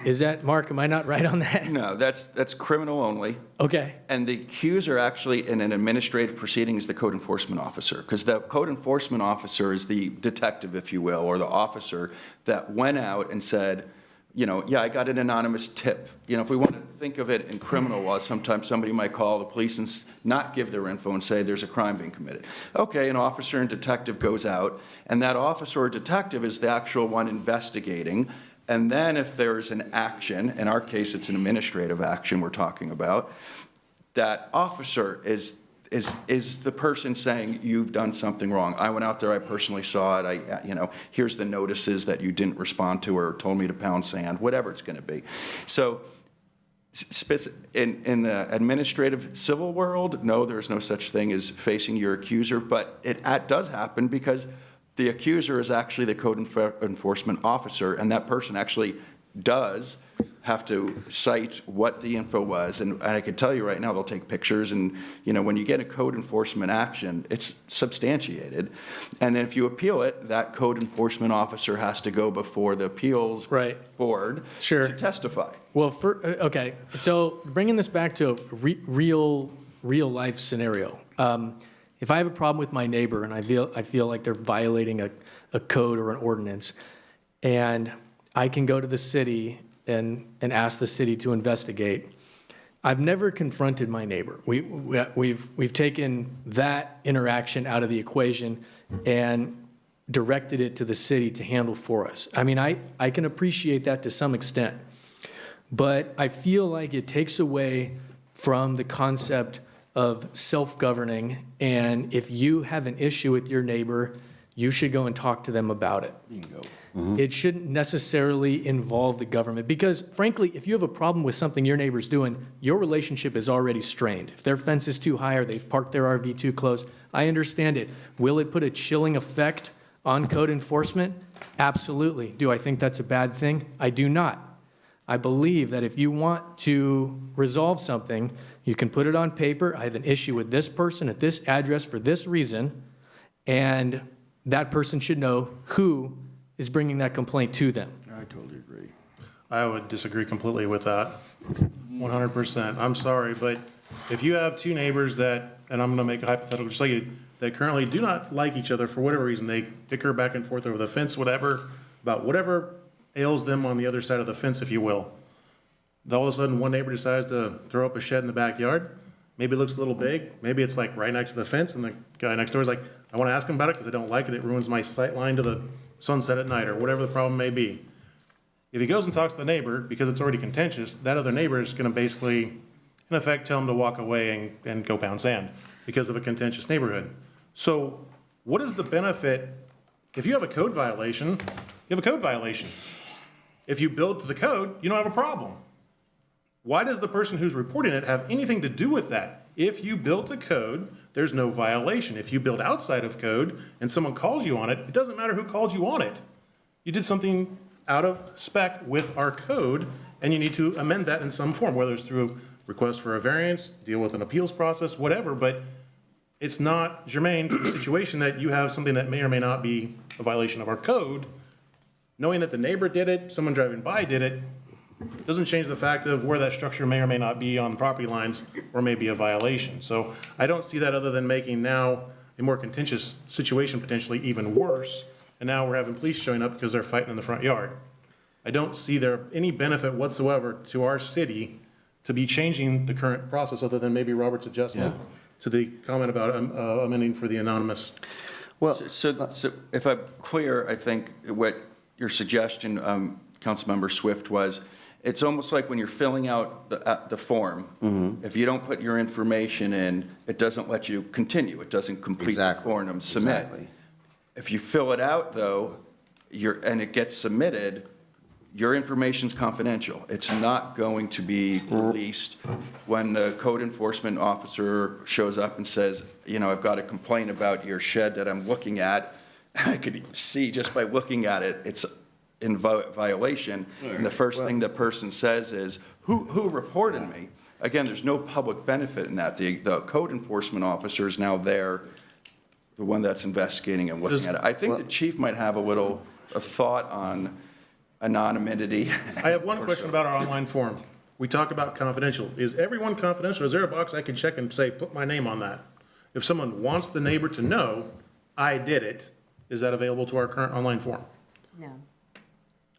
Is that, Mark, am I not right on that? No, that's criminal only. Okay. And the accuser actually in an administrative proceeding is the code enforcement officer, because the code enforcement officer is the detective, if you will, or the officer that went out and said, yeah, I got an anonymous tip. If we want to think of it in criminal law, sometimes somebody might call the police and not give their info and say there's a crime being committed. Okay, an officer and detective goes out, and that officer or detective is the actual one investigating. And then if there's an action, in our case it's an administrative action we're talking about, that officer is the person saying you've done something wrong. I went out there, I personally saw it, here's the notices that you didn't respond to or told me to pound sand, whatever it's going to be. So in the administrative civil world, no, there's no such thing as facing your accuser, but it does happen because the accuser is actually the code enforcement officer, and that person actually does have to cite what the info was. And I can tell you right now, they'll take pictures, and when you get a code enforcement action, it's substantiated. And then if you appeal it, that code enforcement officer has to go before the appeals board to testify. Well, okay, so bringing this back to a real life scenario. If I have a problem with my neighbor and I feel like they're violating a code or an ordinance, and I can go to the city and ask the city to investigate, I've never confronted my neighbor. We've taken that interaction out of the equation and directed it to the city to handle for us. I mean, I can appreciate that to some extent, but I feel like it takes away from the concept of self-governing, and if you have an issue with your neighbor, you should go and talk to them about it. Bingo. It shouldn't necessarily involve the government, because frankly, if you have a problem with something your neighbor's doing, your relationship is already strained. If their fence is too high or they've parked their RV too close, I understand it. Will it put a chilling effect on code enforcement? Absolutely. Do I think that's a bad thing? I do not. I believe that if you want to resolve something, you can put it on paper. I have an issue with this person at this address for this reason, and that person should know who is bringing that complaint to them. I totally agree. I would disagree completely with that, 100%. I'm sorry, but if you have two neighbors that, and I'm going to make a hypothetical just like you, that currently do not like each other for whatever reason, they bicker back and forth over the fence, whatever, about whatever ails them on the other side of the fence, if you will. All of a sudden, one neighbor decides to throw up a shed in the backyard. Maybe it looks a little big. Maybe it's like right next to the fence, and the guy next door is like, I want to ask him about it because I don't like it. It ruins my sight line to the sunset at night, or whatever the problem may be. If he goes and talks to the neighbor, because it's already contentious, that other neighbor is going to basically, in effect, tell him to walk away and go pound sand because of a contentious neighborhood. So what is the benefit? If you have a code violation, you have a code violation. If you build to the code, you don't have a problem. Why does the person who's reporting it have anything to do with that? If you built a code, there's no violation. If you build outside of code and someone calls you on it, it doesn't matter who called you on it. You did something out of spec with our code, and you need to amend that in some form, whether it's through request for a variance, deal with an appeals process, whatever. But it's not germane to the situation that you have something that may or may not be a violation of our code. Knowing that the neighbor did it, someone driving by did it, doesn't change the fact of where that structure may or may not be on property lines or may be a violation. So I don't see that other than making now a more contentious situation potentially even worse. And now we're having police showing up because they're fighting in the front yard. I don't see there any benefit whatsoever to our city to be changing the current process other than maybe Robert's adjustment to the comment about amending for the anonymous. Well, so if I'm clear, I think what your suggestion, Councilmember Swift, was it's almost like when you're filling out the form, if you don't put your information in, it doesn't let you continue. It doesn't complete the form and submit. Exactly. If you fill it out, though, and it gets submitted, your information's confidential. It's not going to be released when the code enforcement officer shows up and says, you know, I've got a complaint about your shed that I'm looking at. I could see just by looking at it, it's in violation. And the first thing the person says is, who reported me? Again, there's no public benefit in that. The code enforcement officer is now there, the one that's investigating and looking at it. I think the chief might have a thought on anonymity. I have one question about our online form. We talk about confidential. Is everyone confidential? Is there a box I can check and say, put my name on that? If someone wants the neighbor to know I did it, is that available to our current online form? No.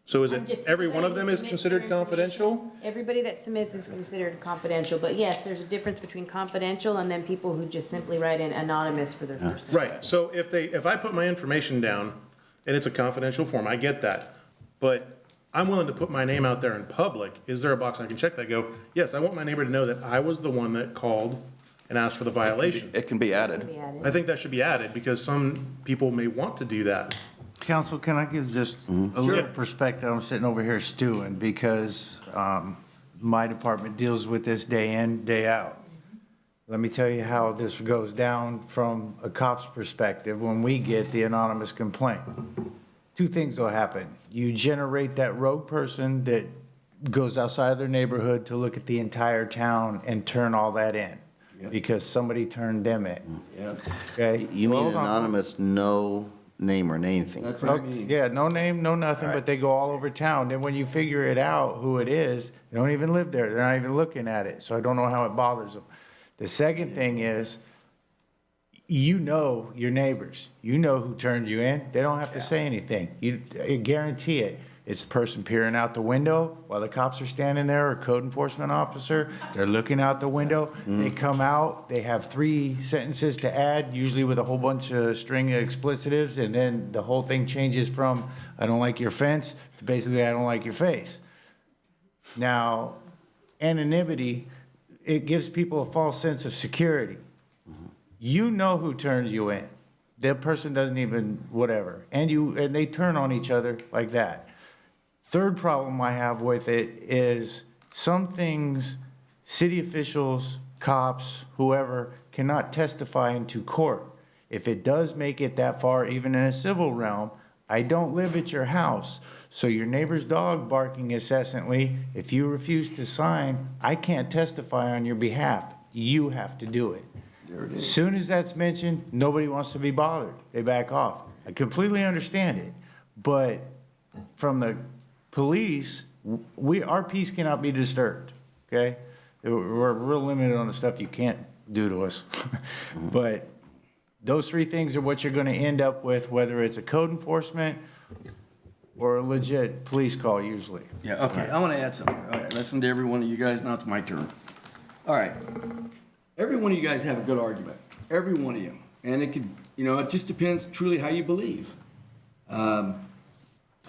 So is it, every one of them is considered confidential? Everybody that submits is considered confidential, but yes, there's a difference between confidential and then people who just simply write in anonymous for their first name. Right, so if I put my information down and it's a confidential form, I get that. But I'm willing to put my name out there in public. Is there a box I can check that go, yes, I want my neighbor to know that I was the one that called and asked for the violation? It can be added. I think that should be added because some people may want to do that. Council, can I give just a little perspective? I'm sitting over here stewing because my department deals with this day in, day out. Let me tell you how this goes down from a cop's perspective when we get the anonymous complaint. Two things will happen. You generate that rogue person that goes outside of their neighborhood to look at the entire town and turn all that in because somebody turned them in. Okay? You mean anonymous, no name or anything? That's what I mean. Yeah, no name, no nothing, but they go all over town. Then when you figure it out who it is, they don't even live there. They're not even looking at it. So I don't know how it bothers them. The second thing is, you know your neighbors. You know who turned you in. They don't have to say anything. You guarantee it. It's the person peering out the window while the cops are standing there, or code enforcement officer. They're looking out the window. They come out. They have 3 sentences to add, usually with a whole bunch of string of explicitives, and then the whole thing changes from "I don't like your fence" to basically "I don't like your face." Now, anonymity, it gives people a false sense of security. You know who turned you in. That person doesn't even whatever, and they turn on each other like that. Third problem I have with it is some things city officials, cops, whoever cannot testify into court. If it does make it that far, even in a civil realm, I don't live at your house, so your neighbor's dog barking incessantly, if you refuse to sign, I can't testify on your behalf. You have to do it. As soon as that's mentioned, nobody wants to be bothered. They back off. I completely understand it, but from the police, our peace cannot be disturbed, okay? We're real limited on the stuff you can't do to us. But those 3 things are what you're gonna end up with, whether it's a code enforcement or a legit police call usually. Yeah, okay, I want to add something. All right, listen to every one of you guys, now it's my turn. All right, every one of you guys have a good argument, every one of you. And it could, it just depends truly how you believe.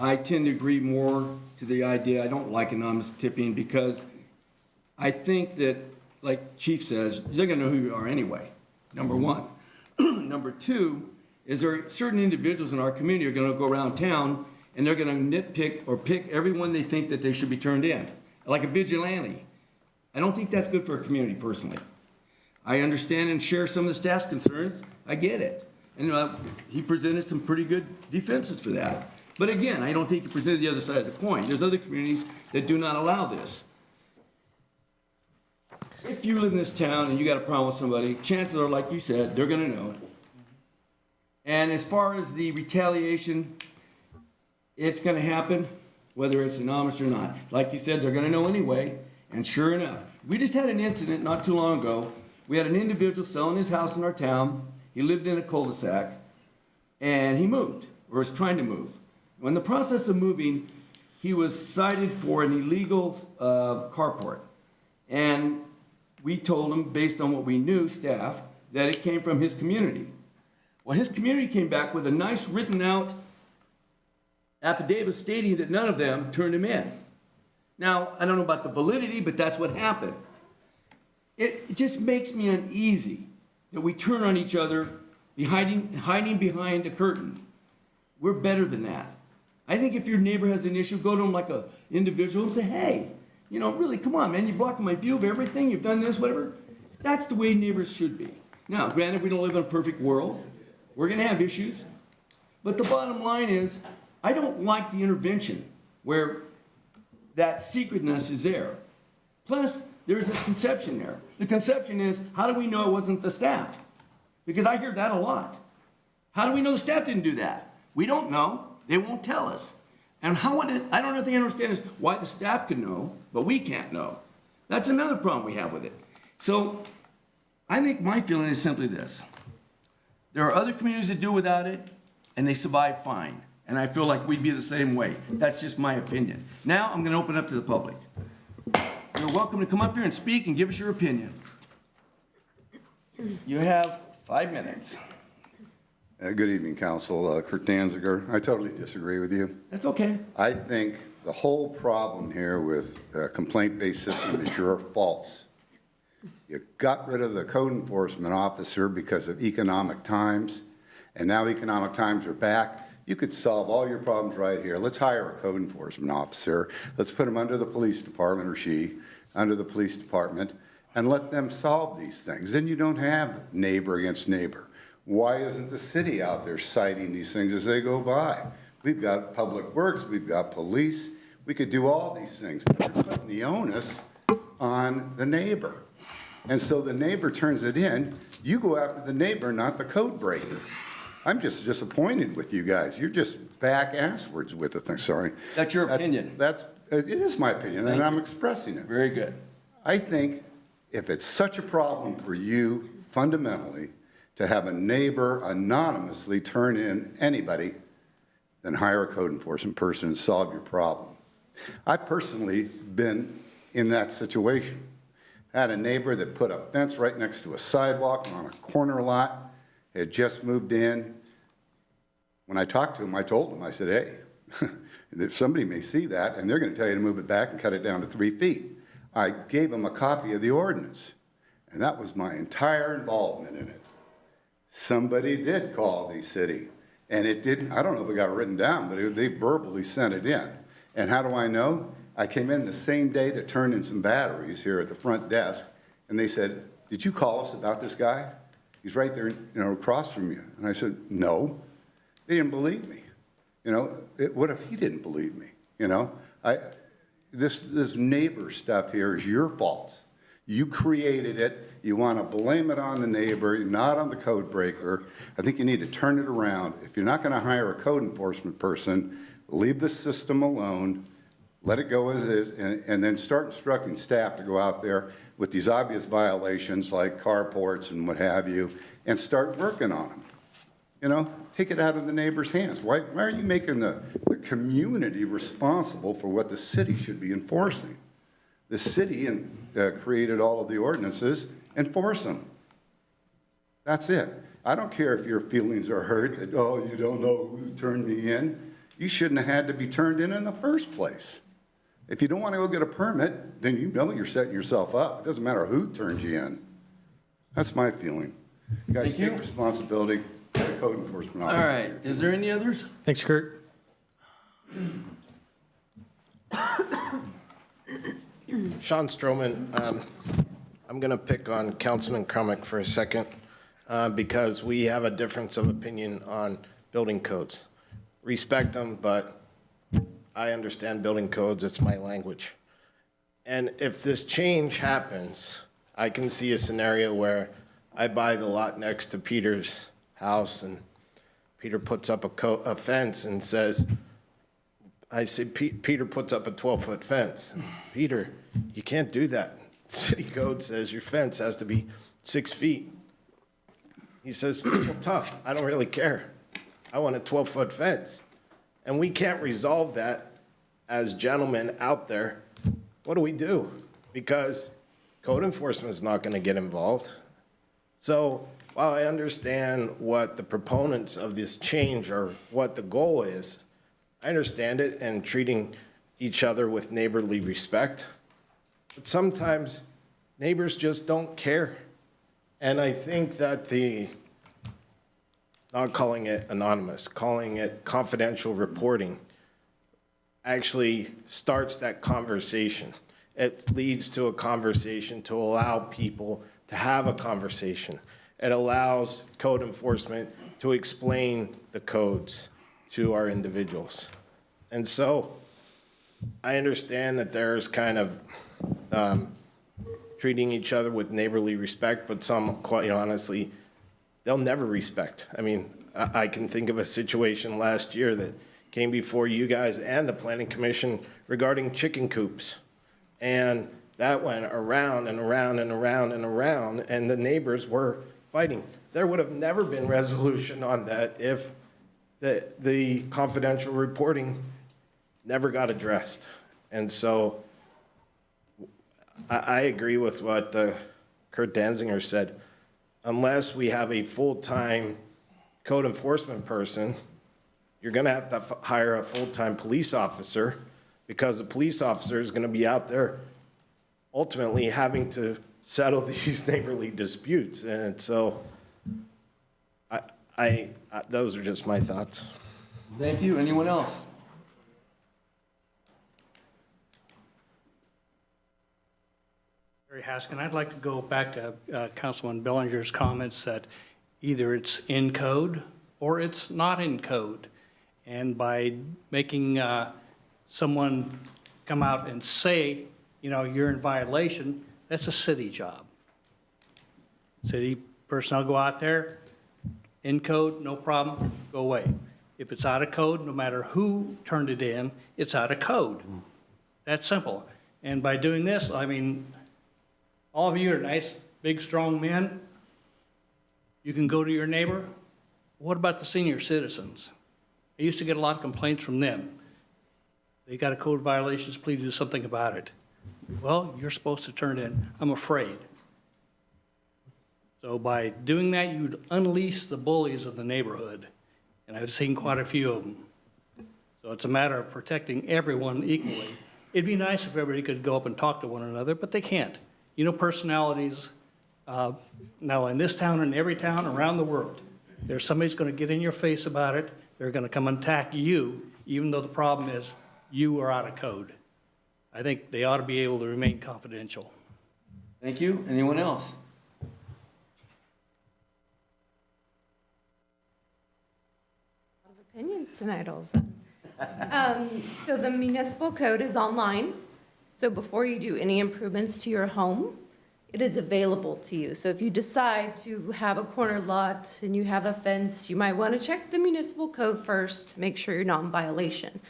I tend to agree more to the idea, I don't like anonymous tipping because I think that, like Chief says, they're gonna know who you are anyway, number one. Number two, is there are certain individuals in our community are gonna go around town and they're gonna nitpick or pick everyone they think that they should be turned in, like a vigilante. I don't think that's good for a community personally. I understand and share some of the staff's concerns, I get it. And he presented some pretty good defenses for that. But again, I don't think he presented the other side of the coin. There's other communities that do not allow this. if you live in this town and you got a problem with somebody, chances are, like you said, they're gonna know. And as far as the retaliation, it's gonna happen, whether it's anonymous or not. Like you said, they're gonna know anyway, and sure enough. We just had an incident not too long ago. We had an individual selling his house in our town. He lived in a cul-de-sac, and he moved, or was trying to move. In the process of moving, he was cited for an illegal carport. And we told him, based on what we knew, staff, that it came from his community. Well, his community came back with a nice written out affidavit stating that none of them turned him in. Now, I don't know about the validity, but that's what happened. It just makes me uneasy that we turn on each other, hiding behind a curtain. We're better than that. I think if your neighbor has an issue, go to him like an individual and say, hey, really, come on, man, you're blocking my view of everything, you've done this, whatever. That's the way neighbors should be. Now, granted, we don't live in a perfect world. We're gonna have issues. But the bottom line is, I don't like the intervention where that secretness is there. Plus, there's a conception there. The conception is, how do we know it wasn't the staff? Because I hear that a lot. How do we know the staff didn't do that? We don't know. They won't tell us. And I don't think I understand is why the staff can know, but we can't know. That's another problem we have with it. So I think my feeling is simply this. There are other communities that do without it, and they survive fine. And I feel like we'd be the same way. That's just my opinion. Now I'm going to open up to the public. You're welcome to come up here and speak and give us your opinion. You have 5 minutes. Good evening, Council. Kurt Danziger. I totally disagree with you. That's okay. I think the whole problem here with a complaint-based system is your faults. You got rid of the code enforcement officer because of economic times, and now economic times are back. You could solve all your problems right here. Let's hire a code enforcement officer. Let's put him under the police department, or she, under the police department, and let them solve these things. Then you don't have neighbor against neighbor. Why isn't the city out there citing these things as they go by? We've got public works, we've got police. We could do all these things, but we're putting the onus on the neighbor. And so the neighbor turns it in. You go after the neighbor, not the code breaker. I'm just disappointed with you guys. You're just back asswards with the thing, sorry. That's your opinion. It is my opinion, and I'm expressing it. Very good. I think if it's such a problem for you fundamentally to have a neighbor anonymously turn in anybody, then hire a code enforcement person and solve your problem. I've personally been in that situation. I had a neighbor that put a fence right next to a sidewalk on a corner lot, had just moved in. When I talked to him, I told him, I said, hey, if somebody may see that, and they're going to tell you to move it back and cut it down to 3 feet. I gave him a copy of the ordinance, and that was my entire involvement in it. Somebody did call the city, and it didn't, I don't know if it got written down, but they verbally sent it in. And how do I know? I came in the same day to turn in some batteries here at the front desk, and they said, did you call us about this guy? He's right there, across from you. And I said, no. They didn't believe me. What if he didn't believe me? This neighbor stuff here is your fault. You created it. You want to blame it on the neighbor, not on the code breaker. I think you need to turn it around. If you're not going to hire a code enforcement person, leave the system alone, let it go as is, and then start instructing staff to go out there with these obvious violations like carports and what have you, and start working on them. Take it out of the neighbor's hands. Why are you making the community responsible for what the city should be enforcing? The city created all of the ordinances, enforce them. That's it. I don't care if your feelings are hurt that, oh, you don't know who turned me in. You shouldn't have had to be turned in the first place. If you don't want to go get a permit, then you're setting yourself up. It doesn't matter who turns you in. That's my feeling. You guys take responsibility. Code enforcement officer. All right. Is there any others? Thanks, Kurt. Sean Stroman, I'm going to pick on Councilman Crumick for a second because we have a difference of opinion on building codes. Respect them, but I understand building codes. It's my language. And if this change happens, I can see a scenario where I buy the lot next to Peter's house and Peter puts up a fence and says, I say, Peter puts up a 12-foot fence. Peter, you can't do that. City code says your fence has to be 6 feet. He says, well, tough, I don't really care. I want a 12-foot fence. And we can't resolve that as gentlemen out there. What do? Because code enforcement is not going to get involved. So while I understand what the proponents of this change or what the goal is, I understand it and treating each other with neighborly respect. But sometimes neighbors just don't care. And I think that not calling it anonymous, calling it confidential reporting actually starts that conversation. It leads to a conversation to allow people to have a conversation. It allows code enforcement to explain the codes to our individuals. And so I understand that there's kind of treating each other with neighborly respect, but some, quite honestly, they'll never respect. I mean, I can think of a situation last year that came before you guys and the Planning Commission regarding chicken coops. And that went around and around and around and around, and the neighbors were fighting. There would have never been resolution on that if the confidential reporting never got addressed. And so I agree with what Kurt Danziger said. Unless we have a full-time code enforcement person, you're going to have to hire a full-time police officer, because the police officer is going to be out there ultimately having to settle these neighborly disputes. And so those are just my thoughts. Thank you. Anyone else? Barry Haskin, I'd like to go back to Councilman Bellinger's comments that either it's in code or it's not in code. And by making someone come out and say, you're in violation, that's a city job. City personnel go out there, in code, no problem, go away. If it's out of code, no matter who turned it in, it's out of code. That's simple. And by doing this, I mean, all of you are nice, big, strong men. You can go to your neighbor. What about the senior citizens? I used to get a lot of complaints from them. They got a code violations, please do something about it. Well, you're supposed to turn it in. I'm afraid. So by doing that, you'd unleash the bullies of the neighborhood. And I've seen quite a few of them. So it's a matter of protecting everyone equally. It'd be nice if everybody could go up and talk to one another, but they can't. Personalities, now in this town and every town around the world, there's somebody's going to get in your face about it. They're going to come and attack you, even though the problem is you are out of code. I think they ought to be able to remain confidential. Thank you. Anyone else? Opinions tonight also. So the municipal code is online. So before you do any improvements to your home, it is available to you. So if you decide to have a corner lot and you have a fence, you might want to check the municipal code first, make sure you're not in violation.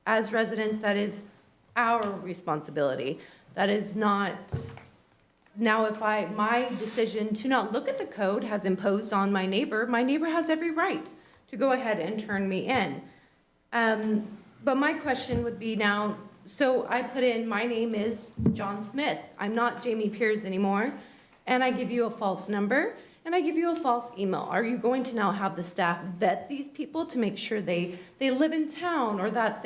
As residents, that is our responsibility. That is not, now if my decision to not look at the code has imposed on my neighbor has every right to go ahead and turn me in. But my question would be now, so I put in, my name is John Smith. I'm not Jamie Pierce anymore. And I give you a false number and I give you a false email. Are you going to now have the staff vet these people to make sure they live in town, or that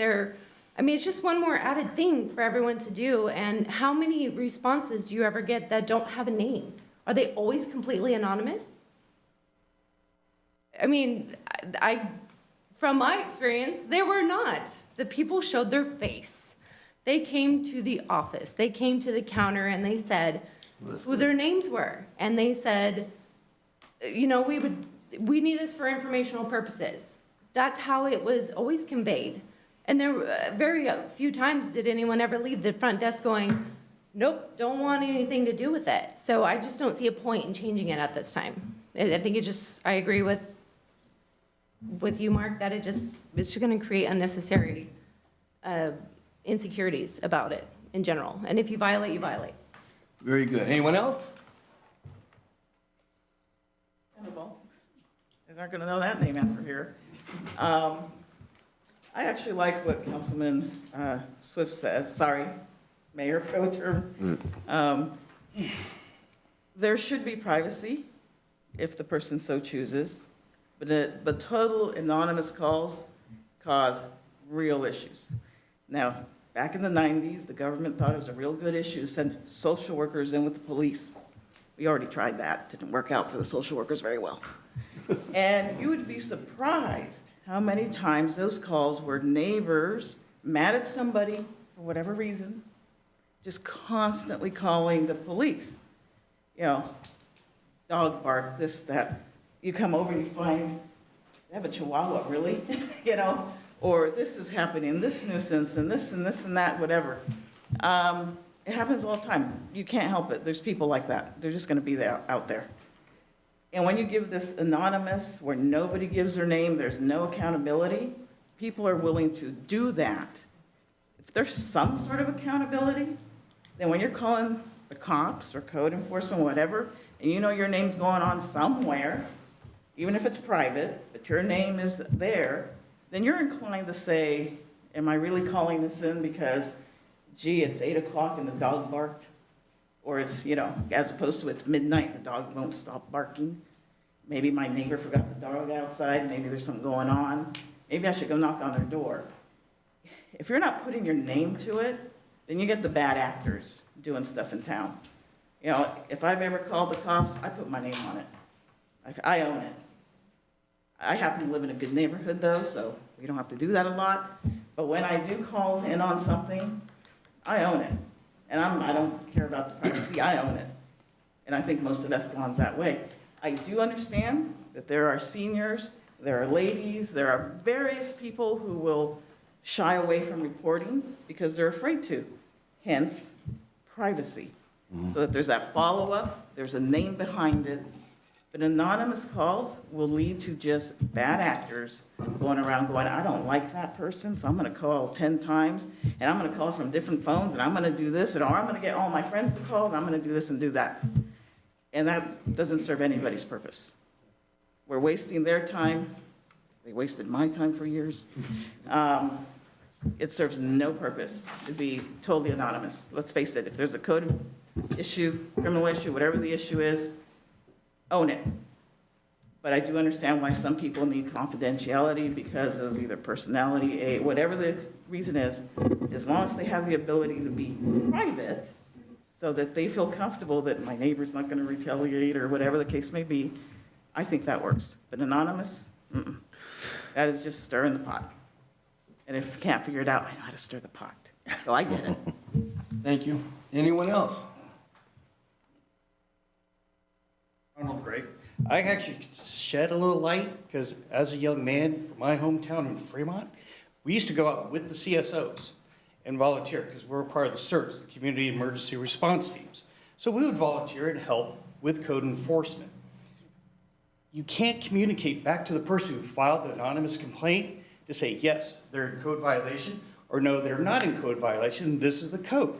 it's just one more added thing for everyone to do. And how many responses do you ever get that don't have a name? Are they always completely anonymous? From my experience, they were not. The people showed their face. They came to the office, they came to the counter, and they said who their names were. And they said, we need this for informational purposes. That's how it was always conveyed. And there were very few times did anyone ever leave the front desk going, nope, don't want anything to do with it. So I just don't see a point in changing it at this time. I think I agree with you, Mark, that it's just gonna create unnecessary insecurities about it in general. And if you violate, you violate. Very good. Anyone else? Hannibal. They aren't gonna know that name after here. I actually like what Councilman Swift says, sorry, Mayor Pro Tem. There should be privacy if the person so chooses, but total anonymous calls cause real issues. Now, back in the 90s, the government thought it was a real good issue to send social workers in with the police. We already tried that, didn't work out for the social workers very well. And you would be surprised how many times those calls were neighbors mad at somebody for whatever reason, just constantly calling the police. You know, dog bark, this, that. You come over and you find, they have a chihuahua, really? You know, or this is happening, this nuisance, and this and this and that, whatever. It happens all the time. You can't help it. There's people like that. They're just gonna be there, out there. And when you give this anonymous, where nobody gives their name, there's no accountability, people are willing to do that. If there's some sort of accountability, then when you're calling the cops or code enforcement, whatever, and you know your name's going on somewhere, even if it's private, but your name is there, then you're inclined to say, am I really calling this in because, gee, it's 8 o'clock and the dog barked? Or it's, you know, as opposed to it's midnight, the dog won't stop barking. Maybe my neighbor forgot the dog outside, maybe there's something going on. Maybe I should go knock on their door. If you're not putting your name to it, then you get the bad actors doing stuff in town. You know, if I've ever called the cops, I put my name on it. I own it. I happen to live in a good neighborhood though, so we don't have to do that a lot. But when I do call in on something, I own it. And I don't care about the privacy, I own it. And I think most of Escalon's that way. I do understand that there are seniors, there are ladies, there are various people who will shy away from reporting because they're afraid to, hence privacy. So that there's that follow-up, there's a name behind it. But anonymous calls will lead to just bad actors going around going, I don't like that person, so I'm gonna call 10 times, and I'm gonna call from different phones, and I'm gonna do this, or I'm gonna get all my friends to call, and I'm gonna do this and do that. And that doesn't serve anybody's purpose. We're wasting their time. They wasted my time for years. It serves no purpose to be totally anonymous. Let's face it, if there's a code issue, criminal issue, whatever the issue is, own it. But I do understand why some people need confidentiality because of either personality, whatever the reason is, as long as they have the ability to be private so that they feel comfortable that my neighbor's not gonna retaliate or whatever the case may be, I think that works. But anonymous, that is just stirring the pot. And if you can't figure it out, I know how to stir the pot. So I get it. Thank you. Anyone else? Arnold Gray. I actually shed a little light because as a young man from my hometown in Fremont, we used to go out with the CSOs and volunteer because we're a part of the CERTs, the Community Emergency Response Teams. So we would volunteer and help with code enforcement. You can't communicate back to the person who filed the anonymous complaint to say, yes, they're in code violation, or no, they're not in code violation, this is the code.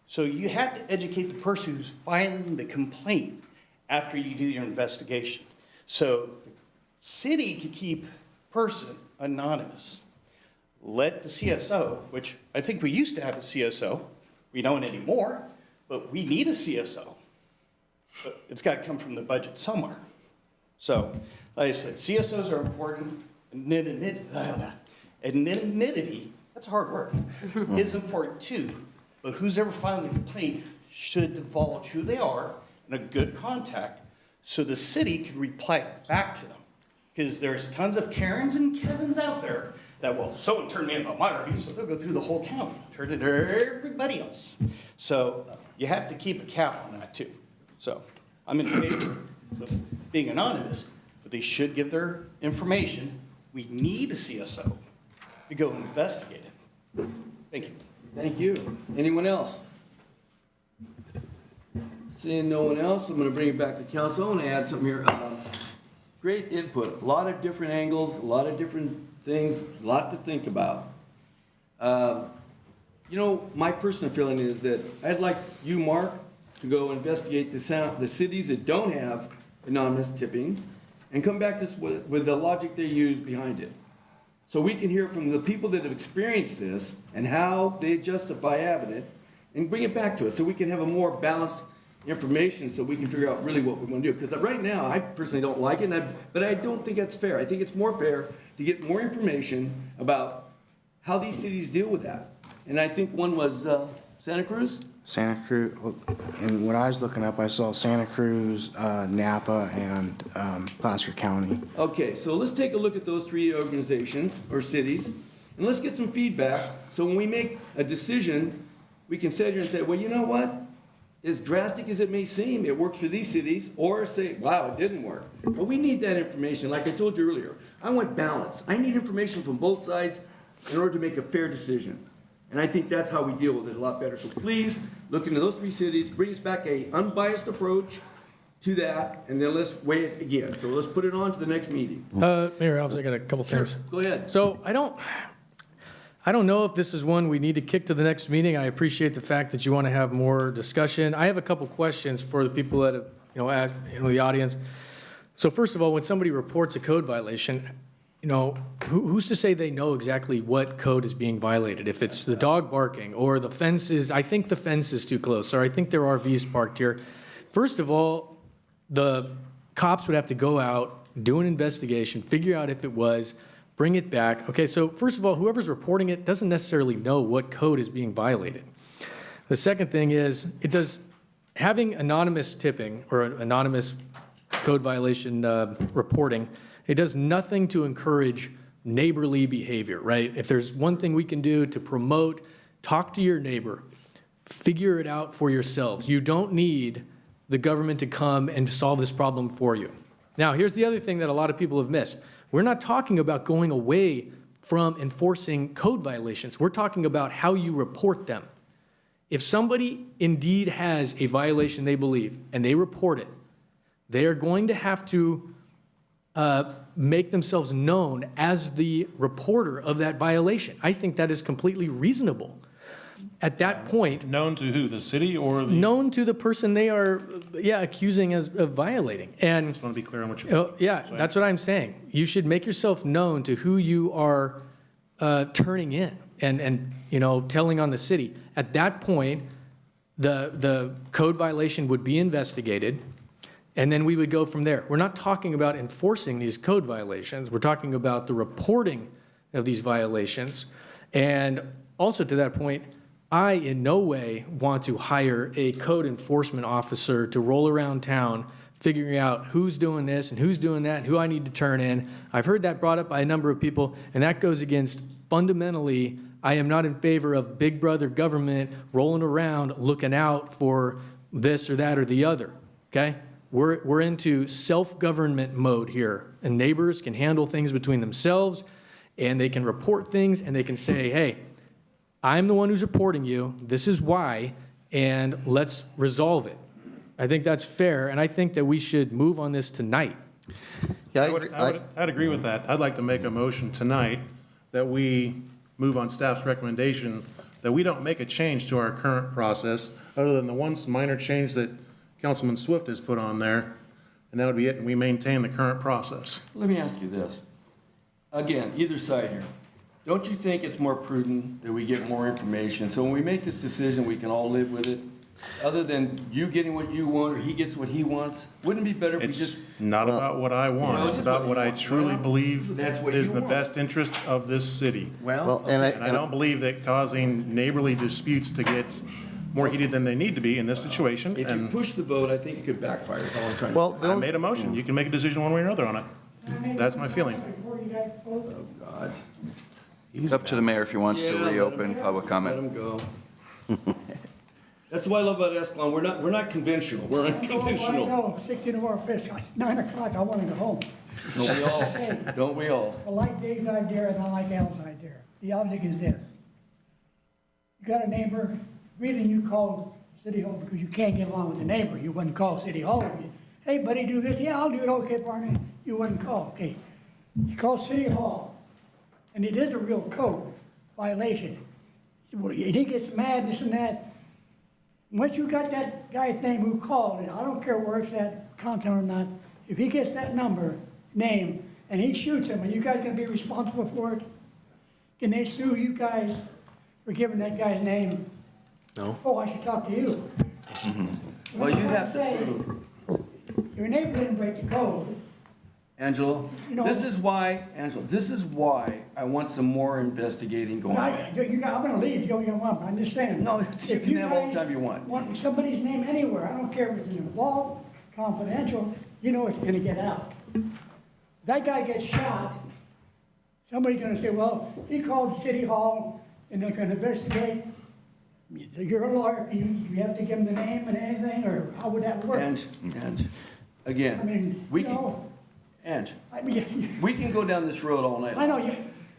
So you have to educate the person who's filing the complaint after you do your investigation. So the city can keep person anonymous. Let the CSO, which I think we used to have a CSO, we don't anymore, but we need a CSO. But it's got to come from the budget somewhere. So, like I said, CSOs are important. Anonymity, that's hard work, is important too. But who's ever filing the complaint should divulge who they are and a good contact so the city can reply back to them. Because there's tons of Karens and Kevins out there that, well, someone turned me in about my review, so they'll go through the whole county, turn it to everybody else. So you have to keep a cap on that too. So I'm in favor of being anonymous, but they should give their information. We need a CSO to go investigate it. Thank you. Thank you. Anyone else? Seeing no one else, I'm gonna bring it back to council. I wanna add something here. Great input, a lot of different angles, a lot of different things, a lot to think about. You know, my personal feeling is that I'd like you, Mark, to go investigate the cities that don't have anonymous tipping and come back to us with the logic they use behind it. So we can hear from the people that have experienced this and how they justify having it and bring it back to us so we can have a more balanced information so we can figure out really what we want to do. Because right now, I personally don't like it, but I don't think that's fair. I think it's more fair to get more information about how these cities deal with that. And I think one was Santa Cruz? Santa Cruz, and when I was looking up, I saw Santa Cruz, Napa, and Placer County. Okay, so let's take a look at those three organizations or cities, and let's get some feedback. So when we make a decision, we can sit here and say, well, you know what? As drastic as it may seem, it works for these cities, or say, wow, it didn't work. But we need that information. Like I told you earlier, I want balance. I need information from both sides in order to make a fair decision. And I think that's how we deal with it a lot better. So please, look into those three cities, bring us back a unbiased approach to that, and then let's weigh it again. So let's put it on to the next meeting. Mayor Alves, I got a couple things. Go ahead. So I don't know if this is one we need to kick to the next meeting. I appreciate the fact that you want to have more discussion. I have a couple questions for the people that have, asked, the audience. So first of all, when somebody reports a code violation, who's to say they know exactly what code is being violated? If it's the dog barking or the fence is, I think the fence is too close, or I think there are RVs parked here. First of all, the cops would have to go out, do an investigation, figure out if it was, bring it back. Okay, so first of all, whoever's reporting it doesn't necessarily know what code is being violated. The second thing is, having anonymous tipping or anonymous code violation reporting, it does nothing to encourage neighborly behavior, right? If there's one thing we can do to promote, talk to your neighbor, figure it out for yourselves. You don't need the government to come and solve this problem for you. Now, here's the other thing that a lot of people have missed. We're not talking about going away from enforcing code violations. We're talking about how you report them. If somebody indeed has a violation they believe and they report it, they are going to have to make themselves known as the reporter of that violation. I think that is completely reasonable. At that point... Known to who, the city or the... Known to the person they are, accusing of violating. And, I just want to be clear on what you're saying. That's what I'm saying. You should make yourself known to who you are turning in and telling on the city. At that point, the code violation would be investigated, and then we would go from there. We're not talking about enforcing these code violations. We're talking about the reporting of these violations. And also to that point, I in no way want to hire a code enforcement officer to roll around town figuring out who's doing this and who's doing that and who I need to turn in. I've heard that brought up by a number of people, and that goes against fundamentally, I am not in favor of big brother government rolling around looking out for this or that or the other, okay? We're into self-government mode here, and neighbors can handle things between themselves, and they can report things, and they can say, hey, I'm the one who's reporting you, this is why, and let's resolve it. I think that's fair, and I think that we should move on this tonight. Yeah, I'd agree with that. I'd like to make a motion tonight that we move on staff's recommendation, that we don't make a change to our current process, other than the one minor change that Councilman Swift has put on there, and that would be it, and we maintain the current process. Let me ask you this. Again, either side here. Don't you think it's more prudent that we get more information, so when we make this decision, we can all live with it? Other than you getting what you want or he gets what he wants? Wouldn't it be better if we just... It's not about what I want. It's about what I truly believe is in the best interest of this city. Well, and I don't believe that causing neighborly disputes to get more heated than they need to be in this situation. If you push the vote, I think it could backfire. That's all I'm trying to I made a motion. You can make a decision one way or another on it. That's my feeling. Oh, God. It's up to the mayor if he wants to reopen public comment. Let him go. That's what I love about Escalon. We're not conventional. We're unconventional. I know, 16 of our fish, 9 o'clock, I want to go home. Don't we all? Don't we all? I like Dave's idea and I like Al's idea. The object is this. You got a neighbor, reason you called City Hall because you can't get along with the neighbor. You wouldn't call City Hall. Hey, buddy, do this. Yeah, I'll do it. Okay, Barney. You wouldn't call. Okay. You call City Hall, and it is a real code violation. And he gets mad, this and that. Once you got that guy's name who called, and I don't care where it's at, content or not, if he gets that name, and he shoots him, are you guys gonna be responsible for it? Can they sue you guys for giving that guy's name? No. Oh, I should talk to you. Well, you have to Say, prove. your neighbor didn't break the code. Angelo, You know- this is why I want some more investigating going on. I'm gonna leave, you don't want, I understand. No, you If can have all the guys time you want. Want somebody's name anywhere, I don't care if it's involved, confidential, you know it's gonna get out. That guy gets shot, somebody's gonna say, well, he called the city hall, and they're gonna investigate. You're a lawyer, you have to give him the name and anything, or how would that work? And, I again, mean, we you can, know, Ange, I mean, we can go down this road all night. I know you.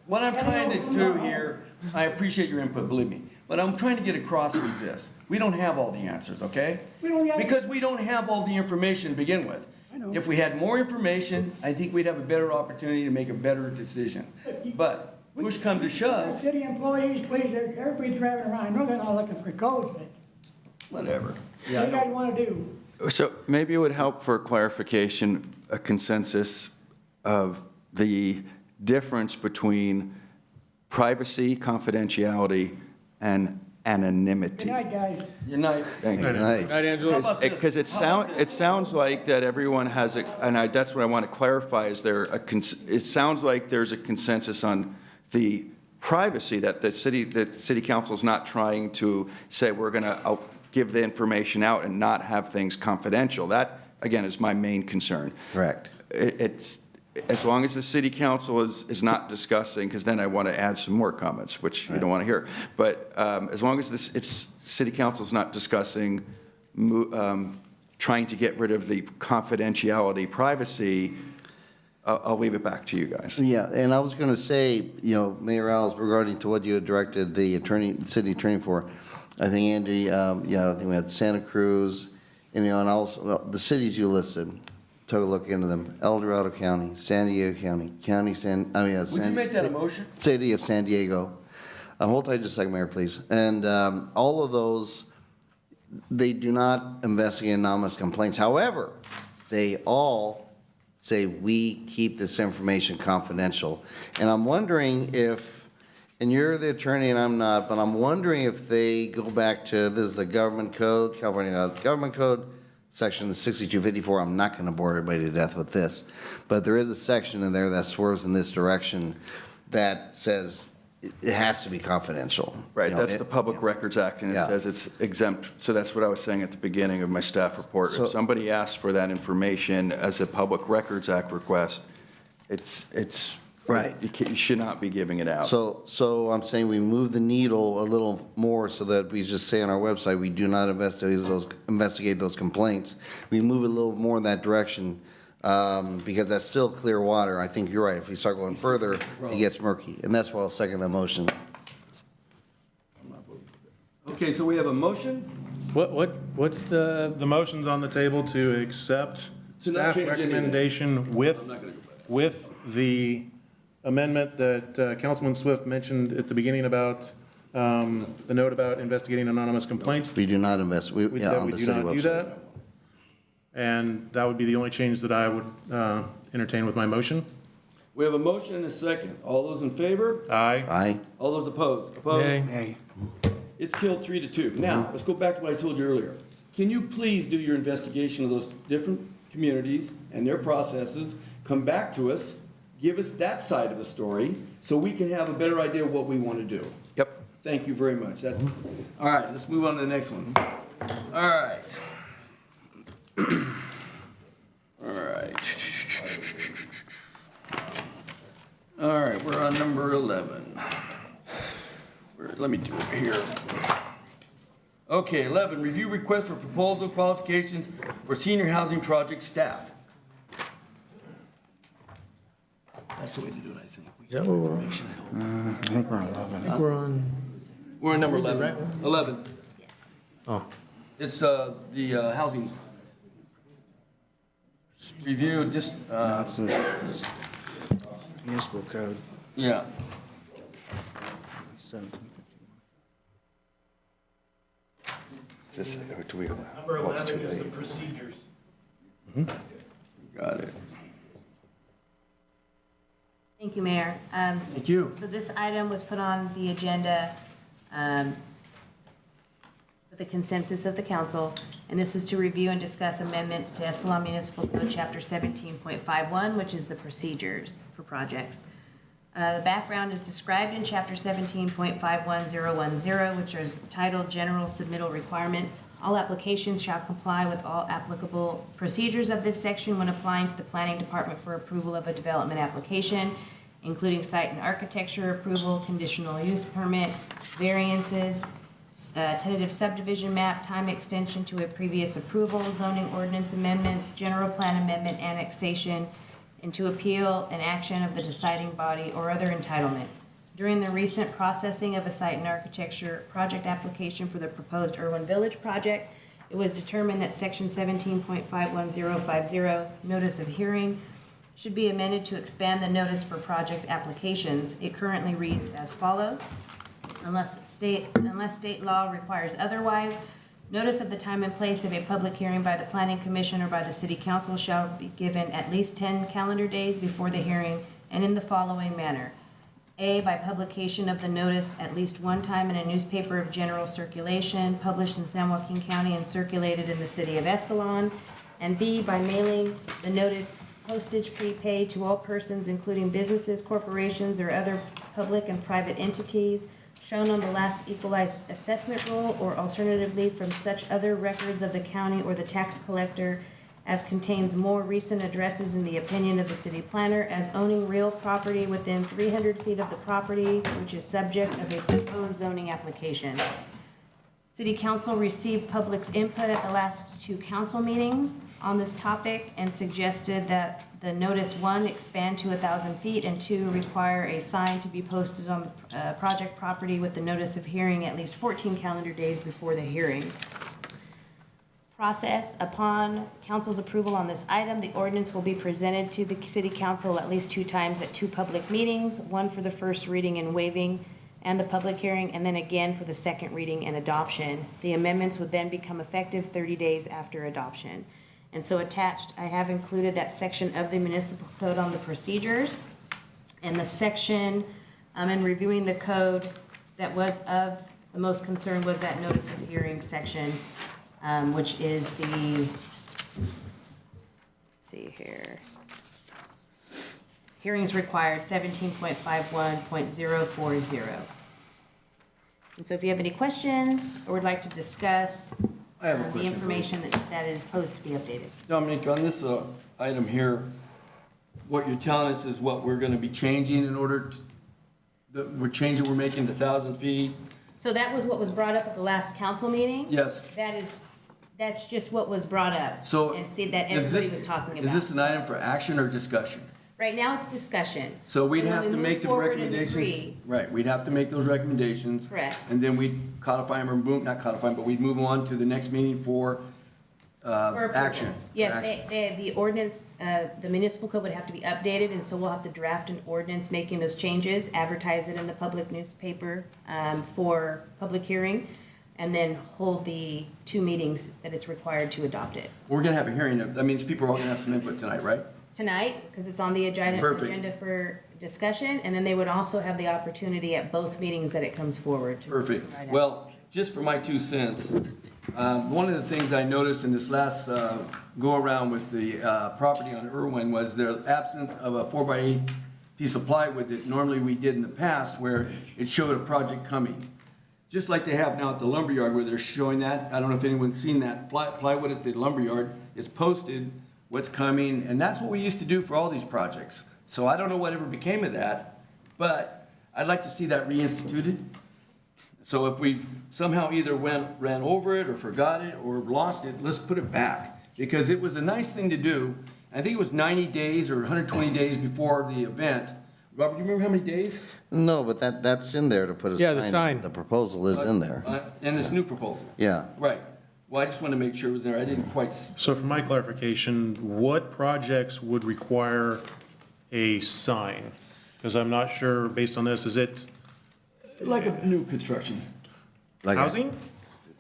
What I'm I trying to know. do here, I appreciate your input, believe me, but I'm trying to get across is this. We don't have all the answers, okay? We don't have- Because we don't have all the information to begin with. I know. If we had more information, I think we'd have a better opportunity to make a better decision. But push come to The shove, city employees, please, everybody's driving around, I know they're not looking for codes, but whatever. what do you guys wanna do? So maybe it would help for clarification, a consensus of the difference between privacy, confidentiality, and anonymity. Good night, guys. Good night. Thank you. Night, Angelo. How about this? Because it sounds like that everyone has that's what I want to clarify, is it sounds like there's a consensus on the privacy, that the city council is not trying to say we're going to give the information out and not have things confidential. That, again, is my main concern. Correct. It's, as long as the city council is not discussing, because then I want to add some more comments, which you don't want to hear. But as long as city council is not discussing trying to get rid of the confidentiality, privacy, I'll leave it back to you guys. Yeah, and I was going to say, Mayor Alves, regarding to what you had directed the city attorney for, I think Andy, I think we had Santa Cruz, and also, well, the cities you listed, took a look into them, El Dorado County, San Diego County, Would you make that a motion? City of San Diego. Hold tight just a second, Mayor, please. And all of those, they do not investigate anonymous complaints. However, they all say, we keep this information confidential. And I'm wondering if, and you're the attorney and I'm not, but I'm wondering if they go back to, this is the government code, California Government Code, Section 6254. I'm not going to bore everybody to death with this, but there is a section in there that swerves in this direction that says it has to be confidential. Right, that's the Public Records Act, and it Yeah. says it's exempt. So that's what I was saying at the beginning of my staff report. So- If somebody asks for that information as a Public Records Act request, it's Right. You should not be giving it out. So I'm saying we move the needle a little more so that we just say on our website, we do not investigate those complaints. We move it a little more in that direction, because that's still clear water. I think you're right. If we start going further, it gets murky. And that's why I'll second that motion. Okay, so we have a motion? What's the? The motion's on the table to accept To not staff change anything. recommendation I'm not gonna go back. with the amendment that Councilman Swift mentioned at the beginning about the note about investigating anonymous complaints. We do not invest, That on we the do city not do website. that. And that would be the only change that I would entertain with my motion. We have a motion and a second. All those in favor? Aye. Aye. All those opposed? Opposed? Yay. It's killed 3-2. Now, let's go back to what I told you earlier. Can you please do your investigation of those different communities and their processes, come back to us, give us that side of the story, so we can have a better idea of what we want to do? Yep. Thank you very much. That's, all right, let's move on to the next one. All right. All right. All right, we're on number 11. Let me do it here. Okay, 11, review request for proposal qualifications for senior housing project staff. That's the way to do it, I think. Is that where we're on? I think we're on 11. I think we're on. We're on number 11. 11. Oh. It's the housing review, just, That's the municipal code. yeah. 1751. Is this, do we? Number oh, it's too 11 is the late. procedures. Got it. Thank you, Mayor. Thank you. So this item was put on the agenda with the consensus of the council, and this is to review and discuss amendments to Escalon Municipal Code, Chapter 17.51, which is the procedures for projects. The background is described in Chapter 17.51010, which is titled General Submittal Requirements. All applications shall comply with all applicable procedures of this section when applying to the Planning Department for approval of a development application, including site and architecture approval, conditional use permit, variances, tentative subdivision map, time extension to a previous approval, zoning ordinance amendments, general plan amendment, annexation, and to appeal an action of the deciding body or other entitlements. During the recent processing of a site and architecture project application for the proposed Irwin Village project, it was determined that section 17.51050, notice of hearing, should be amended to expand the notice for project applications. It currently reads as follows. Unless state law requires otherwise, notice of the time and place of a public hearing by the Planning Commission or by the City Council shall be given at least 10 calendar days before the hearing and in the following manner. A, by publication of the notice at least one time in a newspaper of general circulation, published in San Joaquin County and circulated in the city of Escalon. And B, by mailing the notice postage prepaid to all persons, including businesses, corporations, or other public and private entities shown on the last equalized assessment roll, or alternatively from such other records of the county or the tax collector as contains more recent addresses in the opinion of the city planner as owning real property within 300 feet of the property which is subject of a proposed zoning application. City Council received public's input at the last two council meetings on this topic and suggested that the notice, one, expand to 1,000 feet, and two, require a sign to be posted on the project property with the notice of hearing at least 14 calendar days before the hearing. Process: upon council's approval on this item, the ordinance will be presented to the city council at least 2 times at 2 public meetings, one for the first reading and waiving and the public hearing, and then again for the second reading and adoption. The amendments would then become effective 30 days after adoption. And so attached, I have included that section of the municipal code on the procedures. And the section, in reviewing the code, that was of the most concern was that notice of hearing section, which is the, let's see here. Hearings required, 17.51.040. And so if you have any questions or would like to discuss I have a the question for you. information that is supposed to be updated. Dominic, on this item here, what you're telling us is what we're gonna be changing in order to, we're making the 1,000 feet? So that was what was brought up at the last council meeting? Yes. That's just what was brought up. So And see, that is everybody this- was talking about. Is this an item for action or discussion? Right now, it's discussion. So we'd when have we to move make the forward and recommendations. agree- Right, we'd have to make those recommendations. Correct. And then we'd codify them, or not codify them, but we'd move on to the next meeting for For approval. action. Yes, For action. the ordinance, the municipal code would have to be updated, and so we'll have to draft an ordinance making those changes, advertise it in the public newspaper for public hearing, and then hold the 2 meetings that it's required to adopt it. We're gonna have a hearing, that means people are all gonna have some input tonight, right? Tonight, because it's on the agenda Perfect. for discussion, and then they would also have the opportunity at both meetings that it comes forward. to Perfect. provide Well, just for my 2 cents, one of the things I noticed in this last go-around with the property on Irwin was the absence of a 4x8 piece of plywood that normally we did in the past where it showed a project coming. Just like they have now at the lumberyard where they're showing that. I don't know if anyone's seen that plywood at the lumberyard. It's posted what's coming, and that's what we used to do for all these projects. So I don't know whatever became of that, but I'd like to see that reinstituted. So if we somehow either ran over it or forgot it or lost it, let's put it back. Because it was a nice thing to do. I think it was 90 days or 120 days before the event. Robert, you remember how many days? No, but that's in there to put a sign. Yeah, the sign. The proposal is in there. In this new proposal. Yeah. Right. Well, I just want to make sure it was there. I didn't quite, So for my clarification, what projects would require a sign? Because I'm not sure, based on this, is it like a new construction, Like a- housing?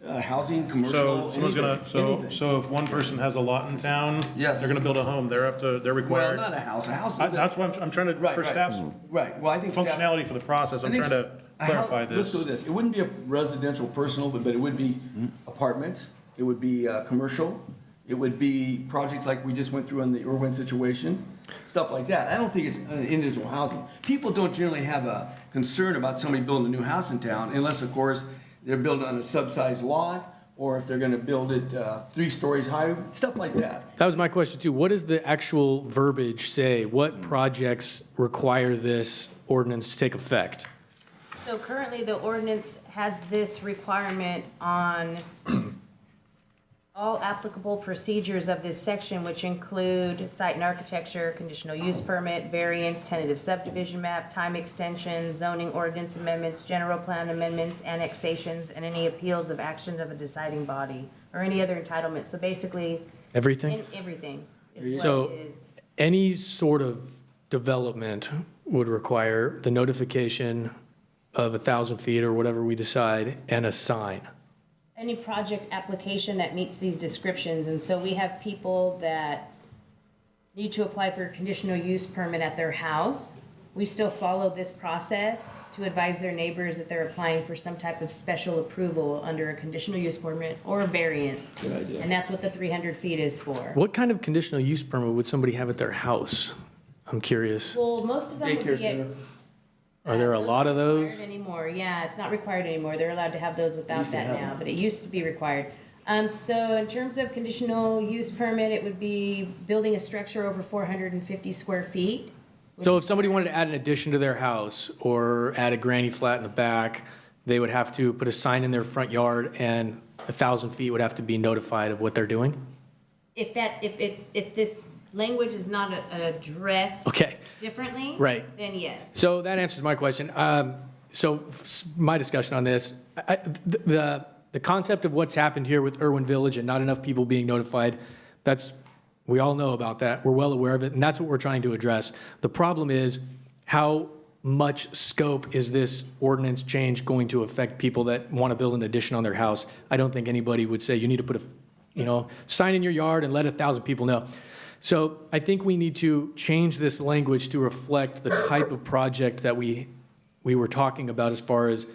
Housing, So commercial, someone's gonna, anything. so if one person has a lot in town, Yes. they're gonna build a home, they're Well, required. not a house. A house is. That's what I'm trying to, Right, for right. staff's Right, well, I think. staff- functionality for the process, I I'm think trying to a house- clarify Let's go this. with this. It wouldn't be a residential personal, but it would be apartments. It would be commercial. It would be projects like we just went through in the Irwin situation, stuff like that. I don't think it's individual housing. People don't generally have a concern about somebody building a new house in town unless, of course, they're building on a subsidized lot or if they're gonna build it 3 stories high, stuff like that. That was my question too. What does the actual verbiage say? What projects require this ordinance to take effect? So currently, the ordinance has this requirement on all applicable procedures of this section, which include site and architecture, conditional use permit, variance, tentative subdivision map, time extensions, zoning ordinance amendments, general plan amendments, annexations, and any appeals of actions of a deciding body, or any other entitlement. So basically, Everything? everything is So what it is. any sort of development would require the notification of 1,000 feet or whatever we decide and a sign. Any project application that meets these descriptions, and so we have people that need to apply for a conditional use permit at their house. We still follow this process to advise their neighbors that they're applying for some type of special approval under a conditional use permit or a variance. Good idea. And that's what the 300 feet is for. What kind of conditional use permit would somebody have at their house? I'm curious. Well, most of them would Daycare be center. Are there a lot of not those? required anymore. Yeah, it's not required anymore. They're allowed to have those without Used to that have now, them. but it used to be required. So in terms of conditional use permit, it would be building a structure over 450 square feet. So if somebody wanted to add an addition to their house or add a granny flat in the back, they would have to put a sign in their front yard and 1,000 feet would have to be notified of what they're doing? If this language is not addressed Okay, differently, right. then yes. So that answers my question. My discussion on this, the concept of what's happened here with Irwin Village and not enough people being notified, we all know about that. We're well aware of it, and that's what we're trying to address. The problem is, how much scope is this ordinance change going to affect people that want to build an addition on their house? I don't think anybody would say you need to put a sign in your yard and let 1,000 people know. So I think we need to change this language to reflect the type of project that we were talking about as far as,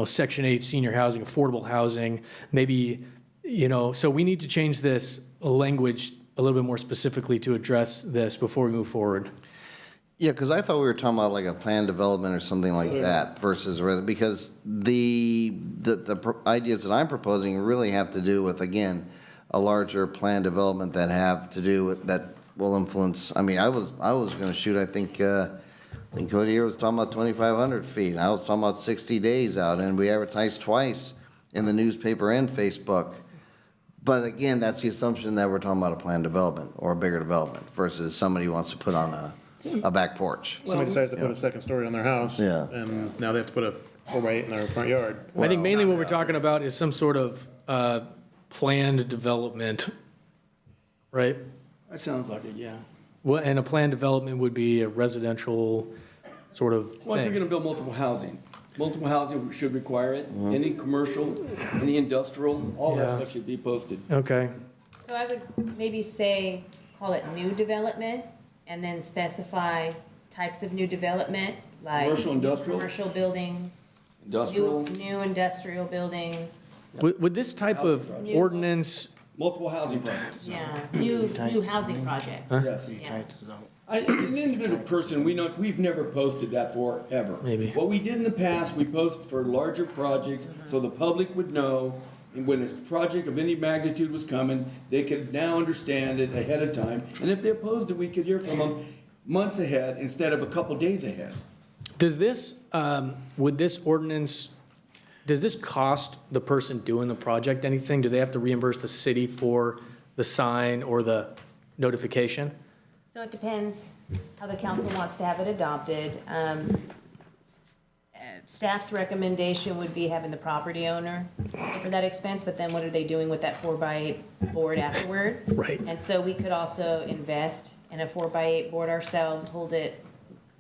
Section 8, senior housing, affordable housing, maybe, so we need to change this language a little bit more specifically to address this before we move forward. Yeah, because I thought we were talking about like a planned development or something like that versus, because the ideas that I'm proposing really have to do with, again, a larger planned development that have to do with, that will influence, I was going to shoot, I think Cody here was talking about 2,500 feet, and I was talking about 60 days out, and we advertised twice in the newspaper and Facebook. But again, that's the assumption that we're talking about a planned development or a bigger development versus somebody who wants to put on a back porch. Somebody decides to put a second story on their house. Yeah. And now they have to put a 4x8 in their front yard. I think mainly what we're talking about is some sort of planned development, right? That sounds like it, yeah. And a planned development would be a residential sort of Well, if you're thing. gonna build multiple housing should require it. Any commercial, any industrial, all that Yeah. stuff should be posted. Okay. So I would maybe say, call it new development, and then specify types of new development, like. Commercial, industrial? Commercial buildings. Industrial, New industrial buildings, Would this type of ordinance, multiple housing projects. yeah, new housing projects. Yes. Yeah. An individual person, we've never posted that forever. Maybe. What we did in the past, we posted for larger projects, so the public would know, and when a project of any magnitude was coming, they could now understand it ahead of time. And if they opposed it, we could hear from them months ahead instead of a couple days ahead. does this, would this ordinance, does this cost the person doing the project anything? Do they have to reimburse the city for the sign or the notification? So it depends how the council wants to have it adopted. staff's recommendation would be having the property owner pay for that expense, but then what are they doing with that 4x8 board afterwards? Right. And so we could also invest in a 4x8 board ourselves, hold it,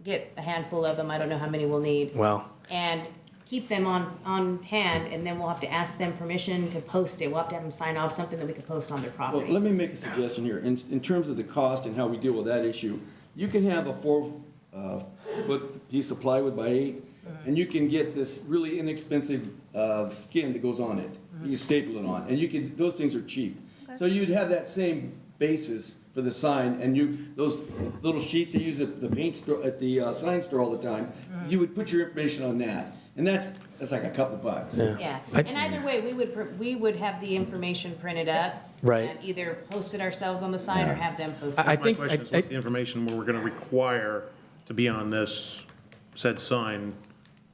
get a handful of them, I don't know how many we'll need. Well, And keep them on hand, and then we'll have to ask them permission to post it. We'll have to have them sign off something that we could post on their Well, property. let me make a suggestion here. In terms of the cost and how we deal with that issue, you can have a 4-foot piece of plywood by 8, and you can get this really inexpensive skin that goes on it. You can staple it on, and you can, those things are cheap. So you'd have that same basis for the sign, and those little sheets they use at the paint store, at the sign store all the time, you would put your information on that. And that's like a couple bucks. Yeah, and either way, we would have the information printed up. Right. And either post it ourselves on the sign or have them post it. I think- My question is, what's the information we're gonna require to be on this said sign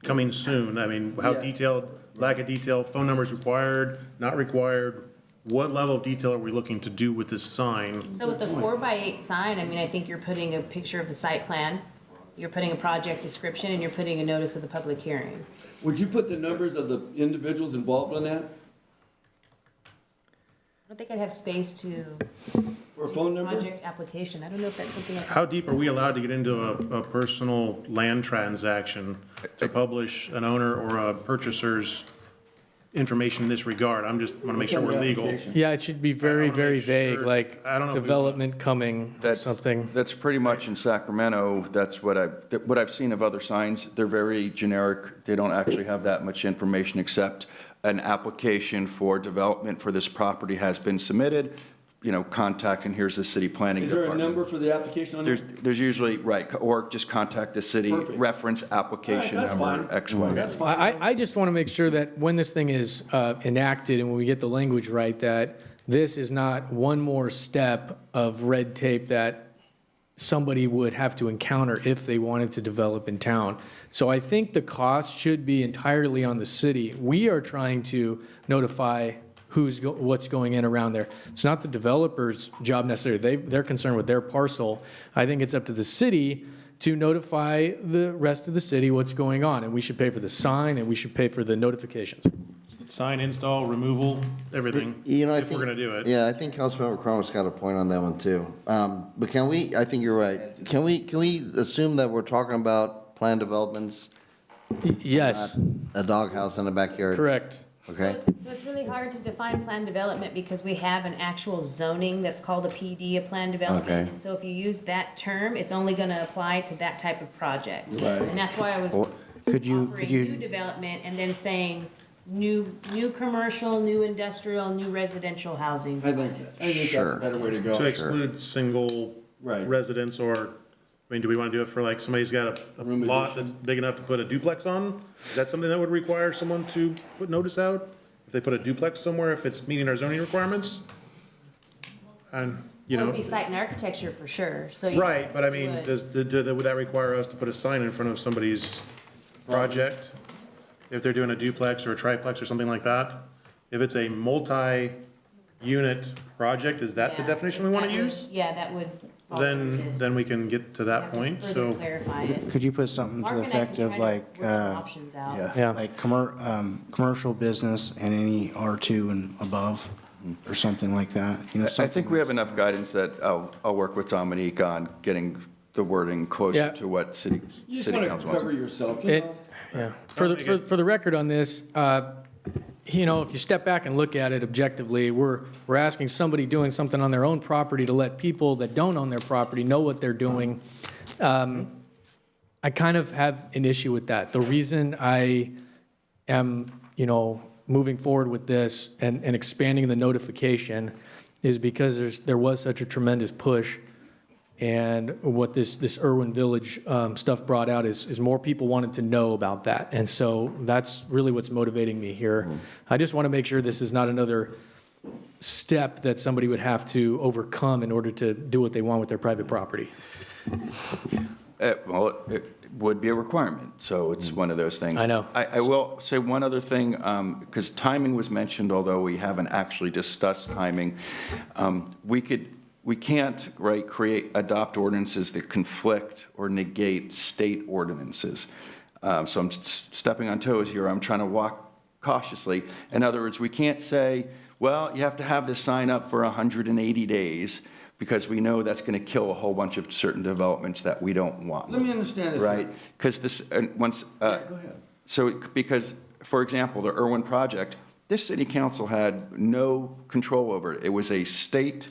coming soon? I mean, how Yeah. detailed, lack of detail, phone numbers required, not required? What level of detail are we looking to do with this sign? So with the 4x8 sign, I mean, I think you're putting a picture of the site plan, you're putting a project description, and you're putting a notice of the public hearing. Would you put the numbers of the individuals involved on that? I don't think I'd have space to For a phone number? project application. I don't know if that's something. How deep are we allowed to get into a personal land transaction to publish an owner or a purchaser's information in this regard? I'm just, wanna make sure we're legal. yeah, it should be very, wanna very make vague, sure- like I don't know if we development coming, something. That's pretty much in Sacramento, that's what I've seen of other signs. They're very generic. They don't actually have that much information except an application for development for this property has been submitted, contact, and here's the city planning Is there a department. number for the application on it? There's usually, right, or just contact the city, Perfect. reference application All right, that's number, fine. X, Y. That's fine. I just want to make sure that when this thing is enacted and when we get the language right, that this is not one more step of red tape that somebody would have to encounter if they wanted to develop in town. So I think the cost should be entirely on the city. We are trying to notify what's going in around there. It's not the developer's job necessarily. They're concerned with their parcel. I think it's up to the city to notify the rest of the city what's going on, and we should pay for the sign, and we should pay for the notifications. Sign, install, removal, everything, if we're gonna do it. Yeah, I think Councilmember Cron's got a point on that one too. But can we, I think you're right. Can we assume that we're talking about planned developments? Yes, A doghouse in the backyard? correct. Okay. So it's really hard to define planned development because we have an actual zoning that's called a PD, a planned development. Okay. And so if you use that term, it's only gonna apply to that type of project. Right. And that's why I was Could you, offering new development and then saying new commercial, new industrial, new residential housing. I think that's Sure. a better way to go. To exclude single Right. residents, or, I mean, do we wanna do it for like somebody's got a Room lot addition. that's big enough to put a duplex on? Is that something that would require someone to put notice out? If they put a duplex somewhere, if it's meeting our zoning requirements? And, It would be site and architecture for sure, so. right, but I mean, would. would that require us to put a sign in front of somebody's project? If they're doing a duplex or a triplex or something like that? If it's a multi-unit project, is that the Yeah, definition we wanna that would- use? Yeah, that would. fall under this. Then we can get to that point, Further so. clarify it. could you put something to Mark the and I effect can of try to like, work some options out. Yeah. like commercial business and any R2 and above, or something like that? I Something think we have enough guidance that I'll work with Dominique on getting the wording Yeah. closer to what city You just council want to wants. cover yourself, It, yeah. For the record on this, if you step back and look at it objectively, we're asking somebody doing something on their own property to let people that don't own their property know what they're doing. I kind of have an issue with that. The reason I am, moving forward with this and expanding the notification is because there was such a tremendous push. And what this Irwin Village stuff brought out is more people wanted to know about that. And so that's really what's motivating me here. I just want to make sure this is not another step that somebody would have to overcome in order to do what they want with their private property. Well, it would be a requirement, so it's one of those things. I know. I will say one other thing, because timing was mentioned, although we haven't actually discussed timing. We can't, adopt ordinances that conflict or negate state ordinances. So I'm stepping on toes here. I'm trying to walk cautiously. In other words, we can't say, well, you have to have this sign up for 180 days because we know that's going to kill a whole bunch of certain developments that we don't want. Let me understand this. Right? Because this, once, Go ahead. so, because, for example, the Irwin project, this city council had no control over it. It was a state,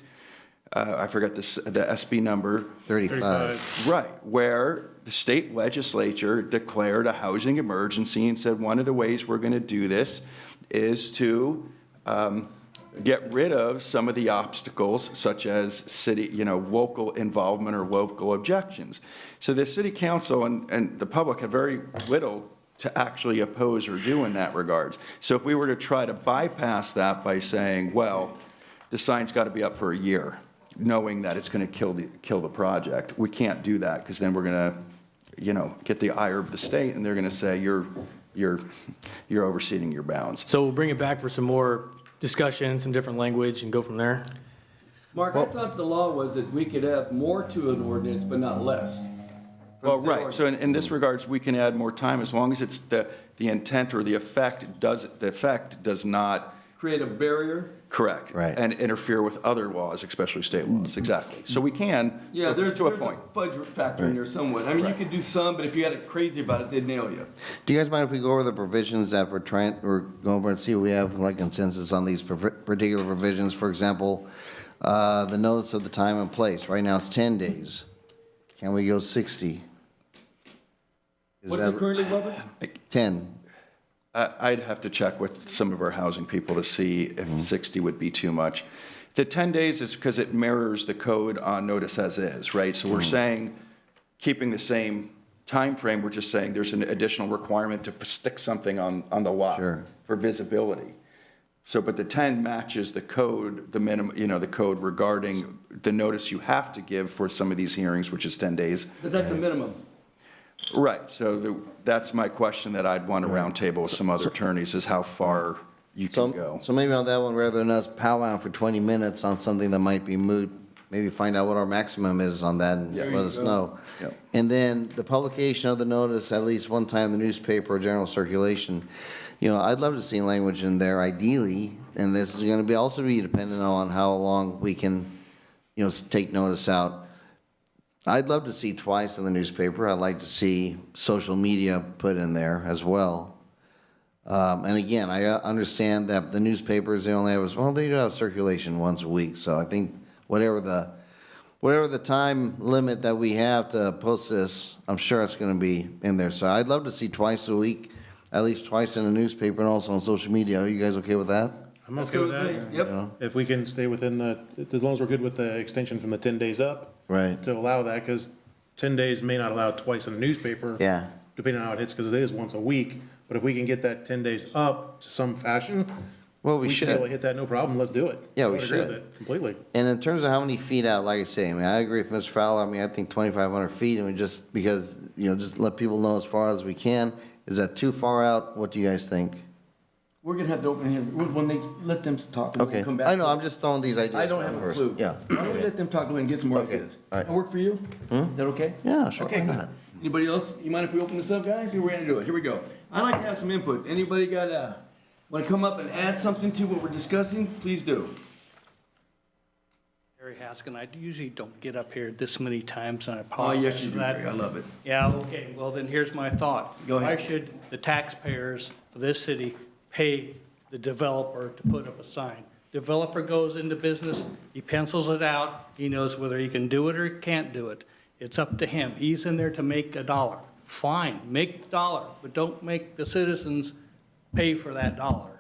I forgot the SB number. 35. Right, where the state legislature declared a housing emergency and said one of the ways we're going to do this is to get rid of some of the obstacles such as city, local involvement or local objections. So the city council and the public had very little to actually oppose or do in that regards. So if we were to try to bypass that by saying, well, the sign's got to be up for a year, knowing that it's going to kill the project, we can't do that because then we're going to, get the ire of the state and they're going to say you're overseeing your bounds. So we'll bring it back for some more discussion, some different language, and go from there. Mark, I thought the law was that we could add more to an ordinance, but not less. Well, right, so in this regards, we can add more time as long as it's the intent or the effect does not. Create a barrier? Correct. Right. And interfere with other laws, especially state laws, exactly. So we can, Yeah, there's to a point. a fudge factor in there somewhat. I mean, you could do some, but if you had it crazy about it, they'd nail you. Do you guys mind if we go over the provisions that we're going over and see if we have like consensus on these particular provisions? For example, the notice of the time and place. Right now it's 10 days. Can we go 60? What's it currently, Robert? 10. I'd have to check with some of our housing people to see if 60 would be too much. The 10 days is because it mirrors the code on notice as is, right? So we're saying, keeping the same time frame, we're just saying there's an additional requirement to stick something on the lot for visibility. So, but the 10 matches the code, the minimum, the code regarding the notice you have to give for some of these hearings, which is 10 days. But that's a minimum. Right, so that's my question that I'd want to roundtable with some other attorneys, is how far you can go. So maybe on that one, rather than us powwowing for 20 minutes on something that might be moot, maybe find out what our maximum is on that and let us know. Yep. And then the publication of the notice at least one time in the newspaper or general circulation. I'd love to see language in there ideally, and this is going to also be dependent on how long we can, take notice out. I'd love to see twice in the newspaper. I'd like to see social media put in there as well. And again, I understand that the newspapers, they only have, they do have circulation once a week. So I think whatever the time limit that we have to post this, I'm sure it's going to be in there. So I'd love to see twice a week, at least twice in the newspaper and also on social media. Are you guys okay with that? I'm okay with that. Yep. If we can stay within as long as we're good with the extension from the 10 days up. Right. To allow that, because 10 days may not allow it twice in the newspaper. Yeah. Depending on how it hits, because it is once a week. But if we can get that 10 days up to some fashion. Well, we should be able to should. hit that, no problem, let's do it. Yeah, I we would agree with should. it Completely. And in terms of how many feet out, like I say, I agree with Ms. Fowler. I think 2,500 feet, and we just, because, just let people know as far as we can. Is that too far out? What do you guys think? We're gonna have to open here, when they, let them talk, and Okay. we'll come back. I know, I'm just throwing these ideas I don't out have a first. clue. Yeah. Why don't we let them talk and get some more Okay. ideas? All right. That work for you? Is that okay? Yeah, sure. Okay, Why good. not? Anybody else? You mind if we open this up, guys? We're ready to do it. Here we go. I'd like to have some input. Anybody got, wanna come up and add something to what we're discussing? Please do. Harry Haskin, I usually don't get up here this many times, and I Oh, apologize yes, you for do, that. Greg. I love it. Yeah, okay, well then here's my thought. Go ahead. Why should the taxpayers of this city pay the developer to put up a sign? Developer goes into business, he pencils it out, he knows whether he can do it or he can't do it. It's up to him. He's in there to make a dollar. Fine, make the dollar, but don't make the citizens pay for that dollar.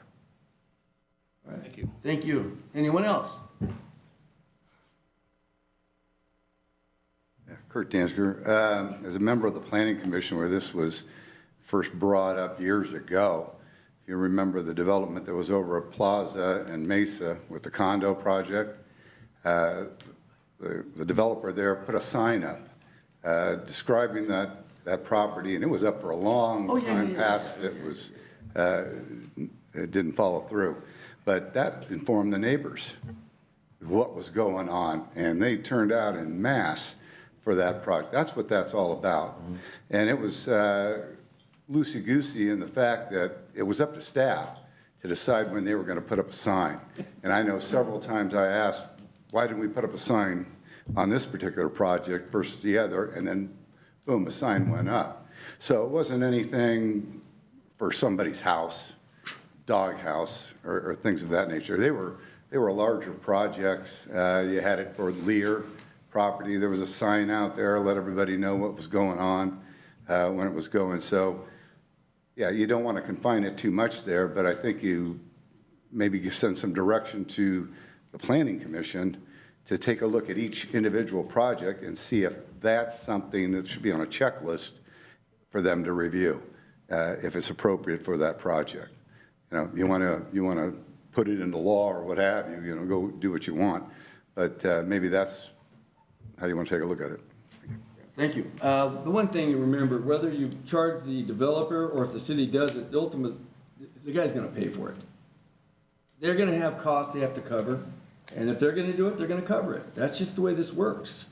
Thank you. Thank you. Anyone else? Kurt Dansker, as a member of the Planning Commission where this was first brought up years ago, if you remember the development that was over at Plaza and Mesa with the condo project, the developer there put a sign up describing that property, and it was up for a long time past it was, it didn't follow through. But that informed the neighbors what was going on, and they turned out en masse for that project. That's what that's all about. And it was loosey-goosey in the fact that it was up to staff to decide when they were going to put up a sign. And I know several times I asked, why didn't we put up a sign on this particular project versus the other? And then, boom, a sign went up. So it wasn't anything for somebody's house, dog house, or things of that nature. They were larger projects. You had it for Lear property. There was a sign out there, let everybody know what was going on when it was going. So, yeah, you don't want to confine it too much there, but I think you maybe send some direction to the Planning Commission to take a look at each individual project and see if that's something that should be on a checklist for them to review, if it's appropriate for that project. You know, you want to put it into law or what have you, you know, go do what you want, but maybe that's how you want to take a look at it. Thank you. The one thing you remember, whether you charge the developer or if the city does it, the guy's gonna pay for it. They're gonna have costs they have to cover, and if they're gonna do it, they're gonna cover it. That's just the way this works.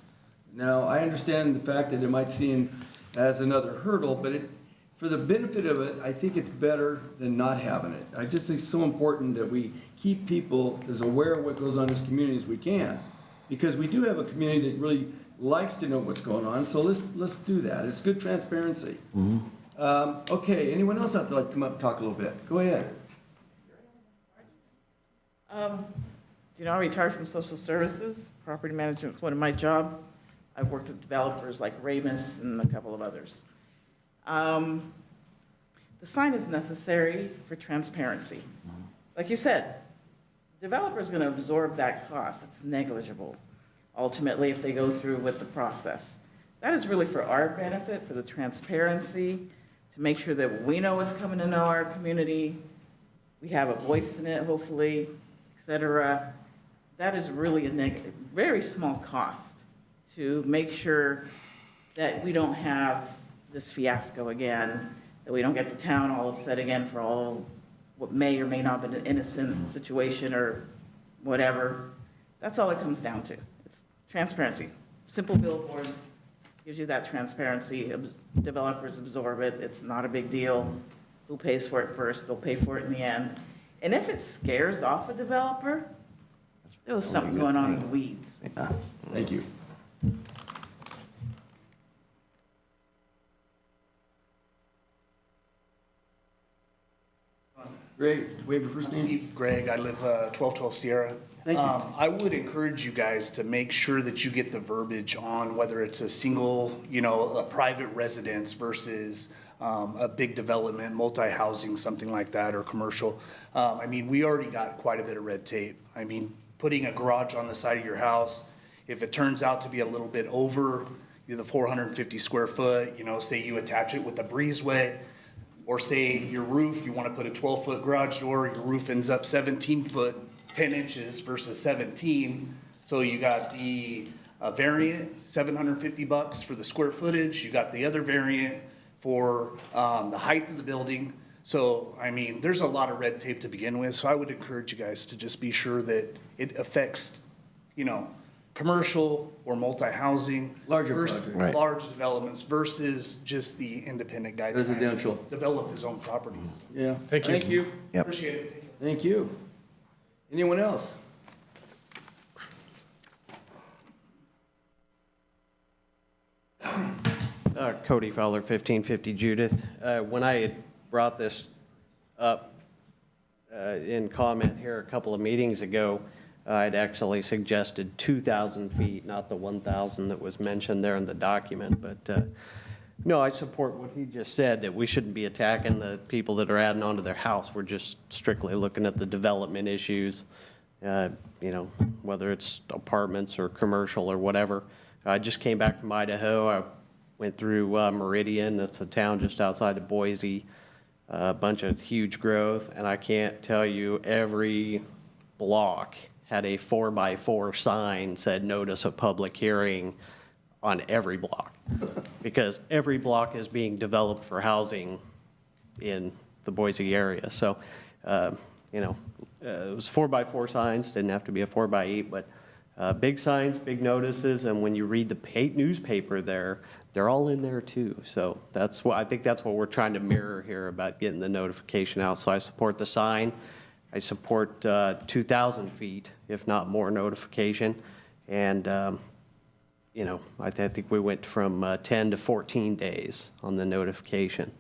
Now, I understand the fact that it might seem as another hurdle, but for the benefit of it, I think it's better than not having it. I just think it's so important that we keep people as aware of what goes on in this community as we can, because we do have a community that really likes to know what's going on, so let's do that. It's good transparency. Okay, anyone else out there like to come up and talk a little bit? Go ahead. You know, I retired from social services. Property management was one of my job. I've worked with developers like Ramus and a couple of others. The sign is necessary for transparency. Like you said, developer's going to absorb that cost. It's negligible, ultimately, if they go through with the process. That is really for our benefit, for the transparency, to make sure that we know what's coming into our community, we have a voice in it, hopefully, et cetera. That is really a very small cost to make sure that we don't have this fiasco again, that we don't get the town all upset again for all what may or may not have been an innocent situation or whatever. That's all it comes down to. It's transparency. Simple billboard gives you that transparency. Developers absorb it. It's not a big deal. Who pays for it first? They'll pay for it in the end. And if it scares off a developer, there was something going on in the weeds. Thank you. Greg, wave your first name. Steve Gregg, I live 1212 Sierra. Thank you. I would encourage you guys to make sure that you get the verbiage on whether it's a single, you know, a private residence versus a big development, multi-housing, something like that, or commercial. I mean, we already got quite a bit of red tape. I mean, putting a garage on the side of your house, if it turns out to be a little bit over the 450 square foot, you know, say you attach it with a breezeway, or say your roof, you want to put a 12-foot garage door, your roof ends up 17 foot, 10 inches versus 17. So you got the variant, $750 for the square footage. You got the other variant for the height of the building. So, I mean, there's a lot of red tape to begin with. So I would encourage you guys to just be sure that it affects, you know, commercial or multi-housing. Larger versus project. Right. large developments versus just the independent guy. trying to Residential. Develop his own property. Yeah. Thank you. Thank you. Yep. Appreciate it. Take care. Thank you. Anyone else? Cody Fowler, 1550 Judith. When I had brought this up in comment here a couple of meetings ago, I'd actually suggested 2,000 feet, not the 1,000 that was mentioned there in the document. But no, I support what he just said, that we shouldn't be attacking the people that are adding on to their house. We're just strictly looking at the development issues, you know, whether it's apartments or commercial or whatever. I just came back from Idaho. I went through Meridian. That's a town just outside of Boise. A bunch of huge growth, and I can't tell you, every block had a 4x4 sign said notice of public hearing on every block, because every block is being developed for housing in the Boise area. So, you know, it was 4x4 signs, didn't have to be a 4x8, but Big signs, big notices, and when you read the newspaper there, they're all in there too. So I think that's what we're trying to mirror here about getting the notification out. So I support the sign. I support 2,000 feet, if not more, notification. And, I think we went from 10 to 14 days on the notification.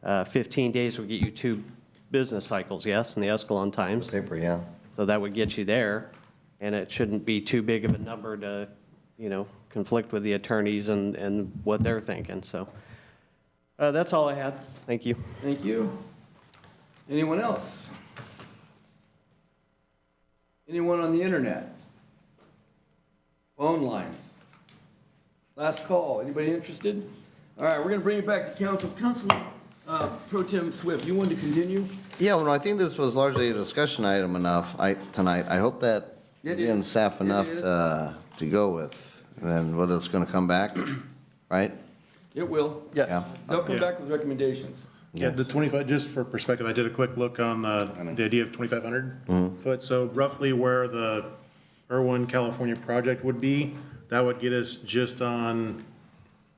15 days would get you 2 business cycles, yes, in the Escalon Times. Paper, yeah. So that would get you there, and it shouldn't be too big of a number to, conflict with the attorneys and what they're thinking. So that's all I had. Thank you. Thank you. Anyone else? Anyone on the internet? Phone lines? Last call. Anybody interested? All right, we're going to bring it back to council. Councilman Pro Tem Swift, you wanted to continue? Yeah, well, I think this was largely a discussion item tonight. I hope that It you're is. staff It enough is. to go with, and what it's gonna come back, right? It will. Yes. Yeah. They'll come Yeah. back with recommendations. Yeah, the 25, just for perspective, I did a quick look on the idea of 2,500 foot. So roughly where the Irwin, California project would be, that would get us just on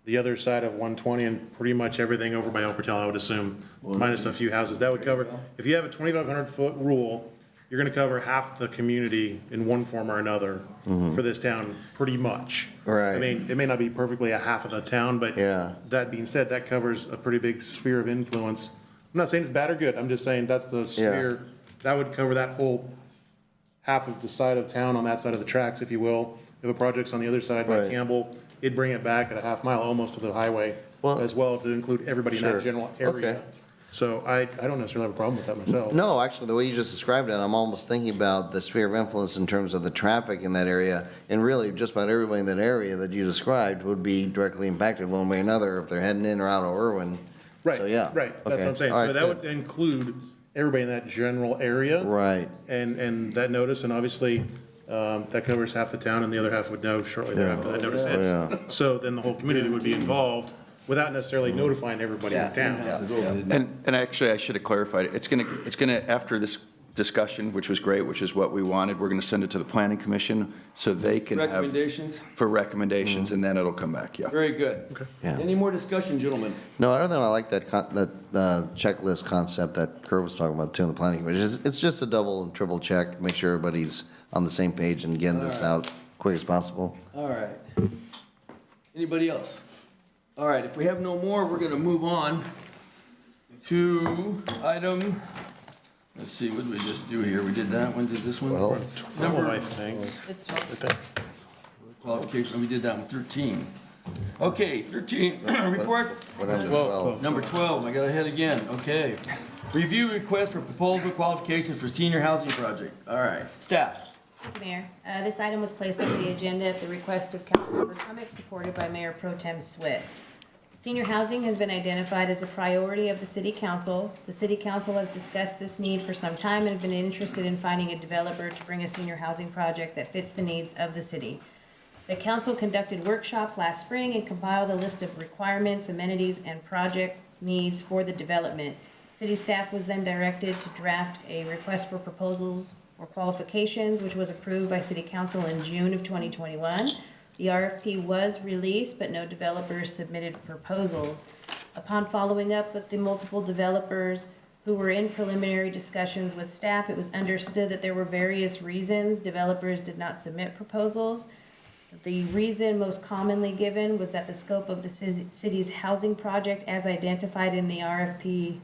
the other side of 120 and pretty much everything over by El Portal, I would assume, minus a few houses. That would cover, if you have a 2,500 foot rule, you're gonna cover half the community in one form or another for this town, pretty much. Right. I mean, it may not be perfectly a half of the town, but Yeah. that being said, that covers a pretty big sphere of influence. I'm not saying it's bad or good, I'm just saying that's the sphere, that would cover that whole half of the side of town on that side of the tracks, if you will. If a project's on the other side by Right. Campbell, it'd bring it back at a half mile almost to the highway Well, as well to include everybody in sure. that general area. Okay. So I don't necessarily have a problem with that myself. No, actually, the way you just described it, I'm almost thinking about the sphere of influence in terms of the traffic in that area, and really just about everybody in that area that you described would be directly impacted one way or another if they're heading in or out of Irwin. Right, So, yeah. right, that's what Okay. I'm saying. All So right, that good. would include everybody in that general area. Right. And that notice, and obviously, that covers half the town, and the other half would know shortly thereafter that notice hits. Yeah. So then the whole community would be involved without necessarily notifying everybody in town. And actually, I should have clarified, it's gonna, after this discussion, which was great, which is what we wanted, we're gonna send it to the planning commission so they can have. Recommendations? For recommendations, and then it'll come back, yeah. Very good. Yeah. Any more discussion, gentlemen? No, other than I like that checklist concept that Kurt was talking about too in the planning commission. It's just a double and triple check, make sure everybody's on the same page and getting this out quick as possible. All right. Anybody else? All right, if we have no more, we're gonna move on to item, let's see, what did we just do here? We did that one, did this one? Well, 12, I think. It's Qualification, we did that one, 13. Okay, 13, report. What happened to 12? Number 12, I got ahead again, okay. Review request for proposal qualifications for senior housing project. All right, staff. Thank you, Mayor. This item was placed on the agenda at the request of Councilmember Cummings, supported by Mayor Pro Tem Swift. Senior housing has been identified as a priority of the City Council. The City Council has discussed this need for some time and have been interested in finding a developer to bring a senior housing project that fits the needs of the city. The council conducted workshops last spring and compiled a list of requirements, amenities, and project needs for the development. City staff was then directed to draft a request for proposals or qualifications, which was approved by City Council in June of 2021. The RFP was released, but no developers submitted proposals. Upon following up with the multiple developers who were in preliminary discussions with staff, it was understood that there were various reasons developers did not submit proposals. The reason most commonly given was that the scope of the city's housing project as identified in the RFP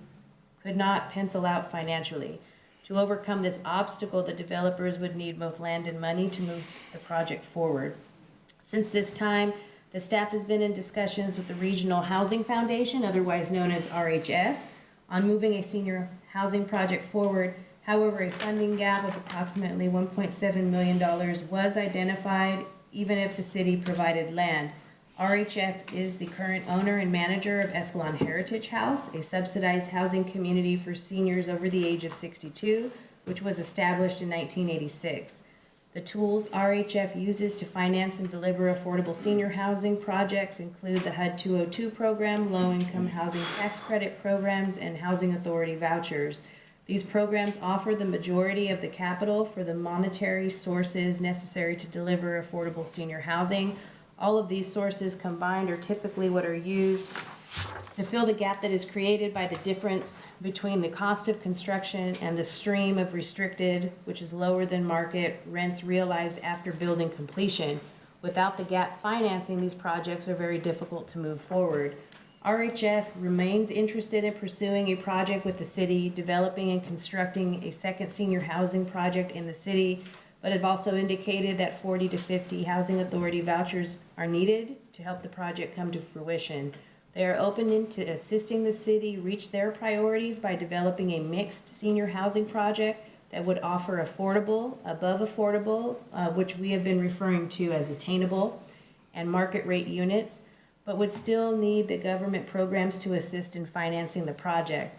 could not pencil out financially. To overcome this obstacle, the developers would need both land and money to move the project forward. Since this time, the staff has been in discussions with the Regional Housing Foundation, otherwise known as RHF, on moving a senior housing project forward. However, a funding gap of approximately $1.7 million was identified, even if the city provided land. RHF is the current owner and manager of Escalon Heritage House, a subsidized housing community for seniors over the age of 62, which was established in 1986. The tools RHF uses to finance and deliver affordable senior housing projects include the HUD 202 program, low-income housing tax credit programs, and housing authority vouchers. These programs offer the majority of the capital for the monetary sources necessary to deliver affordable senior housing. All of these sources combined are typically what are used to fill the gap that is created by the difference between the cost of construction and the stream of restricted, which is lower than market, rents realized after building completion. Without the gap financing, these projects are very difficult to move forward. RHF remains interested in pursuing a project with the city, developing and constructing a second senior housing project in the city, but have also indicated that 40 to 50 housing authority vouchers are needed to help the project come to fruition. They are open to assisting the city reach their priorities by developing a mixed senior housing project that would offer affordable, above affordable, which we have been referring to as attainable, and market rate units, but would still need the government programs to assist in financing the project.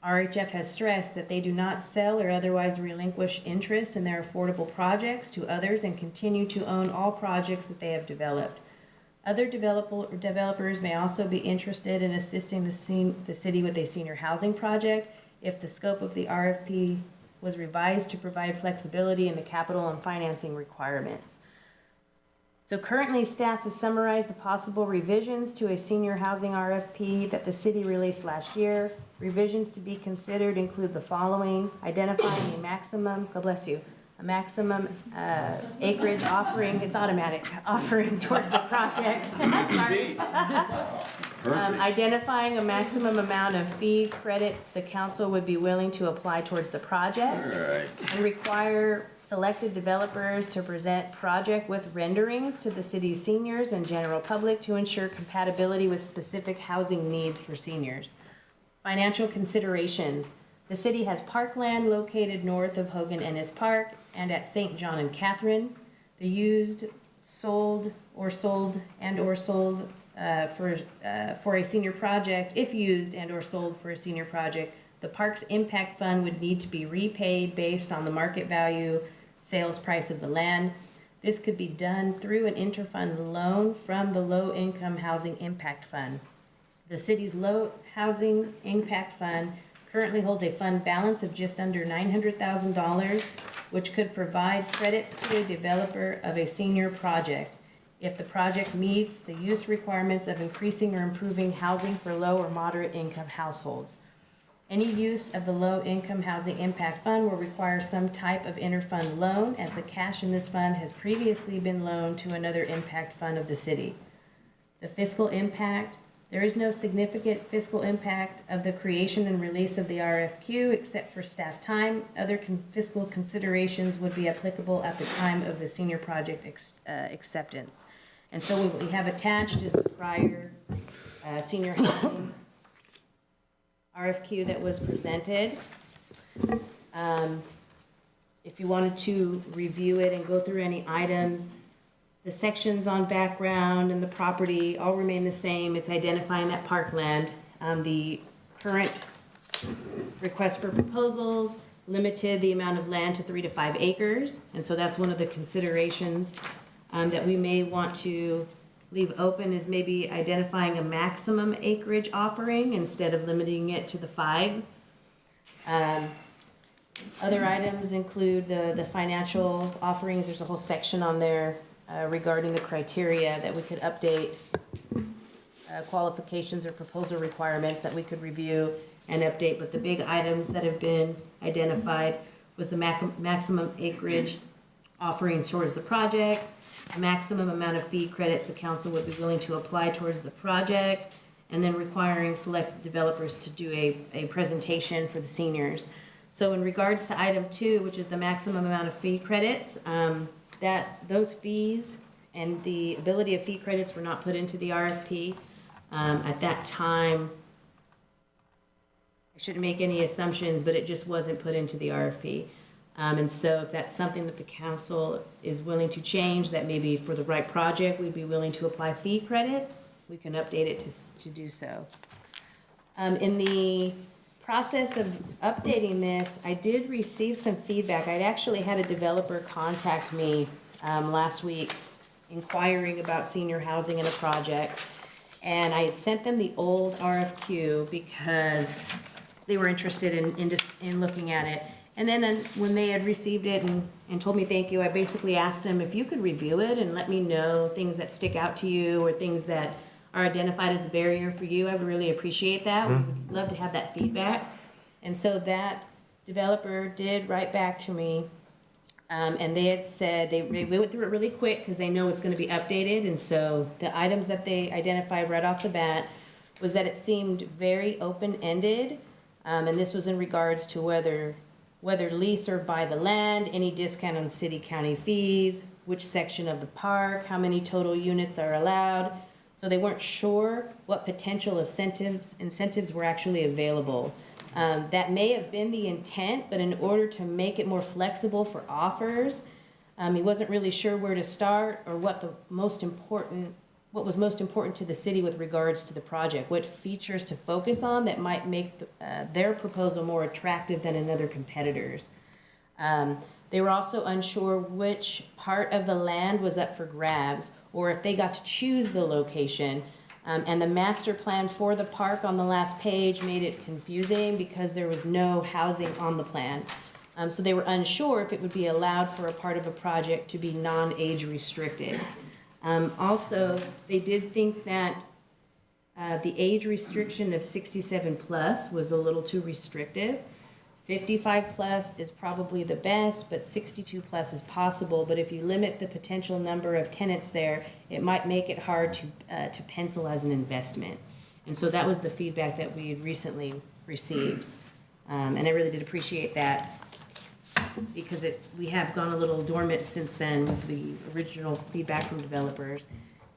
RHF has stressed that they do not sell or otherwise relinquish interest in their affordable projects to others and continue to own all projects that they have developed. Other developers may also be interested in assisting the city with a senior housing project if the scope of the RFP was revised to provide flexibility in the capital and financing requirements. So currently, staff has summarized the possible revisions to a senior housing RFP that the city released last year. Revisions to be considered include the following: identifying a maximum, God bless you, a maximum acreage offering, it's automatic, offering towards the project. Sorry. Identifying a maximum amount of fee credits the council would be willing to apply towards the project. And require selected developers to present project with renderings to the city's seniors and general public to ensure compatibility with specific housing needs for seniors. Financial considerations. The city has parkland located north of Hogan Ennis Park and at St. John and Catherine. The used, sold for a senior project, if used and or sold for a senior project, the park's impact fund would need to be repaid based on the market value sales price of the land. This could be done through an interfund loan from the Low Income Housing Impact Fund. The city's Low Housing Impact Fund currently holds a fund balance of just under $900,000, which could provide credits to a developer of a senior project if the project meets the use requirements of increasing or improving housing for low or moderate income households. Any use of the Low Income Housing Impact Fund will require some type of interfund loan, as the cash in this fund has previously been loaned to another impact fund of the city. The fiscal impact. There is no significant fiscal impact of the creation and release of the RFQ except for staff time. Other fiscal considerations would be applicable at the time of the senior project acceptance. And so what we have attached is the prior senior housing RFQ that was presented. If you wanted to review it and go through any items, the sections on background and the property all remain the same. It's identifying that parkland. The current request for proposals limited the amount of land to 3 to 5 acres. And so that's one of the considerations that we may want to leave open, is maybe identifying a maximum acreage offering instead of limiting it to the 5. Other items include the financial offerings. There's a whole section on there regarding the criteria that we could update, qualifications or proposal requirements that we could review and update. But the big items that have been identified was the maximum acreage offering towards the project, a maximum amount of fee credits the council would be willing to apply towards the project, and then requiring select developers to do a presentation for the seniors. So in regards to item 2, which is the maximum amount of fee credits, that those fees and the ability of fee credits were not put into the RFP. At that time, I shouldn't make any assumptions, but it just wasn't put into the RFP. And so if that's something that the council is willing to change, that maybe for the right project, we'd be willing to apply fee credits, we can update it to do so. In the process of updating this, I did receive some feedback. I'd actually had a developer contact me last week inquiring about senior housing in a project, and I had sent them the old RFQ because they were interested in looking at it. And then when they had received it and told me thank you, I basically asked them if you could review it and let me know things that stick out to you or things that are identified as a barrier for you. I would really appreciate that. We would love to have that feedback. And so that developer did write back to me, and they had said, they went through it really quick because they know it's going to be updated. And so the items that they identified right off the bat was that it seemed very open-ended, and this was in regards to whether lease or buy the land, any discount on city county fees, which section of the park, how many total units are allowed. So they weren't sure what potential incentives were actually available. That may have been the intent, but in order to make it more flexible for offers, he wasn't really sure where to start or what was most important to the city with regards to the project, what features to focus on that might make their proposal more attractive than another competitor's. They were also unsure which part of the land was up for grabs or if they got to choose the location. And the master plan for the park on the last page made it confusing because there was no housing on the plan. So they were unsure if it would be allowed for a part of a project to be non-age restricted. Also, they did think that the age restriction of 67 plus was a little too restrictive. 55 plus is probably the best, but 62 plus is possible. But if you limit the potential number of tenants there, it might make it hard to pencil as an investment. And so that was the feedback that we had recently received. And I really did appreciate that because we have gone a little dormant since then with the original feedback from developers.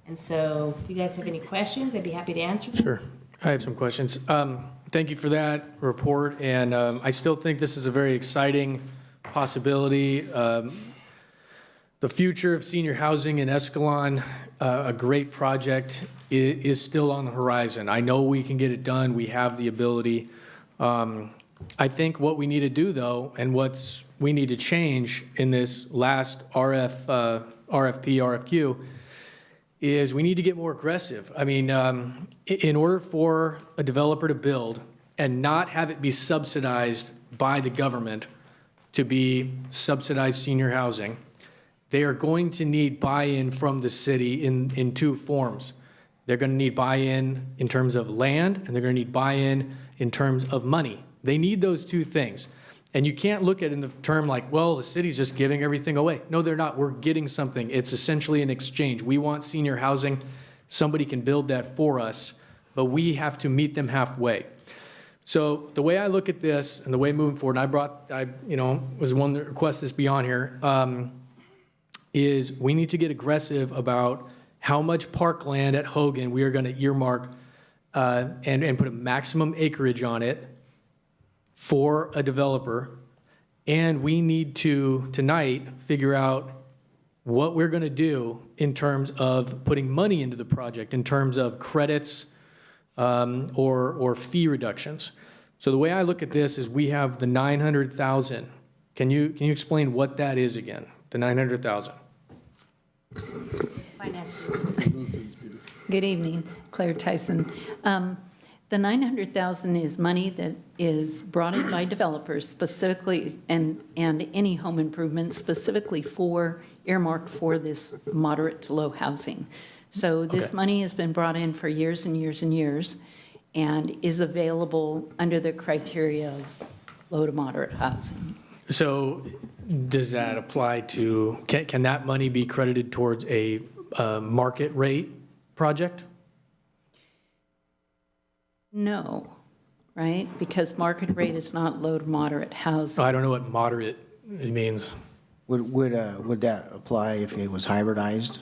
And so if you guys have any questions, I'd be happy to answer them. Sure. I have some questions. Thank you for that report, and I still think this is a very exciting possibility. The future of senior housing in Escalon, a great project, is still on the horizon. I know we can get it done. We have the ability. I think what we need to do, though, and we need to change in this last RFQ, is we need to get more aggressive. I mean, in order for a developer to build and not have it be subsidized by the government to be subsidized senior housing, they are going to need buy-in from the city in two forms. They're going to need buy-in in terms of land, and they're going to need buy-in in terms of money. They need those two things. And you can't look at it in the term like, well, the city's just giving everything away. No, they're not. We're getting something. It's essentially an exchange. We want senior housing. Somebody can build that for us, but we have to meet them halfway. So the way I look at this and the way moving forward, and I was one that requested this be on here, is we need to get aggressive about how much parkland at Hogan we are going to earmark and put a maximum acreage on it for a developer, and we need to, tonight, figure out what we're going to do in terms of putting money into the project, in terms of credits or fee reductions. So the way I look at this is we have the 900,000. Can you explain what that is again, the 900,000? Good evening, Claire Tyson. The 900,000 is money that is brought in by developers specifically, and any home improvement specifically earmarked for this moderate to low housing. So this money has been brought in for years and years and years and is available under the criteria of low to moderate housing. So does that apply to, can that money be credited towards a market rate project? No, right? Because market rate is not low to moderate housing. I don't know what moderate means. Would that apply if it was hybridized?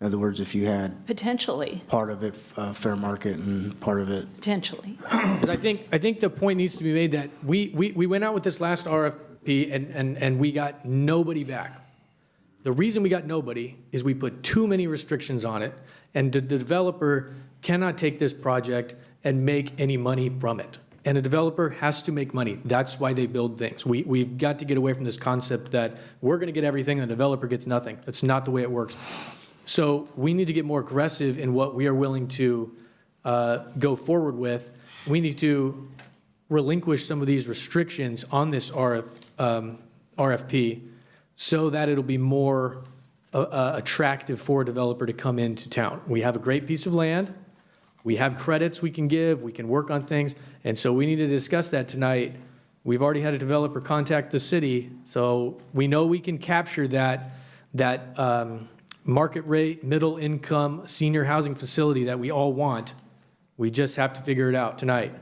In other words, if you had Potentially, part of it fair market and part of it. potentially. Because I think the point needs to be made that we went out with this last RFP and we got nobody back. The reason we got nobody is we put too many restrictions on it, and the developer cannot take this project and make any money from it. And a developer has to make money. That's why they build things. We've got to get away from this concept that we're going to get everything and the developer gets nothing. That's not the way it works. So we need to get more aggressive in what we are willing to go forward with. We're relinquish some of these restrictions on this RFP so that it'll be more attractive for a developer to come into town. We have a great piece of land. We have credits we can give. We can work on things. And so we need to discuss that tonight. We've already had a developer contact the city, so we know we can capture that market rate, middle income, senior housing facility that we all want. We just have to figure it out tonight.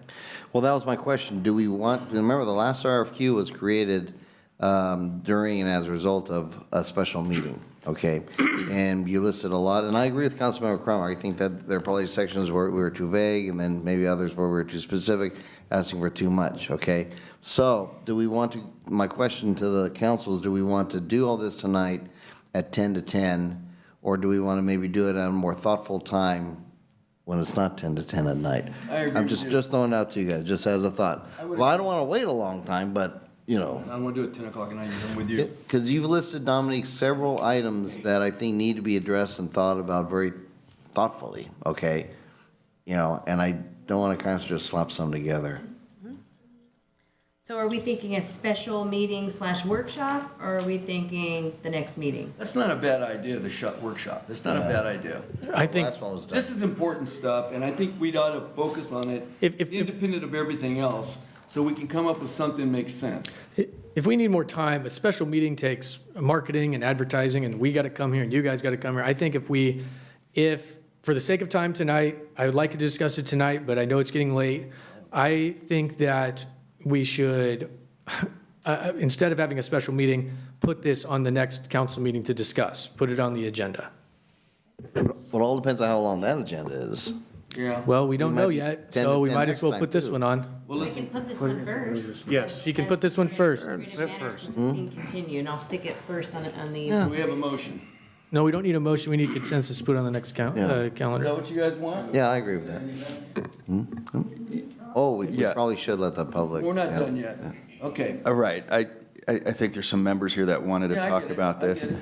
Well, that was my question. Do we want, remember the last RFQ was created during and as a result of a special meeting, okay? And you listed a lot, and I agree with Councilmember Crum. I think that there are probably sections where we were too vague, and then maybe others where we were too specific, asking for too much, okay? So do we want to, my question to the council is, do we want to do all this tonight at 10 to 10, or do we want to maybe do it at a more thoughtful time when it's not 10 to 10 at night? I agree I'm with just you. throwing it out to you guys, just as a thought. Well, I don't want to wait a long time, but, you know. I want to do it 10 o'clock at night, I'm with you. Because you've listed, Dominique, several items that I think need to be addressed and thought about very thoughtfully, okay? You know, and I don't want to kind of just slap some together. So are we thinking a special meeting / workshop, or are we thinking the next meeting? That's not a bad idea, the workshop. That's not a bad idea. I think This is important stuff, and I think we ought to focus on it, independent of everything else, so we can come up with something that makes sense. if we need more time, a special meeting takes marketing and advertising, and we got to come here, and you guys got to come here. I think if for the sake of time tonight, I would like to discuss it tonight, but I know it's getting late. I think that we should, instead of having a special meeting, put this on the next council meeting to discuss, put it on the agenda. Well, it all depends on how long that agenda is. Yeah. Well, we don't might know be yet, 10 so to we 10 might as next well time, put this too. one on. Well, We listen, can put this one first. Yes, you can put this one first. It's being continued, and I'll stick it first on the. Yeah. we have a motion. No, we don't need a motion, we need consensus to put on the next Is calendar. that what you guys want? Yeah, I agree with that. Oh, we Yeah. probably should let the public. We're not yeah. done yet. Okay. All right, I think there's some members here that wanted to Yeah, I talk get it. about I this. get it.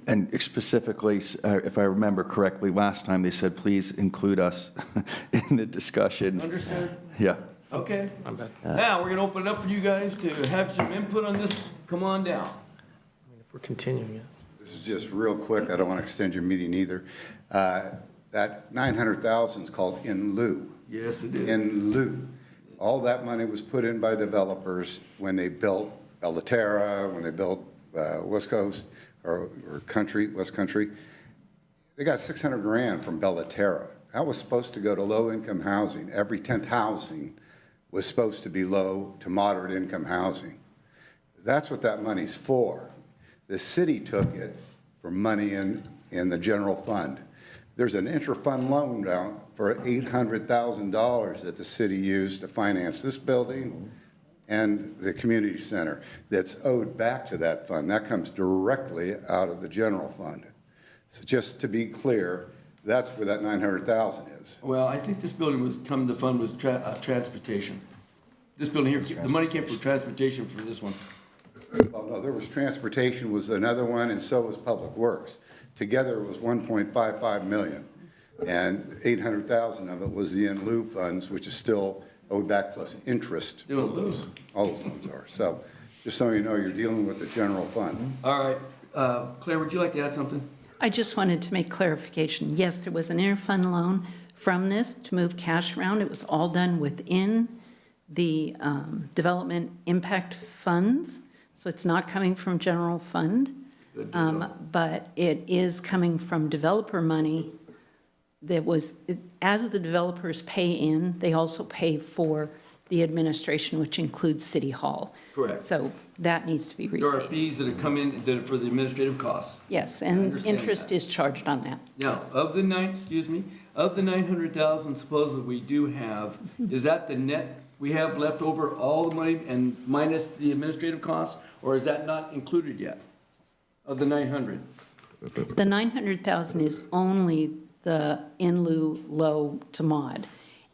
And specifically, if I remember correctly, last time they said, please include us in the discussions. Understood? Yeah. Okay. I'm bad. Now, we're going to open it up for you guys to have some input on this. Come on down. If we're continuing it. This is just real quick. I don't want to extend your meeting either. That 900,000 is called in lieu. Yes, it is. In lieu. All that money was put in by developers when they built Bellaterra, when they built West Coast or West Country. They got 600 grand from Bellaterra. That was supposed to go to low-income housing. Every 10th housing was supposed to be low to moderate income housing. That's what that money's for. The city took it for money in the general fund. There's an inter-fund loan down for $800,000 that the city used to finance this building and the community center that's owed back to that fund. That comes directly out of the general fund. So just to be clear, that's where that 900,000 is. Well, I think this building the fund was transportation. This building here, the money came from transportation for this one. Well, no, there was transportation was another one, and so was public works. Together it was 1.55 million, and 800,000 of it was the in lieu funds, which is still owed back plus interest. Still in lieu. All those loans are. So just so you know, you're dealing with the general fund. All right. Claire, would you like to add something? I just wanted to make clarification. Yes, there was an interfund loan from this to move cash around. It was all done within the development impact funds, so it's not coming from general fund. But it is coming from developer money that was, as the developers pay in, they also pay for the administration, which includes City Hall. Correct. So that needs to be There are repaid. fees that have come in that are for the administrative costs. Yes, I and understand interest that. is charged on that. Now, of the 900,000 supposedly we do have, is that the net we have left over, all the money and minus the administrative costs, or is that not included yet of the 900? The 900,000 is only the in lieu low to mod,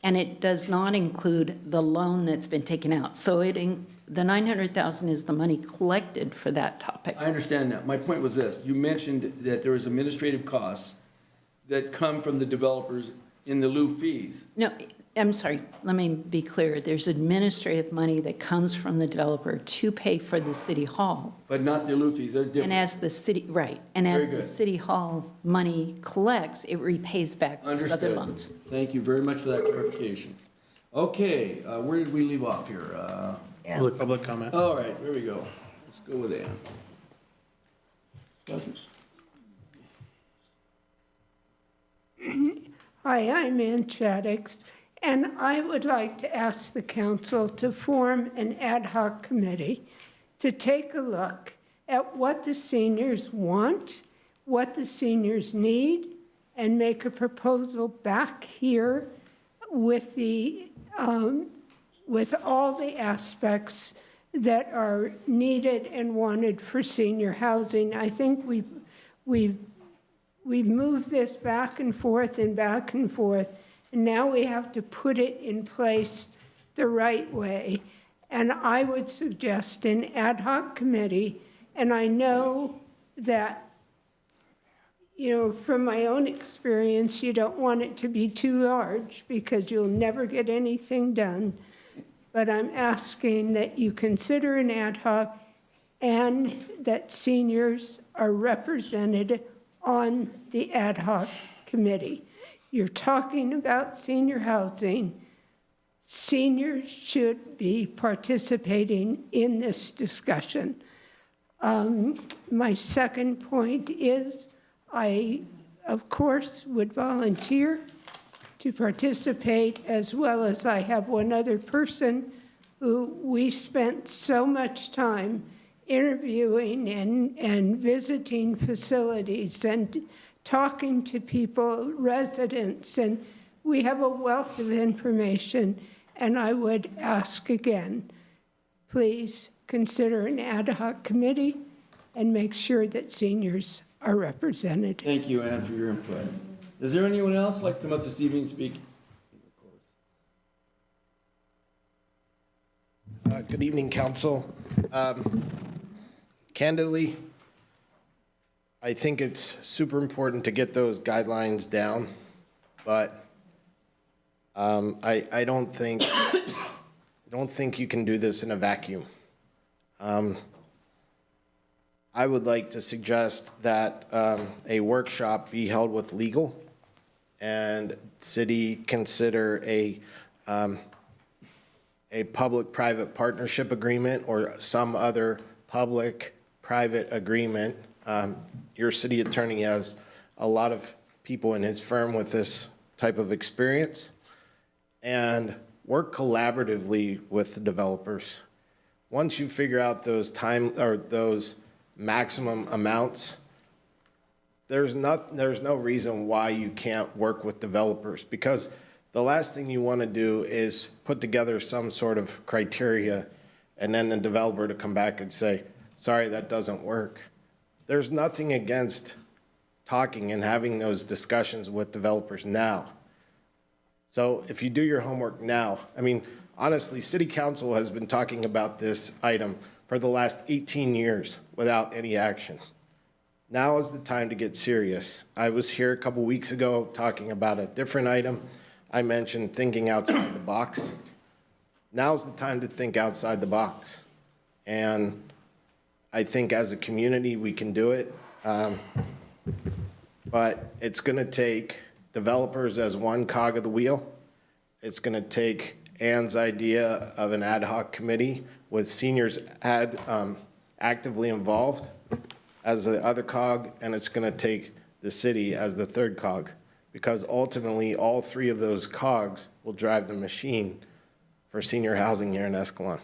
and it does not include the loan that's been taken out. So the 900,000 is the money collected for that topic. I understand that. My point was this. You mentioned that there was administrative costs that come from the developers in the lieu fees. No, I'm sorry, let me be clear. There's administrative money that comes from the developer to pay for the city hall. But not the lieu fees, they're different. And as the city, right, and as Very the good. city hall money collects, it repays back those other Understood. loans. Thank you very much for that clarification. Okay, where did we leave off here? Public comment. All right, here we go. Let's go with Ann. Hi, I'm Ann Shaddix, and I would like to ask the council to form an ad hoc committee to take a look at what the seniors want, what the seniors need, and make a proposal back here with with all the aspects that are needed and wanted for senior housing. I think we've moved this back and forth, and now we have to put it in place the right way. And I would suggest an ad hoc committee, and I know that, you know, from my own experience, you don't want it to be too large because you'll never get anything done. But I'm asking that you consider an ad hoc and that seniors are represented on the ad hoc committee. You're talking about senior housing. Seniors should be participating in this discussion. My second point is I, of course, would volunteer to participate, as well as I have one other person who we spent so much time interviewing and visiting facilities and talking to people, residents, and we have a wealth of information. And I would ask again, please consider an ad hoc committee and make sure that seniors are represented. Thank you, Ann, for your input. Is there anyone else like to come up this evening and speak? Good evening, council. Candidly, I think it's super important to get those guidelines down, but I don't think you can do this in a vacuum. I would like to suggest that a workshop be held with legal and city consider a public-private partnership agreement or some other public-private agreement. Your city attorney has a lot of people in his firm with this type of experience, and work collaboratively with the developers. Once you figure out those those maximum amounts, there's no reason why you can't work with developers, because the last thing you want to do is put together some sort of criteria and then the developer to come back and say, sorry, that doesn't work. There's nothing against talking and having those discussions with developers now. So if you do your homework now, I mean, honestly, City Council has been talking about this item for the last 18 years without any action. Now is the time to get serious. I was here a couple weeks ago talking about a different item. I mentioned thinking outside the box. Now's the time to think outside the box. And I think as a community, we can do it. But it's gonna take developers as one cog of the wheel. It's gonna take Ann's idea of an ad hoc committee with seniors actively involved as the other cog, and it's gonna take the city as the third cog, because ultimately all three of those cogs will drive the machine for senior housing here in Escalon.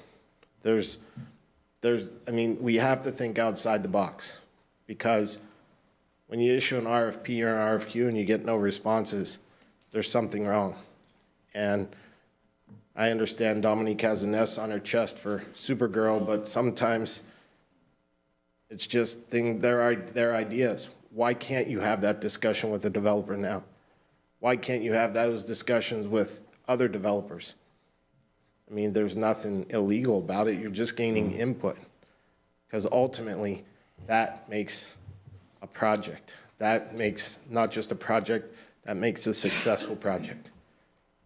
I mean, we have to think outside the box, because when you issue an RFP or an RFQ and you get no responses, there's something wrong. And I understand Dominique has an S on her chest for Supergirl, but sometimes it's just their ideas. Why can't you have that discussion with the developer now? Why can't you have those discussions with other developers? I mean, there's nothing illegal about it. You're just gaining input, because ultimately that makes a project. That makes not just a project, that makes a successful project.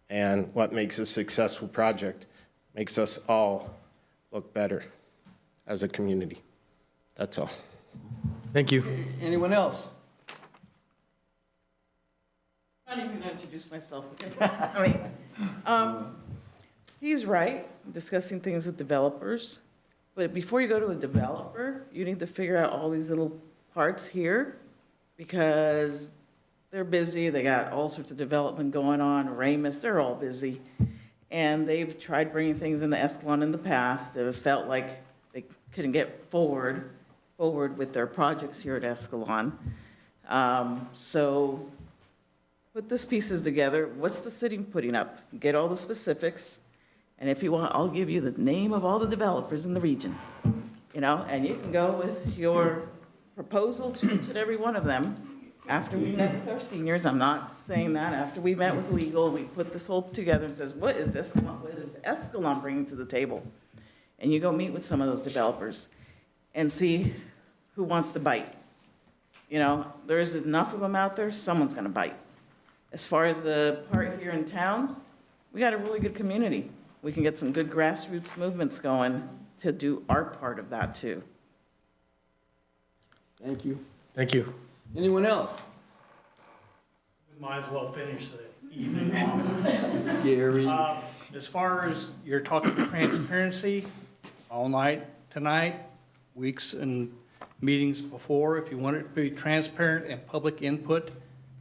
And what makes a successful project makes us all look better as a community. That's all. Thank you. Anyone else? I'm not even going to introduce myself. I mean, he's right, discussing things with developers. But before you go to a developer, you need to figure out all these little parts here because they're busy. They got all sorts of development going on. Ramus, they're all busy. And they've tried bringing things into Escalon in the past that have felt like they couldn't get forward with their projects here at Escalon. So put these pieces together. What's the city putting up? Get all the specifics. And if you want, I'll give you the name of all the developers in the region, you know, and you can go with your proposal to each and every one of them. After we met with our seniors, I'm not saying that, after we met with legal, and we put this whole together and says, what is Escalon bringing to the table? And you go meet with some of those developers and see who wants to bite. You know, there's enough of them out there, someone's gonna bite. As far as the part here in town, we got a really good community. We can get some good grassroots movements going to do our part of that too. Thank you. Thank you. Anyone else? Might as well finish the evening off. Gary? As far as you're talking transparency, all night tonight, weeks and meetings before, if you want it to be transparent and public input,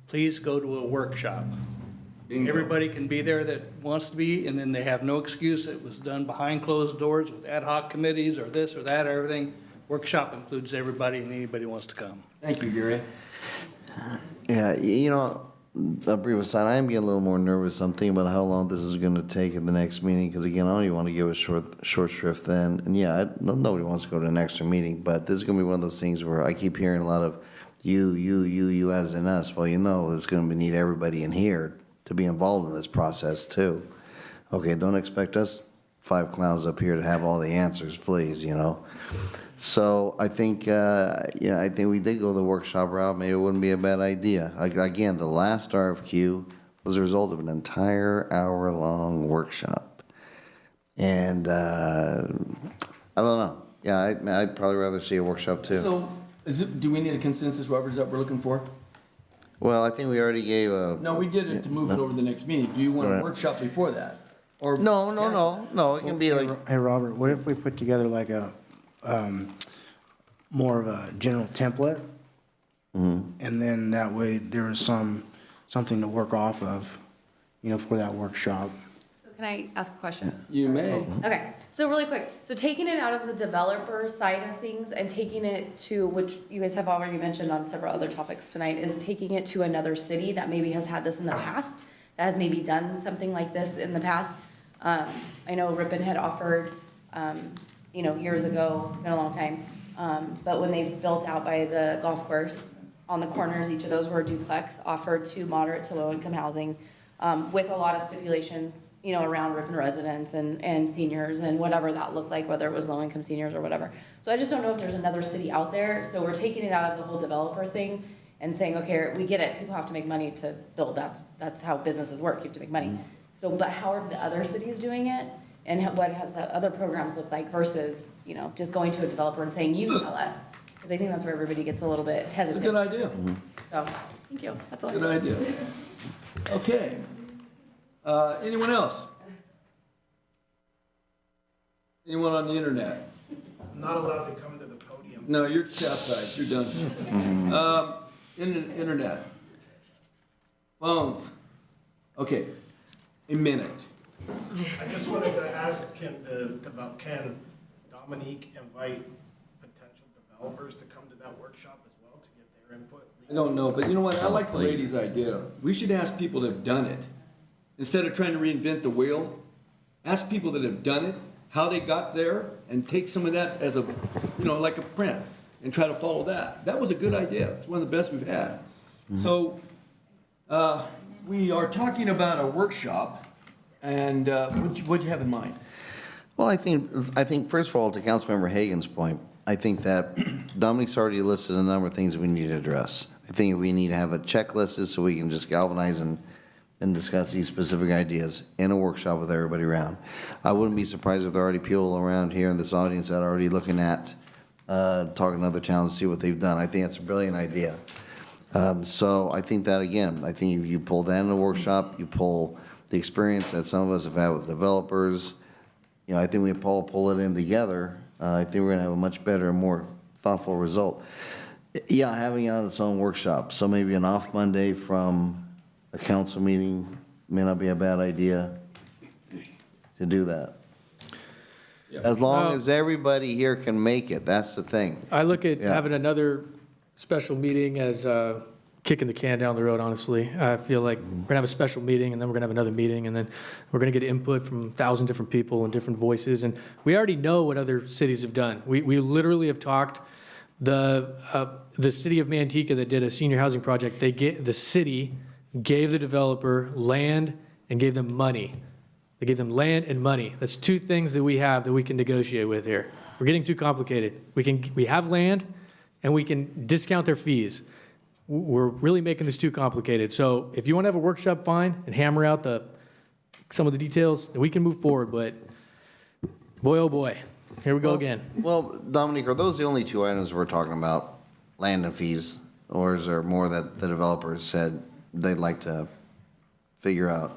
please go to a workshop. Bingo. Everybody can be there that wants to be, and then they have no excuse. It was done behind closed doors with ad hoc committees or this or that, or everything. Workshop includes everybody and anybody who wants to come. Thank you, Gary. Yeah, you know, a brief aside, I am getting a little more nervous. I'm thinking about how long this is going to take at the next meeting, because again, I don't even want to give a short shrift then. And yeah, nobody wants to go to an extra meeting, but this is going to be one of those things where I keep hearing a lot of you as in us. Well, you know, it's going to need everybody in here to be involved in this process too. Okay, don't expect us 5 clowns up here to have all the answers, please, you know. So I think, I think we did go the workshop route. Maybe it wouldn't be a bad idea. Again, the last RFQ was a result of an entire hour-long workshop. And I don't know. Yeah, I'd probably rather see a workshop too. So, do we need a consensus, Robert, is that what we're looking for? Well, I think we already gave a... No, we did it to move it over to the next meeting. Do you want a workshop before that? Or No, it can be like... Hey, Robert, what if we put together like a, more of a general template? And then that way there is something to work off of, you know, for that workshop. So can I ask a question? You may. Okay, so really quick, so taking it out of the developer side of things and taking it to, which you guys have already mentioned on several other topics tonight, is taking it to another city that maybe has had this in the past, that has maybe done something like this in the past. I know Ripon had offered, years ago, it's been a long time, but when they built out by the golf course, on the corners, each of those were a duplex, offered to moderate to low-income housing, with a lot of stipulations, you know, around Ripon residents and seniors and whatever that looked like, whether it was low-income seniors or whatever. So I just don't know if there's another city out there. So we're taking it out of the whole developer thing and saying, okay, we get it. People have to make money to build. That's how businesses work. You have to make money. So, but how are the other cities doing it? And what has the other programs look like versus, you know, just going to a developer and saying, you tell us? Because I think that's where everybody gets a little bit hesitant. It's a good idea. So, thank you. That's all. Good idea. Okay. Anyone else? Anyone on the internet? I'm not allowed to come to the podium. No, you're chastised. You're done. Internet. Phones. Okay. A minute. I just wanted to ask, can Dominique invite potential developers to come to that workshop as well to get their input? I don't know, but you know what? I like the lady's idea. We should ask people that have done it. Instead of trying to reinvent the wheel, ask people that have done it, how they got there, and take some of that as a, like a print, and try to follow that. That was a good idea. It's one of the best we've had. So, we are talking about a workshop, and what'd you have in mind? Well, I think first of all, to Councilmember Hagan's point, I think that Dominique's already listed a number of things we need to address. I think we need to have a checklist so we can just galvanize and discuss these specific ideas in a workshop with everybody around. I wouldn't be surprised if there are already people around here in this audience that are already looking at, talking to other towns, see what they've done. I think that's a brilliant idea. So I think that, again, I think if you pull that in a workshop, you pull the experience that some of us have had with developers, you know, I think we pull it in together. I think we're gonna have a much better and more thoughtful result. Yeah, having it on its own workshop, so maybe an off Monday from a council meeting may not be a bad idea to do that. As long as everybody here can make it, that's the thing. I look at Yeah. having another special meeting as kicking the can down the road, honestly. I feel like we're gonna have a special meeting, and then we're gonna have another meeting, and then we're gonna get input from 1,000 different people and different voices, and we already know what other cities have done. We literally have talked, the city of Manteca that did a senior housing project, the city gave the developer land and gave them money. They gave them land and money. That's two things that we have that we can negotiate with here. We're getting too complicated. We have land, and we can discount their fees. We're really making this too complicated. So if you want to have a workshop, fine, and hammer out some of the details, we can move forward, but boy, oh boy, here we go again. Well, Dominique, are those the only two items we're talking about, land and fees? Or is there more that the developers said they'd like to figure out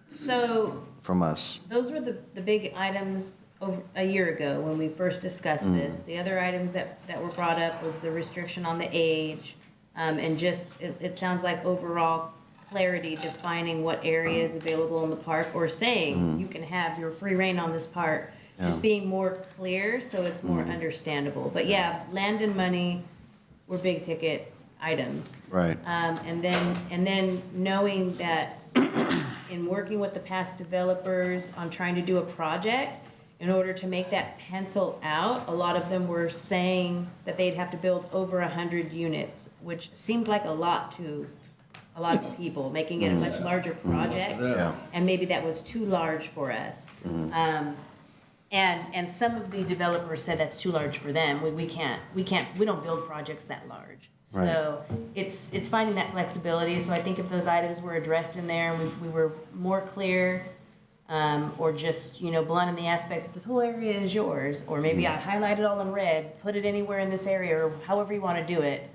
So from us? those were the big items over a year ago when we first discussed this. The other items that were brought up was the restriction on the age, and just, it sounds like overall clarity defining what area is available in the park, or saying you can have your free reign on this park. Just being more clear so it's more understandable. But yeah, land and money were big ticket items. Right. And then knowing that in working with the past developers on trying to do a project, in order to make that pencil out, a lot of them were saying that they'd have to build over 100 units, which seemed like a lot to a lot of people, making it a much larger project. Yeah. And maybe that was too large for us. And some of the developers said that's too large for them. We don't build projects that large. Right. So it's finding that flexibility. So I think if those items were addressed in there and we were more clear, or just, blunt in the aspect that this whole area is yours, or maybe I highlighted all in red, put it anywhere in this area, or however you want to do it.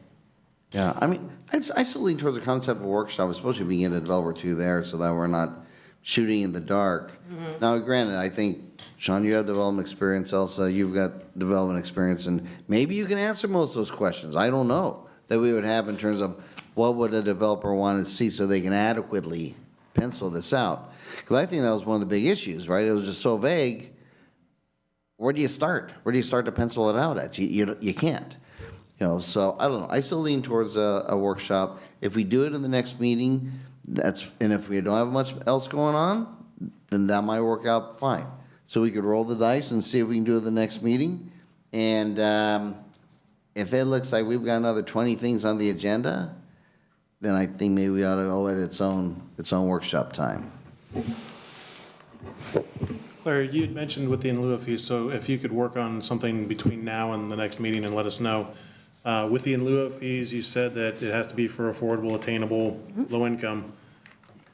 Yeah, I mean, I still lean towards the concept of a workshop, especially if we get a developer too there, so that we're not shooting in the dark. Now, granted, I think, Sean, you have development experience, Elsa, you've got development experience, and maybe you can answer most of those questions. I don't know, that we would have in terms of what would a developer want to see so they can adequately pencil this out. Because I think that was one of the big issues, right? It was just so vague. Where do you start? Where do you start to pencil it out at? You can't. So I don't know. I still lean towards a workshop. If we do it in the next meeting, and if we don't have much else going on, then that might work out fine. So we could roll the dice and see if we can do it the next meeting. And if it looks like we've got another 20 things on the agenda, then I think maybe we ought to go at its own workshop time. Claire, you had mentioned with the in lieu of fees, so if you could work on something between now and the next meeting and let us know. With the in lieu of fees, you said that it has to be for affordable, attainable, low income.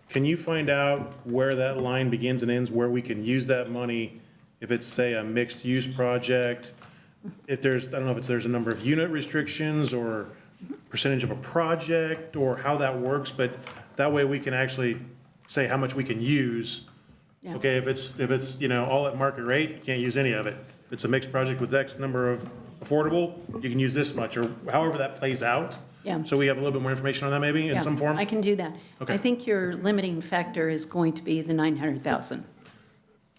Can you find out where that line begins and ends, where we can use that money if it's, say, a mixed use project? If there's, I don't know if there's a number of unit restrictions or percentage of a project or how that works, but that way we can actually say how much we can use. Yeah. Okay, if it's all at market rate, you can't use any of it. If it's a mixed project with X number of affordable, you can use this much, or however that plays out. Yeah. So we have a little bit more information on that maybe in some form? I can do that. Okay. I think your limiting factor is going to be the 900,000.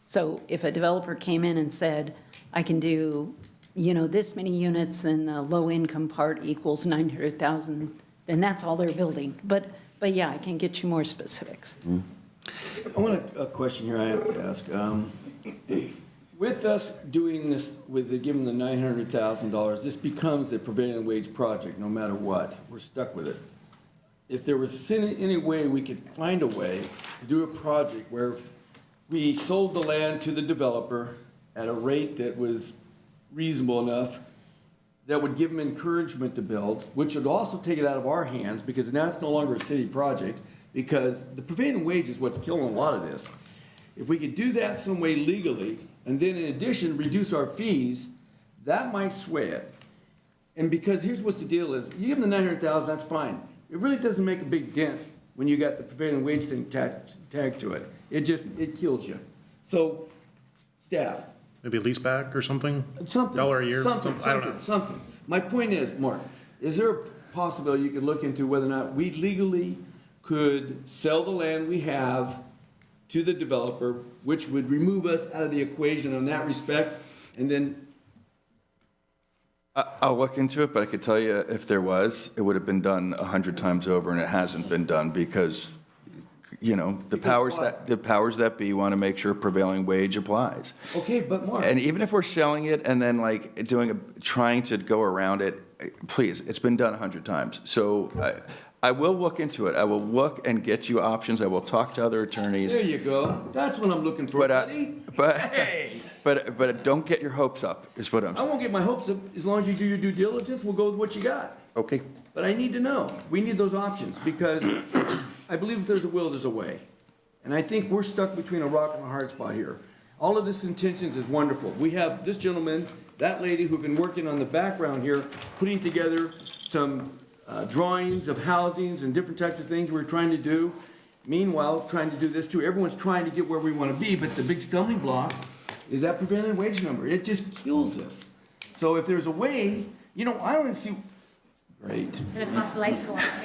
So if a developer came in and said, I can do, this many units and the low-income part equals 900,000, then that's all they're building. But yeah, I can get you more specifics. I want a question here I have to ask. With us doing this, giving the $900,000, this becomes a prevailing wage project no matter what. We're stuck with it. If there was any way we could find a way to do a project where we sold the land to the developer at a rate that was reasonable enough, that would give them encouragement to build, which would also take it out of our hands, because now it's no longer a city project, because the prevailing wage is what's killing a lot of this. If we could do that some way legally, and then in addition, reduce our fees, that might sway it. And because here's what's the deal is, you give them the 900,000, that's fine. It really doesn't make a big dent when you got the prevailing wage thing tagged to it. It kills you. So, staff. Maybe lease back or something? Something. $1 a year? I don't know. Something. My point is, Mark, is there a possibility you could look into whether or not we legally could sell the land we have to the developer, which would remove us out of the equation in that respect, and then I'll look into it, but I could tell you if there was, it would have been done 100 times over, and it hasn't been done because, you know, the powers that be want to make sure prevailing wage applies. Okay, but Mark. And even if we're selling it and then like trying to go around it, please, it's been done 100 times. So I will look into it. I will look and get you options. I will talk to other attorneys. There you go. That's what I'm looking for, buddy. But don't get your hopes up, is what I'm I saying. won't get my hopes up. As long as you do your due diligence, we'll go with what you got. Okay. But I need to know. We need those options because I believe if there's a will, there's a way. And I think we're stuck between a rock and a hard spot here. All of this intentions is wonderful. We have this gentleman, that lady who've been working on the background here, putting together some drawings of housings and different types of things we're trying to do. Meanwhile, trying to do this too. Everyone's trying to get where we want to be, but the big stumbling block is that prevailing wage number. It just kills us. So if there's a way, you know, I don't see. Great. And if the lights go off,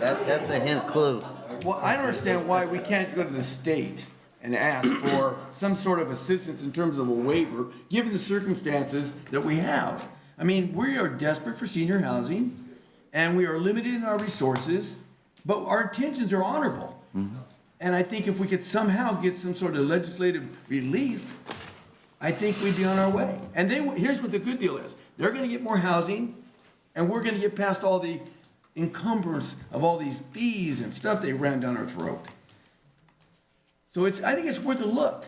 That's a hint clue. Well, I don't understand why we can't go to the state and ask for some sort of assistance in terms of a waiver, given the circumstances that we have. I mean, we are desperate for senior housing, and we are limited in our resources, but our intentions are honorable. Mm-hmm. And I think if we could somehow get some sort of legislative relief, I think we'd be on our way. And here's what the good deal is. They're gonna get more housing, and we're gonna get past all the encumbrance of all these fees and stuff they ran down our throat. So I think it's worth a look.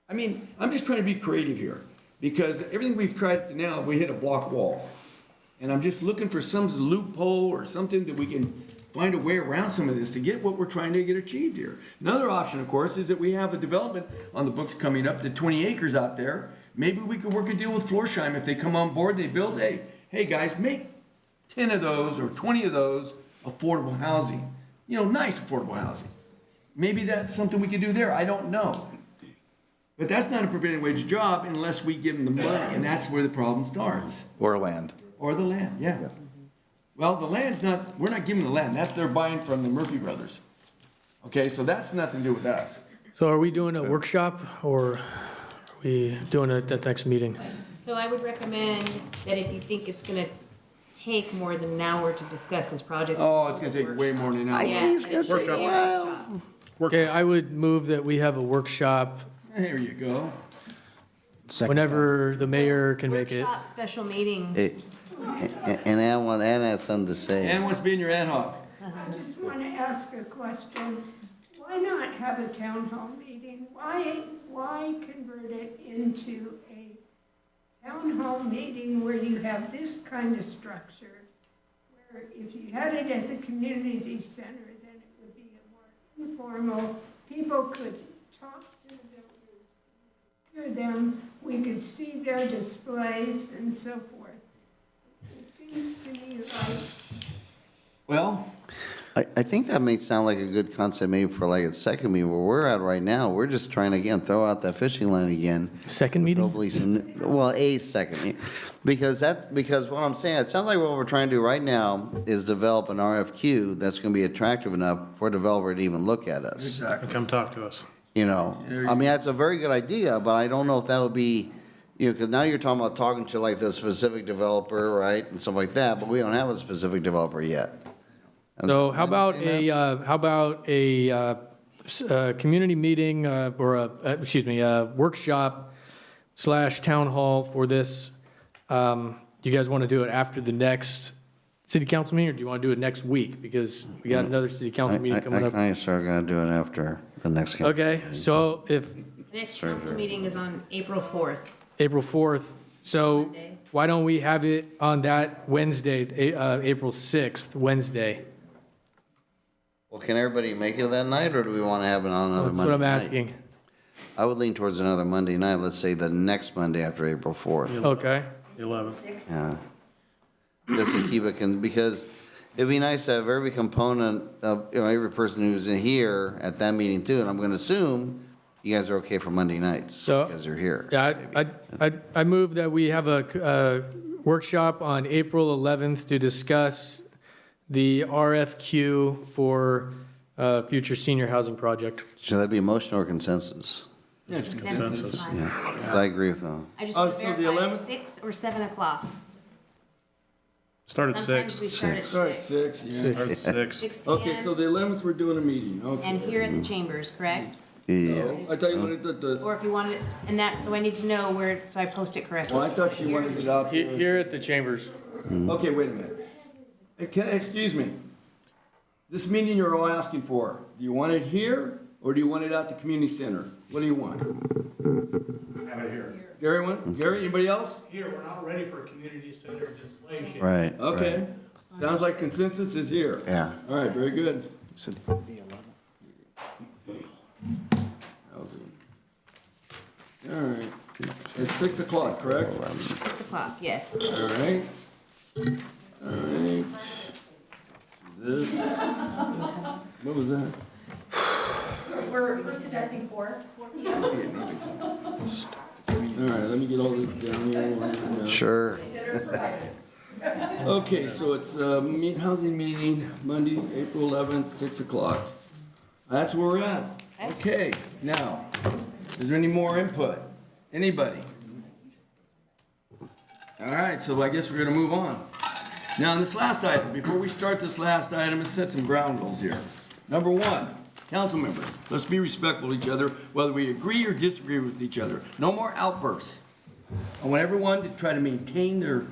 I mean, I'm just trying to be creative here, because everything we've tried to now, we hit a block wall. And I'm just looking for some loophole or something that we can find a way around some of this to get what we're trying to get achieved here. Another option, of course, is that we have a development on the books coming up, the 20 acres out there. Maybe we could work a deal with Florsheim. If they come on board, they build, hey guys, make 10 of those or 20 of those affordable housing. You know, nice affordable housing. Maybe that's something we could do there. I don't know. But that's not a prevailing wage job unless we give them the money, and that's where the problem starts. Or land. Or the land, yeah. Well, the land's not, we're not giving the land. They're buying from the Murphy brothers. Okay, so that's nothing to do with us. So are we doing a workshop or are we doing it at the next meeting? So I would recommend that if you think it's gonna take more than an hour to discuss this project. Oh, it's gonna take way more than an hour. Yeah, it's gonna take a while. Okay, I would move that we have a workshop There you go. whenever the mayor can make it. Workshop, special meetings. And Ann has something to say. Ann wants to be in your ad hoc. I just want to ask a question. Why not have a town hall meeting? Why convert it into a town hall meeting where you have this kind of structure? Where if you had it at the community center, then it would be a more informal, people could talk to the builders, hear them, we could see their displays and so forth. It seems to me like Well, I think that may sound like a good concept maybe for like a second meeting. Where we're at right now, we're just trying to, again, throw out that fishing line again. Second meeting? Hopefully a second meeting. Because what I'm saying, it sounds like what we're trying to do right now is develop an RFQ that's going to be attractive enough for a developer to even look at us. Exactly. Come talk to us. You know, I mean, that's a very good idea, but I don't know if that would be, you know, because now you're talking about talking to like the specific developer, right, and stuff like that, but we don't have a specific developer yet. So how about a community meeting or a workshop / town hall for this? Do you guys want to do it after the next city council meeting, or do you want to do it next week? Because we got another city council meeting coming up. I start going to do it after the next council. Okay, so if, The next council meeting is on April 4th. April 4th. So why don't we have it on that Wednesday, April 6th, Wednesday? Well, can everybody make it that night, or do we want to have it on another Monday That's what I'm night? asking. I would lean towards another Monday night, let's say the next Monday after April 4th. Okay. 11th. Yeah. Just to keep it, because it'd be nice to have every component of, every person who's in here at that meeting too, and I'm gonna assume you guys are okay for Monday nights, So- because you're here. Yeah, I move that we have a workshop on April 11th to discuss the RFQ for future senior housing project. Should that be a motion or consensus? Yeah, it's consensus. Yeah, 'cause I agree with them. I just Oh, want to so the verify, 11th? 6 or 7 o'clock? Start at Sometimes 6. we start at Start at 6. 6, yeah. Start at 6. 6 p.m. Okay, so the 11th, we're doing a meeting, okay. And here at the chambers, correct? Yeah. I thought you wanted the, Or if you wanted, and that, so I need to know where, so I post it correctly. well, I thought she wanted it out there. Here at the chambers. Okay, wait a minute. Excuse me. This meeting you're all asking for, do you want it here, or do you want it at the community center? What do you want? Have it here. Gary, anybody else? Here, we're not ready for a community center display yet. Right. Okay. right. Sounds like consensus is here. Yeah. All right, very good. All right. It's 6 o'clock, correct? 6 o'clock, yes. All right. All right. This. What was that? We're suggesting 4 p.m. All right, let me get all this down here. Sure. Okay, so it's housing meeting, Monday, April 11th, 6 o'clock. That's where we're at. Okay, now, is there any more input? Anybody? All right, so I guess we're gonna move on. Now, on this last item, before we start this last item, let's set some ground rules here. Number one, council members, let's be respectful to each other, whether we agree or disagree with each other. No more outbursts. I want everyone to try to maintain their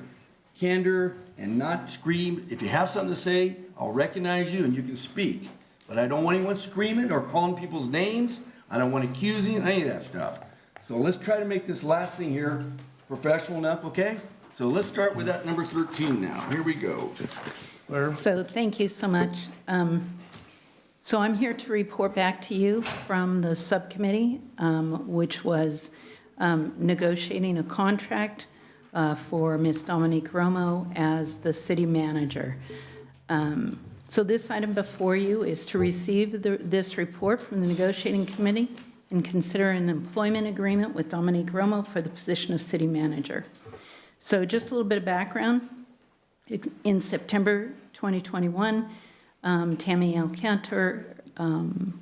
candor and not scream. If you have something to say, I'll recognize you and you can speak. But I don't want anyone screaming or calling people's names. I don't want accusing, any of that stuff. So let's try to make this last thing here professional enough, okay? So let's start with that number 13 now. Here we go. So thank you so much. So I'm here to report back to you from the subcommittee, which was negotiating a contract for Ms. Dominique Romo as the city manager. So this item before you is to receive this report from the negotiating committee and consider an employment agreement with Dominique Romo for the position of city manager. So just a little bit of background. In September 2021, Tammy Alcantor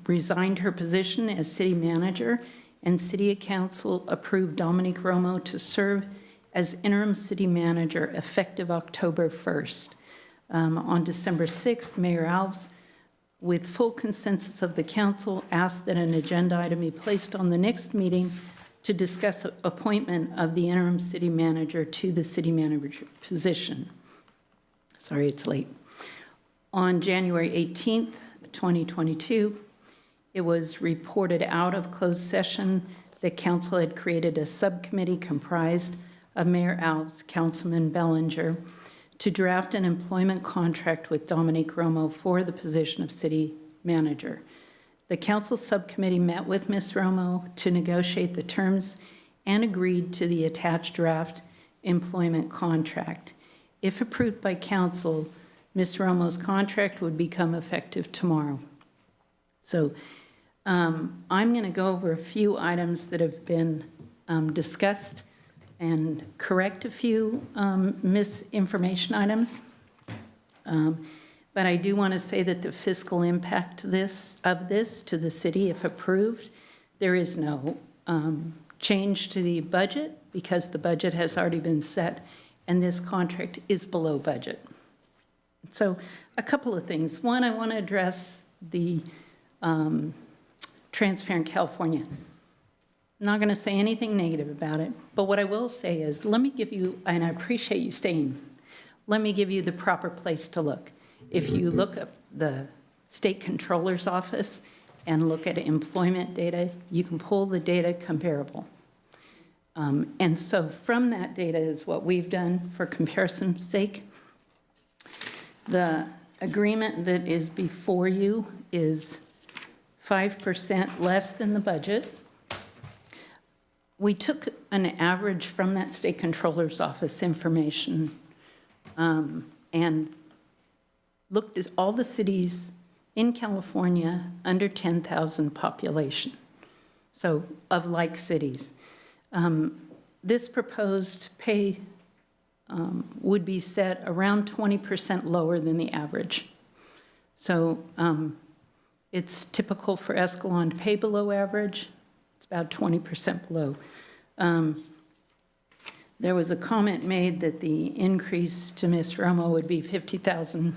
resigned her position as city manager, and City Council approved Dominique Romo to serve as interim city manager effective October 1st. On December 6th, Mayor Alves, with full consensus of the council, asked that an agenda item be placed on the next meeting to discuss appointment of the interim city manager to the city manager position. Sorry, it's late. On January 18th, 2022, it was reported out of closed session that council had created a subcommittee comprised of Mayor Alves, Councilman Bellinger, to draft an employment contract with Dominique Romo for the position of city manager. The council subcommittee met with Ms. Romo to negotiate the terms and agreed to the attached draft employment contract. If approved by council, Ms. Romo's contract would become effective tomorrow. So I'm going to go over a few items that have been discussed and correct a few misinformation items. But I do want to say that the fiscal impact of this to the city, if approved, there is no change to the budget because the budget has already been set and this contract is below budget. So a couple of things. One, I want to address the Transparent California. I'm not going to say anything negative about it, but what I will say is, let me give you, and I appreciate you staying, let me give you the proper place to look. If you look up the state controller's office and look at employment data, you can pull the data comparable. And so from that data is what we've done for comparison's sake. The agreement that is before you is 5% less than the budget. We took an average from that state controller's office information and looked at all the cities in California under 10,000 population, so of like cities. This proposed pay would be set around 20% lower than the average. So it's typical for Escalon to pay below average. It's about 20% below. There was a comment made that the increase to Ms. Romo would be $50,000.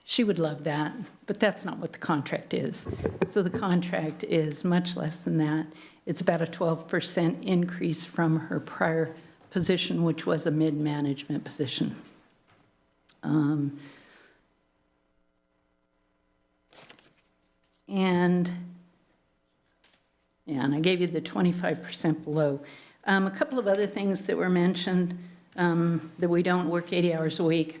She would love that, but that's not what the contract is. So the contract is much less than that. It's about a 12% increase from her prior position, which was a mid-management position. And I gave you the 25% below. A couple of other things that were mentioned, that we don't work 80 hours a week.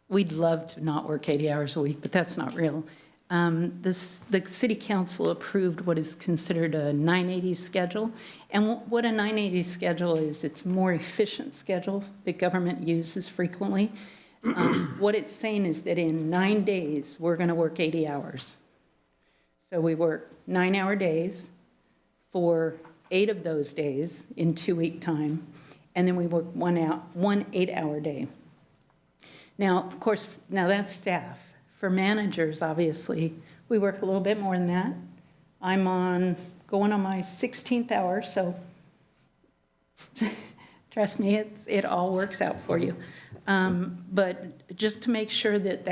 We'd love to not work 80 hours a week, but that's not real. The city council approved what is considered a 980 schedule. And what a 980 schedule is, it's a more efficient schedule that government uses frequently. What it's saying is that in 9 days, we're going to work 80 hours. So we work 9-hour days for 8 of those days in 2-week time, and then we work one 8-hour day. Now, of course, now that's staff. For managers, obviously, we work a little bit more than that. I'm going on my 16th hour, so trust me, it all works out for you. But just to make sure that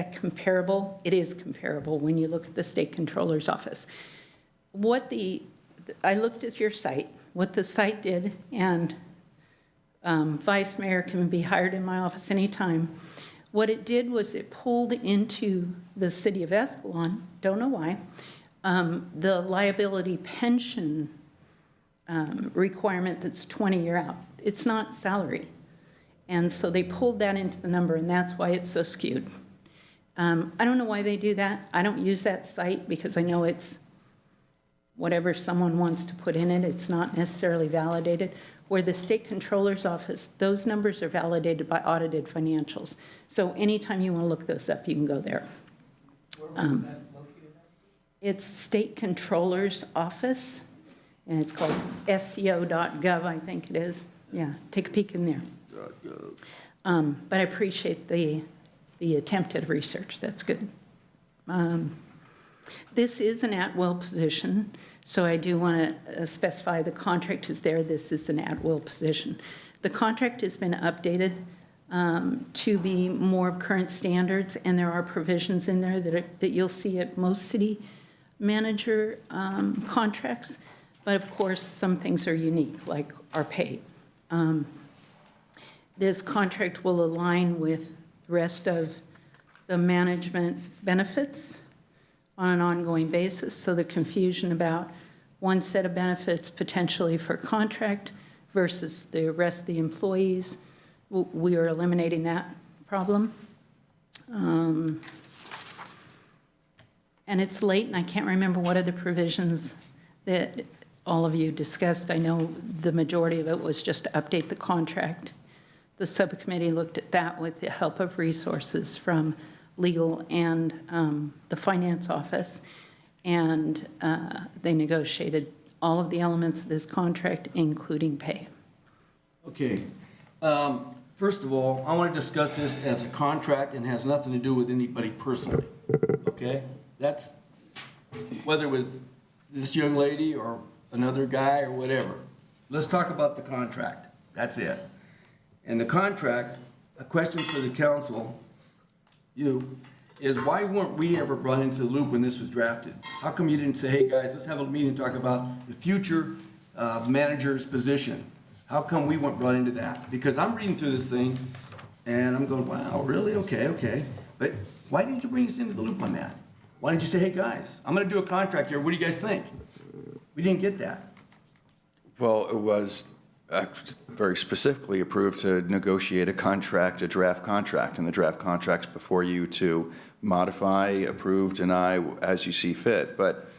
it is comparable when you look at the state controller's office. I looked at your site, what the site did, and Vice Mayor can be hired in my office anytime. What it did was it pulled into the city of Escalon, don't know why, the liability pension requirement that's 20-year out. It's not salary. And so they pulled that into the number, and that's why it's so skewed. I don't know why they do that. I don't use that site because I know it's whatever someone wants to put in it. It's not necessarily validated. Where the state controller's office, those numbers are validated by audited financials. So anytime you want to look those up, you can go there. It's state controller's office, and it's called sco.gov, I think it is. Yeah, take a peek in there. But I appreciate the attempt at research. That's good. This is an at-will position, so I do want to specify the contract is there. This is an at-will position. The contract has been updated to be more of current standards, and there are provisions in there that you'll see at most city manager contracts. But of course, some things are unique, like our pay. This contract will align with the rest of the management benefits on an ongoing basis, so the confusion about one set of benefits potentially for contract versus the rest of the employees, we are eliminating that problem. And it's late, and I can't remember what other provisions that all of you discussed. I know the majority of it was just to update the contract. The subcommittee looked at that with the help of resources from legal and the finance office, and they negotiated all of the elements of this contract, including pay. Okay. First of all, I want to discuss this as a contract and has nothing to do with anybody personally. Okay? That's whether it was this young lady or another guy or whatever. Let's talk about the contract. That's it. And the contract, a question for the council, is why weren't we ever brought into the loop when this was drafted? How come you didn't say, hey guys, let's have a meeting and talk about the future manager's position? How come we weren't brought into that? Because I'm reading through this thing and I'm going, wow, really? Okay. But why didn't you bring us into the loop on that? Why didn't you say, hey guys, I'm gonna do a contract here, what do you guys think? We didn't get that. Well, it was very specifically approved to negotiate a contract, a draft contract, and the draft contract's before you to modify, approve, deny, as you see fit. But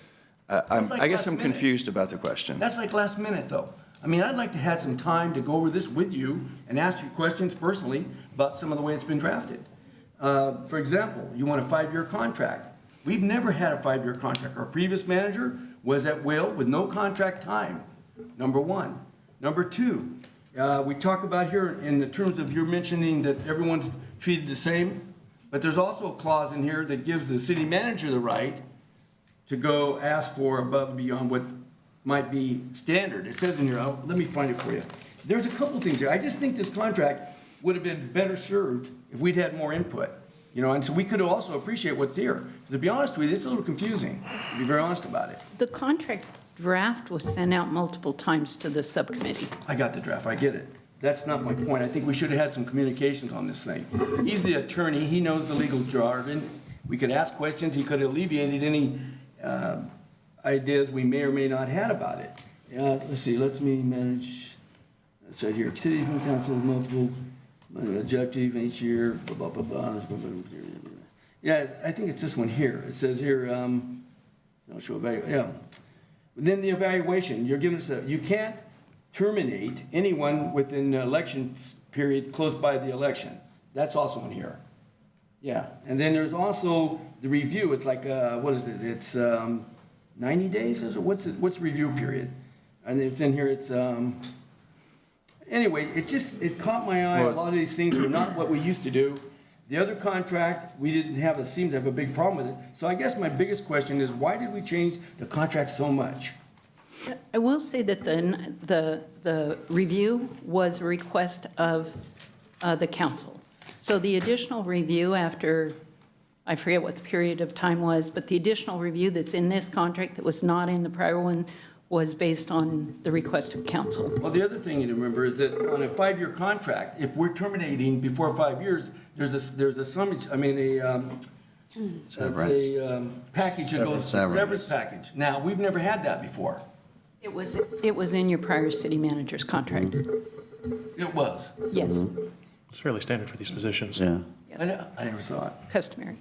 I guess I'm confused about the question. That's like last minute, though. I mean, I'd like to have some time to go over this with you and ask you questions personally about some of the way it's been drafted. For example, you want a 5-year contract. We've never had a 5-year contract. Our previous manager was at will with no contract time, number one. Number two, we talk about here in the terms of you're mentioning that everyone's treated the same, but there's also a clause in here that gives the city manager the right to go ask for above and beyond what might be standard. It says in here, let me find it for you. There's a couple things here. I just think this contract would have been better served if we'd had more input. You know, and so we could also appreciate what's here. To be honest with you, it's a little confusing, to be very honest about it. The contract draft was sent out multiple times to the subcommittee. I got the draft, I get it. That's not my point. I think we should have had some communications on this thing. He's the attorney, he knows the legal jargon. We could ask questions, he could have alleviated any ideas we may or may not had about it. Let's see, let me manage, that's right here. City Council multiple objective each year, blah, blah, blah, blah. Yeah, I think it's this one here. It says here, I'll show yeah. Then the evaluation, you're giving us you can't terminate anyone within the election period close by the election. That's also in here. Yeah, and then there's also the review. It's like, what is it? It's 90 days? Or what's the review period? And it's in here, it's, anyway, it caught my eye. A lot of these things were not what we used to do. The other contract, we didn't have, seemed to have a big problem with it. So I guess my biggest question is, why did we change the contract so much? I will say that the review was a request of the council. So the additional review after, I forget what the period of time was, but the additional review that's in this contract that was not in the prior one was based on the request of council. Well, the other thing you remember is that on a 5-year contract, if we're terminating before 5 years, there's a summary, I mean, it's a package that goes, severance package. Now, we've never had that before. It was in your prior city manager's contract. It was? Yes. It's fairly standard for these positions. Yeah. I never saw it. Customary.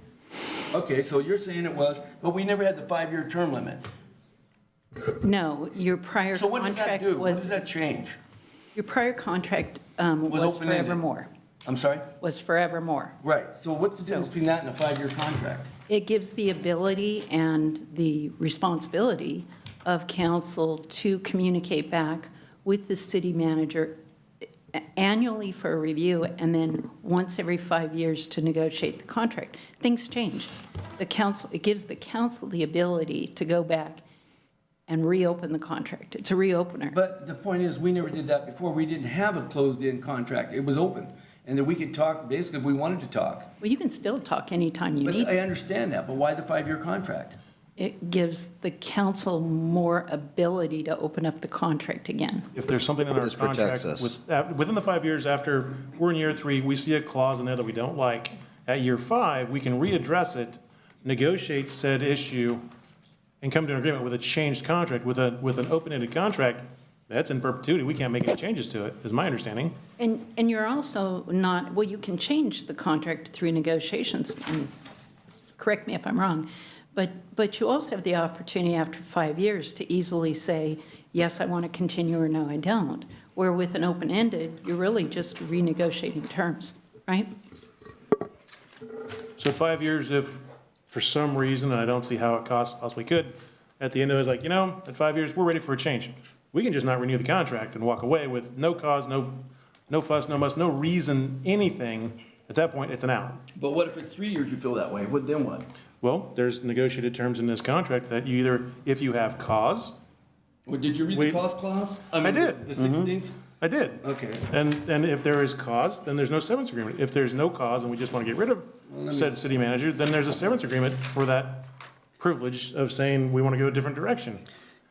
Okay, so you're saying it was, but we never had the 5-year term limit. No, your prior contract was... So what does that do? What does that change? Your prior contract was forevermore. I'm sorry? Was forevermore. Right. So what's the difference between that and a 5-year contract? It gives the ability and the responsibility of council to communicate back with the city manager annually for a review and then once every 5 years to negotiate the contract. Things change. It gives the council the ability to go back and reopen the contract. It's a reopener. But the point is, we never did that before. We didn't have a closed-in contract. It was open. And that we could talk, basically, if we wanted to talk. Well, you can still talk anytime you need to. I understand that, but why the 5-year contract? It gives the council more ability to open up the contract again. If there's something in our contract, within the 5 years after we're in year 3, we see a clause in there that we don't like, at year 5, we can readdress it, negotiate said issue, and come to an agreement with a changed contract. With an open-ended contract, that's in perpetuity. We can't make any changes to it, is my understanding. And you're also not, well, you can change the contract through negotiations, and correct me if I'm wrong, but you also have the opportunity after 5 years to easily say, yes, I want to continue, or no, I don't. Where with an open-ended, you're really just renegotiating terms, right? So 5 years, if for some reason, and I don't see how it possibly could, at the end of it, it's like, at 5 years, we're ready for a change. We can just not renew the contract and walk away with no cause, no fuss, no muss, no reason, anything. At that point, it's an out. But what if it's 3 years you feel that way? Then what? Well, there's negotiated terms in this contract that you either, if you have cause. Well, did you read the cause clause? I did. The 16th? I did. Okay. And if there is cause, then there's no severance agreement. If there's no cause and we just want to get rid of said city manager, then there's a severance agreement for that privilege of saying we want to go a different direction.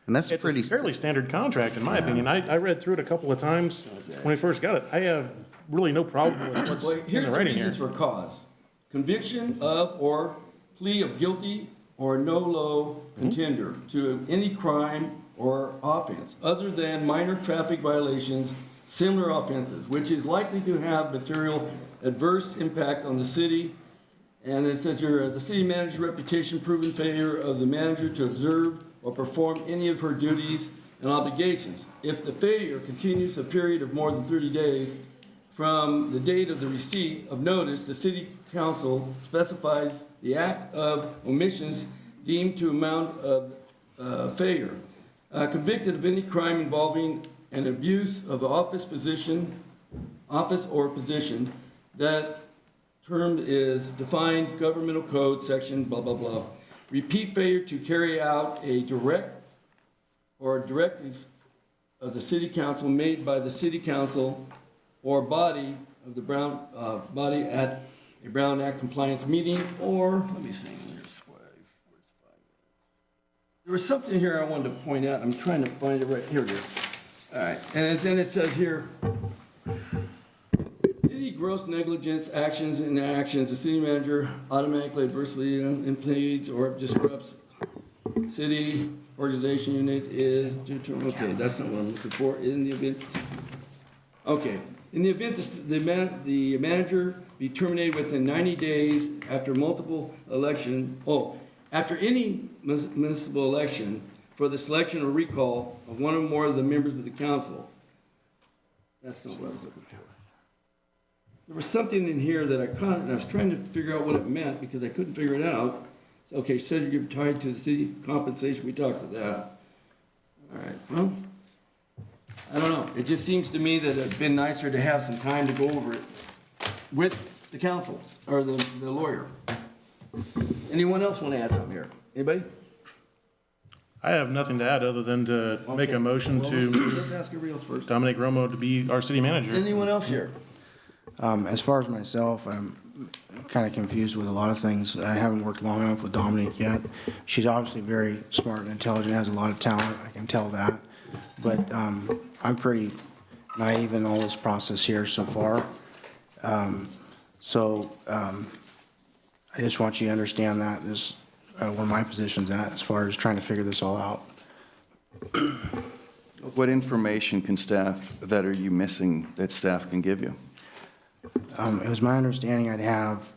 And that's it's a fairly standard contract, in my opinion. I read through it a couple of times when I first got it. I have really no problem with what's in the writing here. Here's the reasons for cause. Conviction of or plea of guilty or no low contender to any crime or offense, other than minor traffic violations, similar offenses, which is likely to have material adverse impact on the city. And it says here, the city manager's reputation, proven failure of the manager to observe or perform any of her duties and obligations. If the failure continues a period of more than 30 days from the date of the receipt of notice, the city council specifies the act of omissions deemed to amount of failure. Convicted of any crime involving an abuse of the office or position, that term is defined governmental code section blah blah blah. Repeat failure to carry out a directive of the city council made by the city council or body of the body at a Brown Act compliance meeting, or let me see. There was something here I wanted to point out. I'm trying to find it right here. It is. All right, and then it says here, any gross negligence actions and inactions, the city manager automatically adversely impedes or disrupts city organization unit is determined. Okay, that's not what I'm looking for. In the event, okay, in the event the manager be terminated within 90 days after multiple election. After any municipal election for the selection or recall of one or more of the members of the council. That's not what I was looking for. There was something in here that I caught, and I was trying to figure out what it meant because I couldn't figure it out. Okay, said you're tied to the city compensation. We talked about that. All right, well, I don't know. It just seems to me that it'd been nicer to have some time to go over it with the council or the lawyer. Anyone else want to add something here? Anybody? I have nothing to add other than to make a motion to Let's ask everybody else first. Dominic Romo to be our city manager. Anyone else here? As far as myself, I'm kind of confused with a lot of things. I haven't worked long enough with Dominic yet. She's obviously very smart and intelligent, has a lot of talent, I can tell that. But I'm pretty naive in all this process here so far. I just want you to understand that this where my position's at as far as trying to figure this all out. What information that are you missing that staff can give you? It was my understanding I'd have,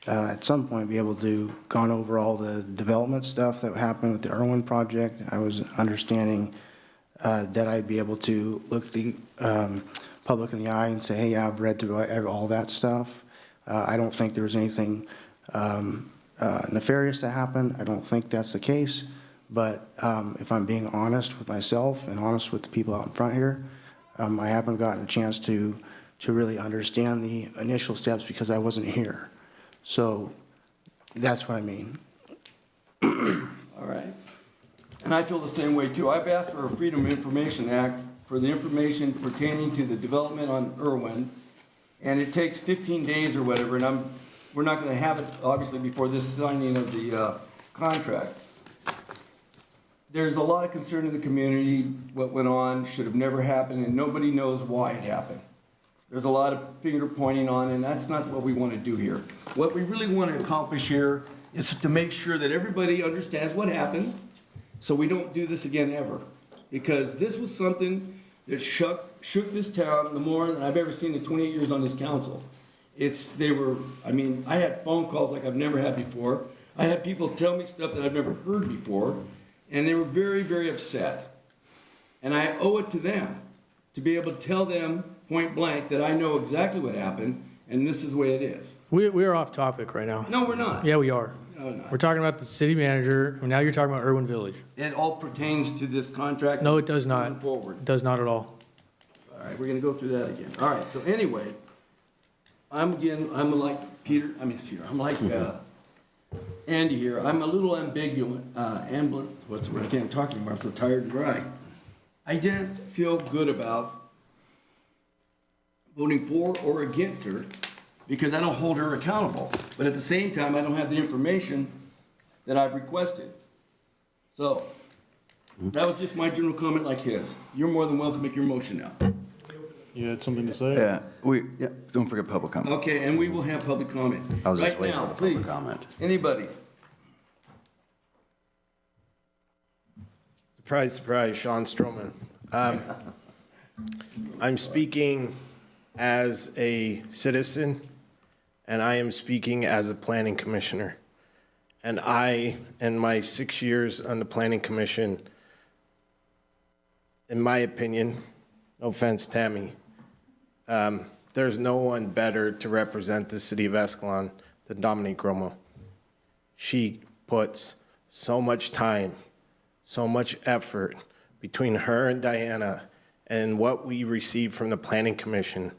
at some point, be able to gone over all the development stuff that happened with the Irwin project. I was understanding that I'd be able to look the public in the eye and say, hey, I've read through all that stuff. I don't think there was anything nefarious that happened. I don't think that's the case. But if I'm being honest with myself and honest with the people out in front here, I haven't gotten a chance to really understand the initial steps because I wasn't here. So that's what I mean. All right. And I feel the same way too. I've asked for a Freedom of Information Act for the information pertaining to the development on Irwin, and it takes 15 days or whatever, and we're not going to have it obviously before this signing of the contract. There's a lot of concern in the community. What went on should have never happened, and nobody knows why it happened. There's a lot of finger pointing on, and that's not what we want to do here. What we really want to accomplish here is to make sure that everybody understands what happened, so we don't do this again ever. Because this was something that shook this town the more than I've ever seen in 28 years on this council. I had phone calls like I've never had before. I had people tell me stuff that I've never heard before, and they were very, very upset. And I owe it to them to be able to tell them point blank that I know exactly what happened, and this is the way it is. We're off topic right now. No, we're not. Yeah, we are. No, no. We're talking about the city manager, and now you're talking about Irwin Village. It all pertains to this contract. No, it does not. Moving forward. It does not at all. All right, we're gonna go through that again. All right, so anyway, I'm like Andy here. I'm a little ambivalent, what's the word? I can't talk anymore, I'm so tired and dry. I didn't feel good about voting for or against her because I don't hold her accountable. But at the same time, I don't have the information that I've requested. So that was just my general comment like his. You're more than welcome to make your motion now. You had something to say? Yeah, don't forget public comment. Okay, and we will have public comment. I was just Right waiting now, for the public please. comment. Anybody? Surprise, surprise, Sean Stroman. I'm speaking as a citizen, and I am speaking as a planning commissioner. And I, in my 6 years on the planning commission, in my opinion, no offense, Tammy, there's no one better to represent the city of Escalon than Dominique Romo. She puts so much time, so much effort between her and Diana and what we receive from the planning commission.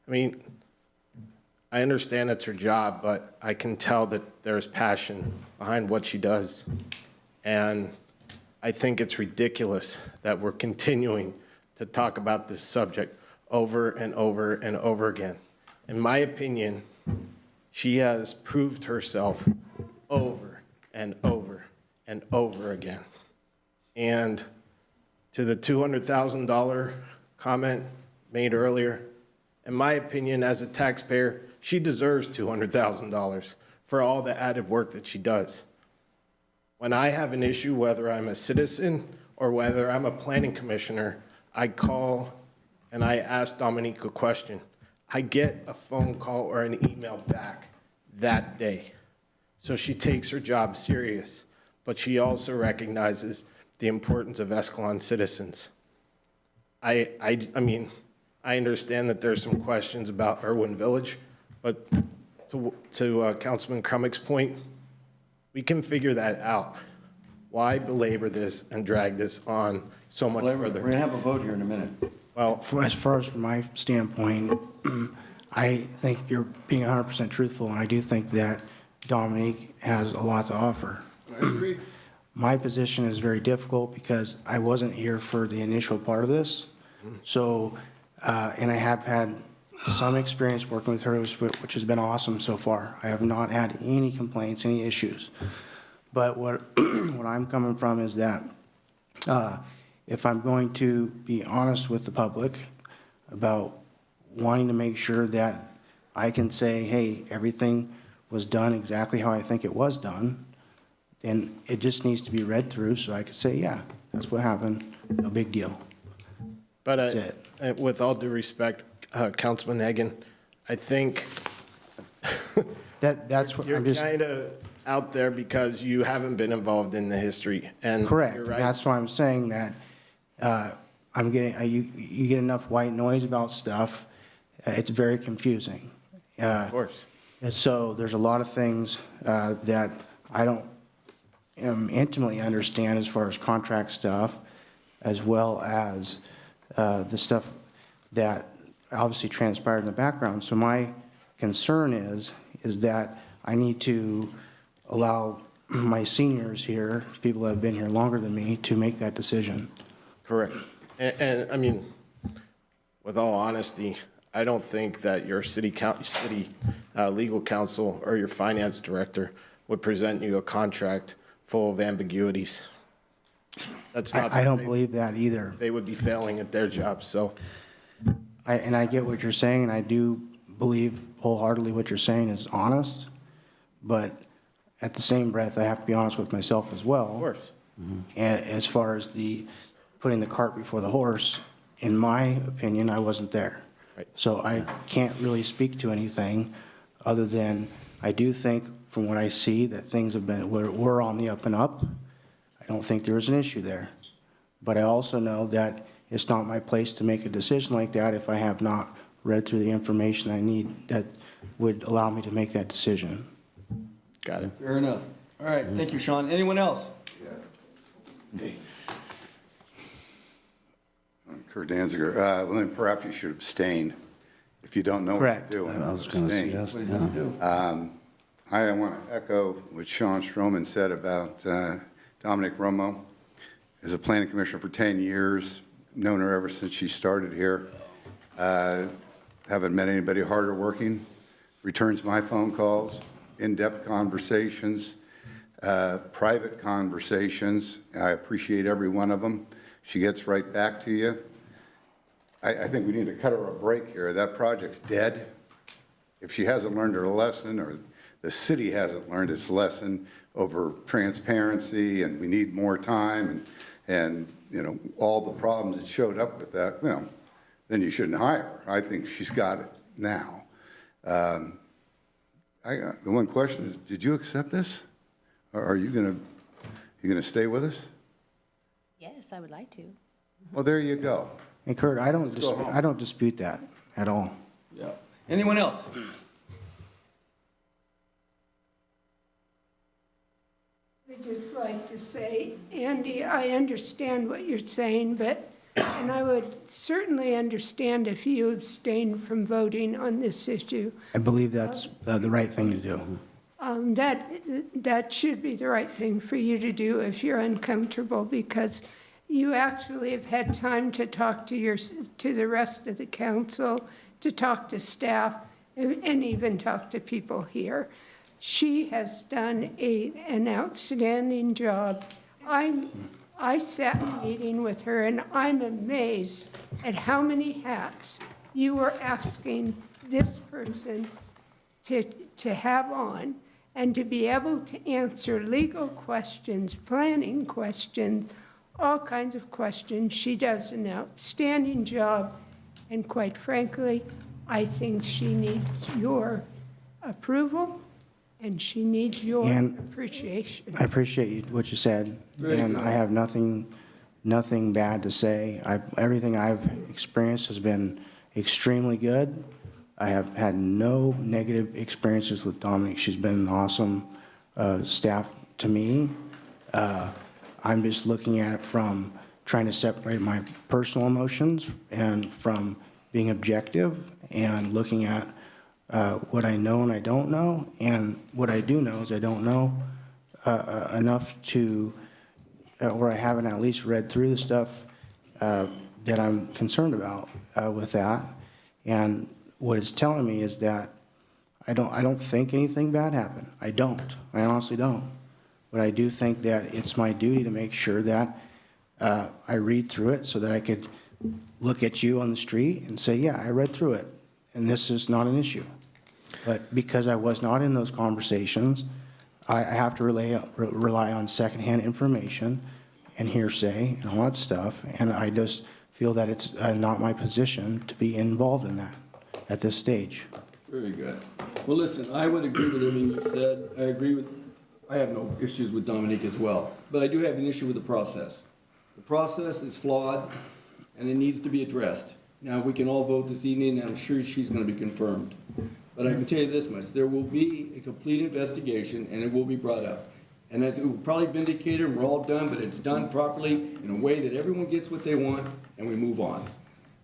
I mean, I understand it's her job, but I can tell that there's passion behind what she does. And I think it's ridiculous that we're continuing to talk about this subject over and over and over again. In my opinion, she has proved herself over and over and over again. And to the $200,000 comment made earlier, in my opinion, as a taxpayer, she deserves $200,000 for all the added work that she does. When I have an issue, whether I'm a citizen or whether I'm a planning commissioner, I call and I ask Dominique a question. I get a phone call or an email back that day. So she takes her job serious, but she also recognizes the importance of Escalon citizens. I mean, I understand that there's some questions about Irwin Village, but to Councilman Crumick's point, we can figure that out. Why belabor this and drag this on so much further? We're gonna have a vote here in a minute. Well, As far as from my standpoint, I think you're being 100% truthful, and I do think that Dominique has a lot to offer. I agree. My position is very difficult because I wasn't here for the initial part of this. So, and I have had some experience working with her, which has been awesome so far. I have not had any complaints, any issues. But what I'm coming from is that if I'm going to be honest with the public about wanting to make sure that I can say, hey, everything was done exactly how I think it was done, then it just needs to be read through so I could say, yeah, that's what happened, no big deal. but That's it. with all due respect, Councilman Hagan, I think That's what you're I'm just. kind of out there because you haven't been involved in the history. And Correct. you're right. That's why I'm saying that I'm getting, you get enough white noise about stuff, it's very confusing. Of course. And so there's a lot of things that I don't intimately understand as far as contract stuff, as well as the stuff that obviously transpired in the background. So my concern is that I need to allow my seniors here, people that have been here longer than me, to make that decision. Correct. And I mean, with all honesty, I don't think that your city legal counsel or your finance director would present you a contract full of ambiguities. That's not. I don't believe that either. They would be failing at their job, so. And I get what you're saying, and I do believe wholeheartedly what you're saying is honest, but at the same breath, I have to be honest with myself as well. Of course. As far as putting the cart before the horse, in my opinion, I wasn't there. Right. So I can't really speak to anything other than I do think from what I see that things have been, we're on the up and up. I don't think there was an issue there. But I also know that it's not my place to make a decision like that if I have not read through the information I need that would allow me to make that decision. Got it. Fair enough. All right, thank you, Sean. Anyone else? Kurt Danziger, well, then perhaps you should abstain if you don't know Correct. what you're doing. I was going to Abstain. suggest What does that do? I want to echo what Sean Stroman said about Dominic Romo. As a planning commissioner for 10 years, known her ever since she started here. Haven't met anybody harder working, returns my phone calls, in-depth conversations, private conversations. I appreciate every one of them. She gets right back to you. I think we need to cut her a break here. That project's dead. If she hasn't learned her lesson, or the city hasn't learned its lesson over transparency, and we need more time, and, you know, all the problems that showed up with that, well, then you shouldn't hire her. I think she's got it now. The one question is, did you accept this? Or are you gonna stay with us? Yes, I would like to. Well, there you go. And Kurt, I Let's go home. don't dispute that at all. Yeah. Anyone else? I'd just like to say, Andy, I understand what you're saying, and I would certainly understand if you abstained from voting on this issue. I believe that's the right thing to do. That should be the right thing for you to do if you're uncomfortable, because you actually have had time to talk to the rest of the council, to talk to staff, and even talk to people here. She has done an outstanding job. I sat in a meeting with her, and I'm amazed at how many hats you were asking this person to have on, and to be able to answer legal questions, planning questions, all kinds of questions. She does an outstanding job, and quite frankly, I think she needs your approval, and she needs your appreciation. I appreciate what you said, and I have nothing bad to say. Everything I've experienced has been extremely good. I have had no negative experiences with Dominique. She's been an awesome staff to me. I'm just looking at it from trying to separate my personal emotions and from being objective and looking at what I know and I don't know. And what I do know is I don't know enough to, or I haven't at least read through the stuff that I'm concerned about with that. And what it's telling me is that I don't think anything bad happened. I honestly don't. But I do think that it's my duty to make sure that I read through it so that I could look at you on the street and say, yeah, I read through it, and this is not an issue. But because I was not in those conversations, I have to rely on secondhand information and hearsay and all that stuff, and I just feel that it's not my position to be involved in that at this stage. Very good. Well, listen, I would agree with everything you said. I have no issues with Dominique as well, but I do have an issue with the process. The process is flawed, and it needs to be addressed. Now, we can all vote this evening, and I'm sure she's going to be confirmed. But I can tell you this much, there will be a complete investigation, and it will be brought up. And it will probably vindicate her, and we're all done, but it's done properly in a way that everyone gets what they want, and we move on.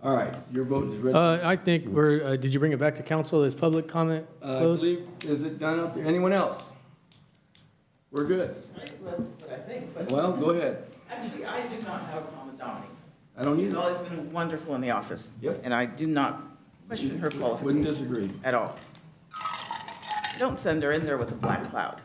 All right, your vote is ready. I think did you bring it back to council as public comment I closed? believe, is it done out there? Anyone else? We're good. Well, go ahead. Actually, I do not have a problem with Dominique. I don't She's either. always been wonderful in the office. Yep. And I do not question her qualifications. Wouldn't disagree. At all. Don't send her in there with a black cloud.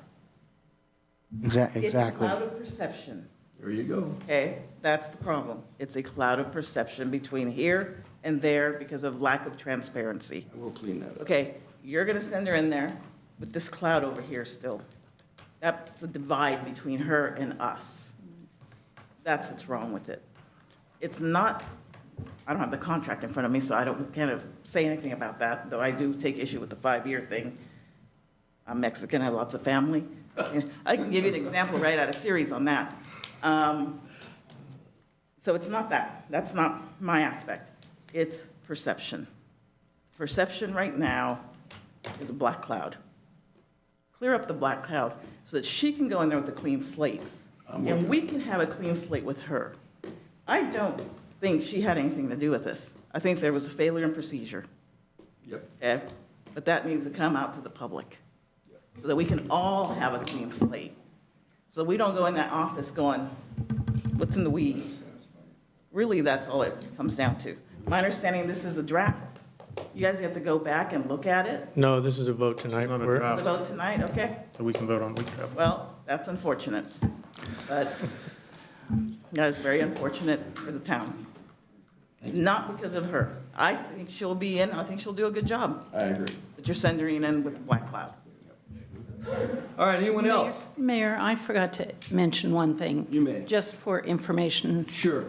Exactly. It's a cloud of perception. There you go. Okay, that's the problem. It's a cloud of perception between here and there because of lack of transparency. We'll clean that up. Okay, you're gonna send her in there with this cloud over here still. That's the divide between her and us. That's what's wrong with it. It's not, I don't have the contract in front of me, so I don't kind of say anything about that, though I do take issue with the 5-year thing. I'm Mexican, I have lots of family. I can give you an example right out of series on that. So it's not that. That's not my aspect. It's perception. Perception right now is a black cloud. Clear up the black cloud so that she can go in there with a clean slate. And we can have a clean slate with her. I don't think she had anything to do with this. I think there was a failure in procedure. Yep. Okay? But that needs to come out to the public so that we can all have a clean slate. So we don't go in that office going, what's in the weeds? Really, that's all it comes down to. My understanding, this is a draft. You guys have to go back and look at it? No, this is a vote tonight. not a We're- This is a vote tonight, okay? that we can vote on. We can have. Well, that's unfortunate, but that is very unfortunate for the town. Not because of her. I think she'll be in, I think she'll do a good job, I agree. but you're sending her in with a black cloud. All right, anyone else? Mayor, I forgot to mention one thing. You may. Just for information. Sure.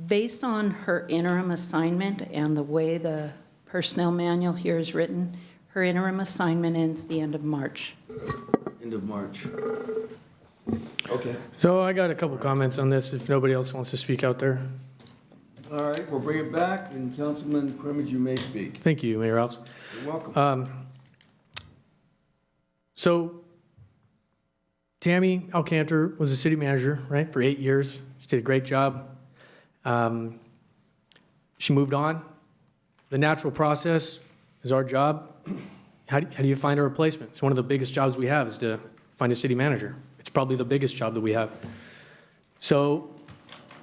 Based on her interim assignment and the way the personnel manual here is written, her interim assignment ends the end of March. End of March. Okay. So I got a couple comments on this if nobody else wants to speak out there. All right, we'll bring it back, and Councilman Crimmins, you may speak. Thank you, Mayor Alves. You're welcome. So Tammy Alcantar was a city manager, right, for 8 years. She did a great job. She moved on. The natural process is our job. How do you find a replacement? It's one of the biggest jobs we have is to find a city manager. It's probably the biggest job that we have. So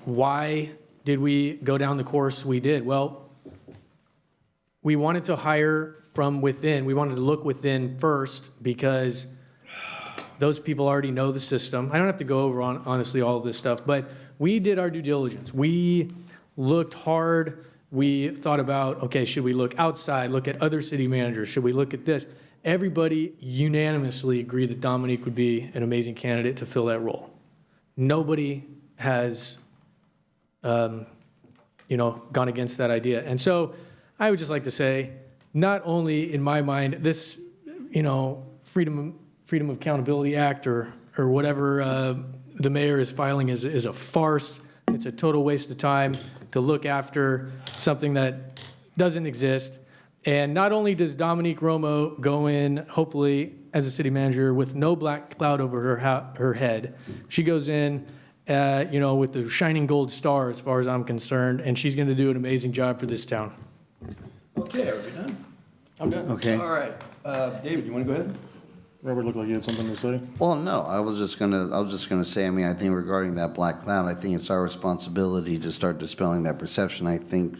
why did we go down the course we did? Well, we wanted to hire from within. We wanted to look within first because those people already know the system. I don't have to go over honestly all of this stuff, but we did our due diligence. We looked hard. We thought about, okay, should we look outside, look at other city managers? Should we look at this? Everybody unanimously agreed that Dominique would be an amazing candidate to fill that role. Nobody has, gone against that idea. And so I would just like to say, not only in my mind, this, Freedom of Accountability Act or whatever the mayor is filing is a farce. It's a total waste of time to look after something that doesn't exist. And not only does Dominique Romo go in, hopefully, as a city manager with no black cloud over her head, she goes in, with the shining gold star as far as I'm concerned, and she's going to do an amazing job for this town. Okay, are we done? I'm done. Okay. All right. David, you want to go ahead? Robert looked like you had something to say. Well, no, I was just gonna say, I think regarding that black cloud, I think it's our responsibility to start dispelling that perception. I think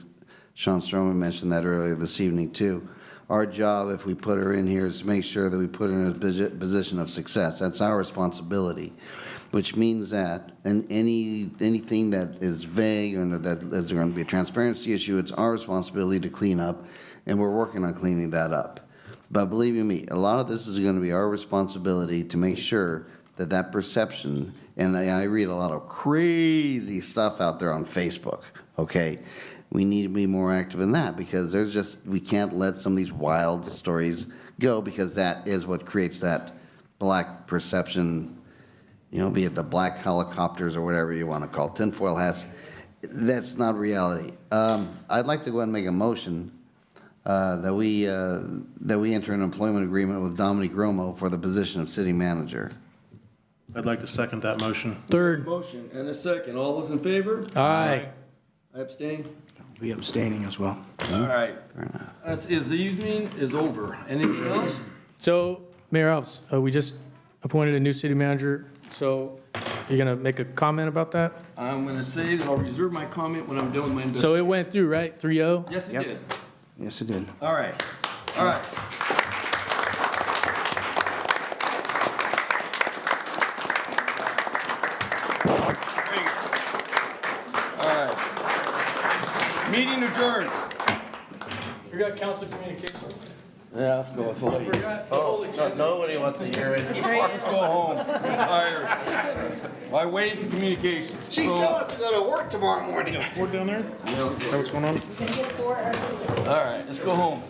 Sean Stroman mentioned that earlier this evening too. Our job, if we put her in here, is to make sure that we put her in a position of success. That's our responsibility, which means that anything that is vague or that is going to be a transparency issue, it's our responsibility to clean up, and we're working on cleaning that up. But believe you me, a lot of this is going to be our responsibility to make sure that that perception, and I read a lot of crazy stuff out there on Facebook, okay? We need to be more active in that because we can't let some of these wild stories go because that is what creates that black perception, be it the black helicopters or whatever you want to call it, tinfoil hats. That's not reality. I'd like to go ahead and make a motion that we enter an employment agreement with Dominique Romo for the position of city manager. I'd like to second that motion. Third. Motion and a second. All those in favor? Aye. I abstain. I'll be abstaining as well. All right. The evening is over. Anything else? So, Mayor Alves, we just appointed a new city manager, so you're going to make a comment about that? I'm going to say that I'll reserve my comment when I'm done with my investigation. So it went through, right? 3-0? Yes, it did. Yes, it did. All right. All right. All right. Meeting adjourned. We got council communications. Yeah, let's go. It's late. Nobody wants to hear it. Let's go home. Tired. I waited to communications. She still has to go to work tomorrow morning. We're down there? Is that what's going on? All right, let's go home.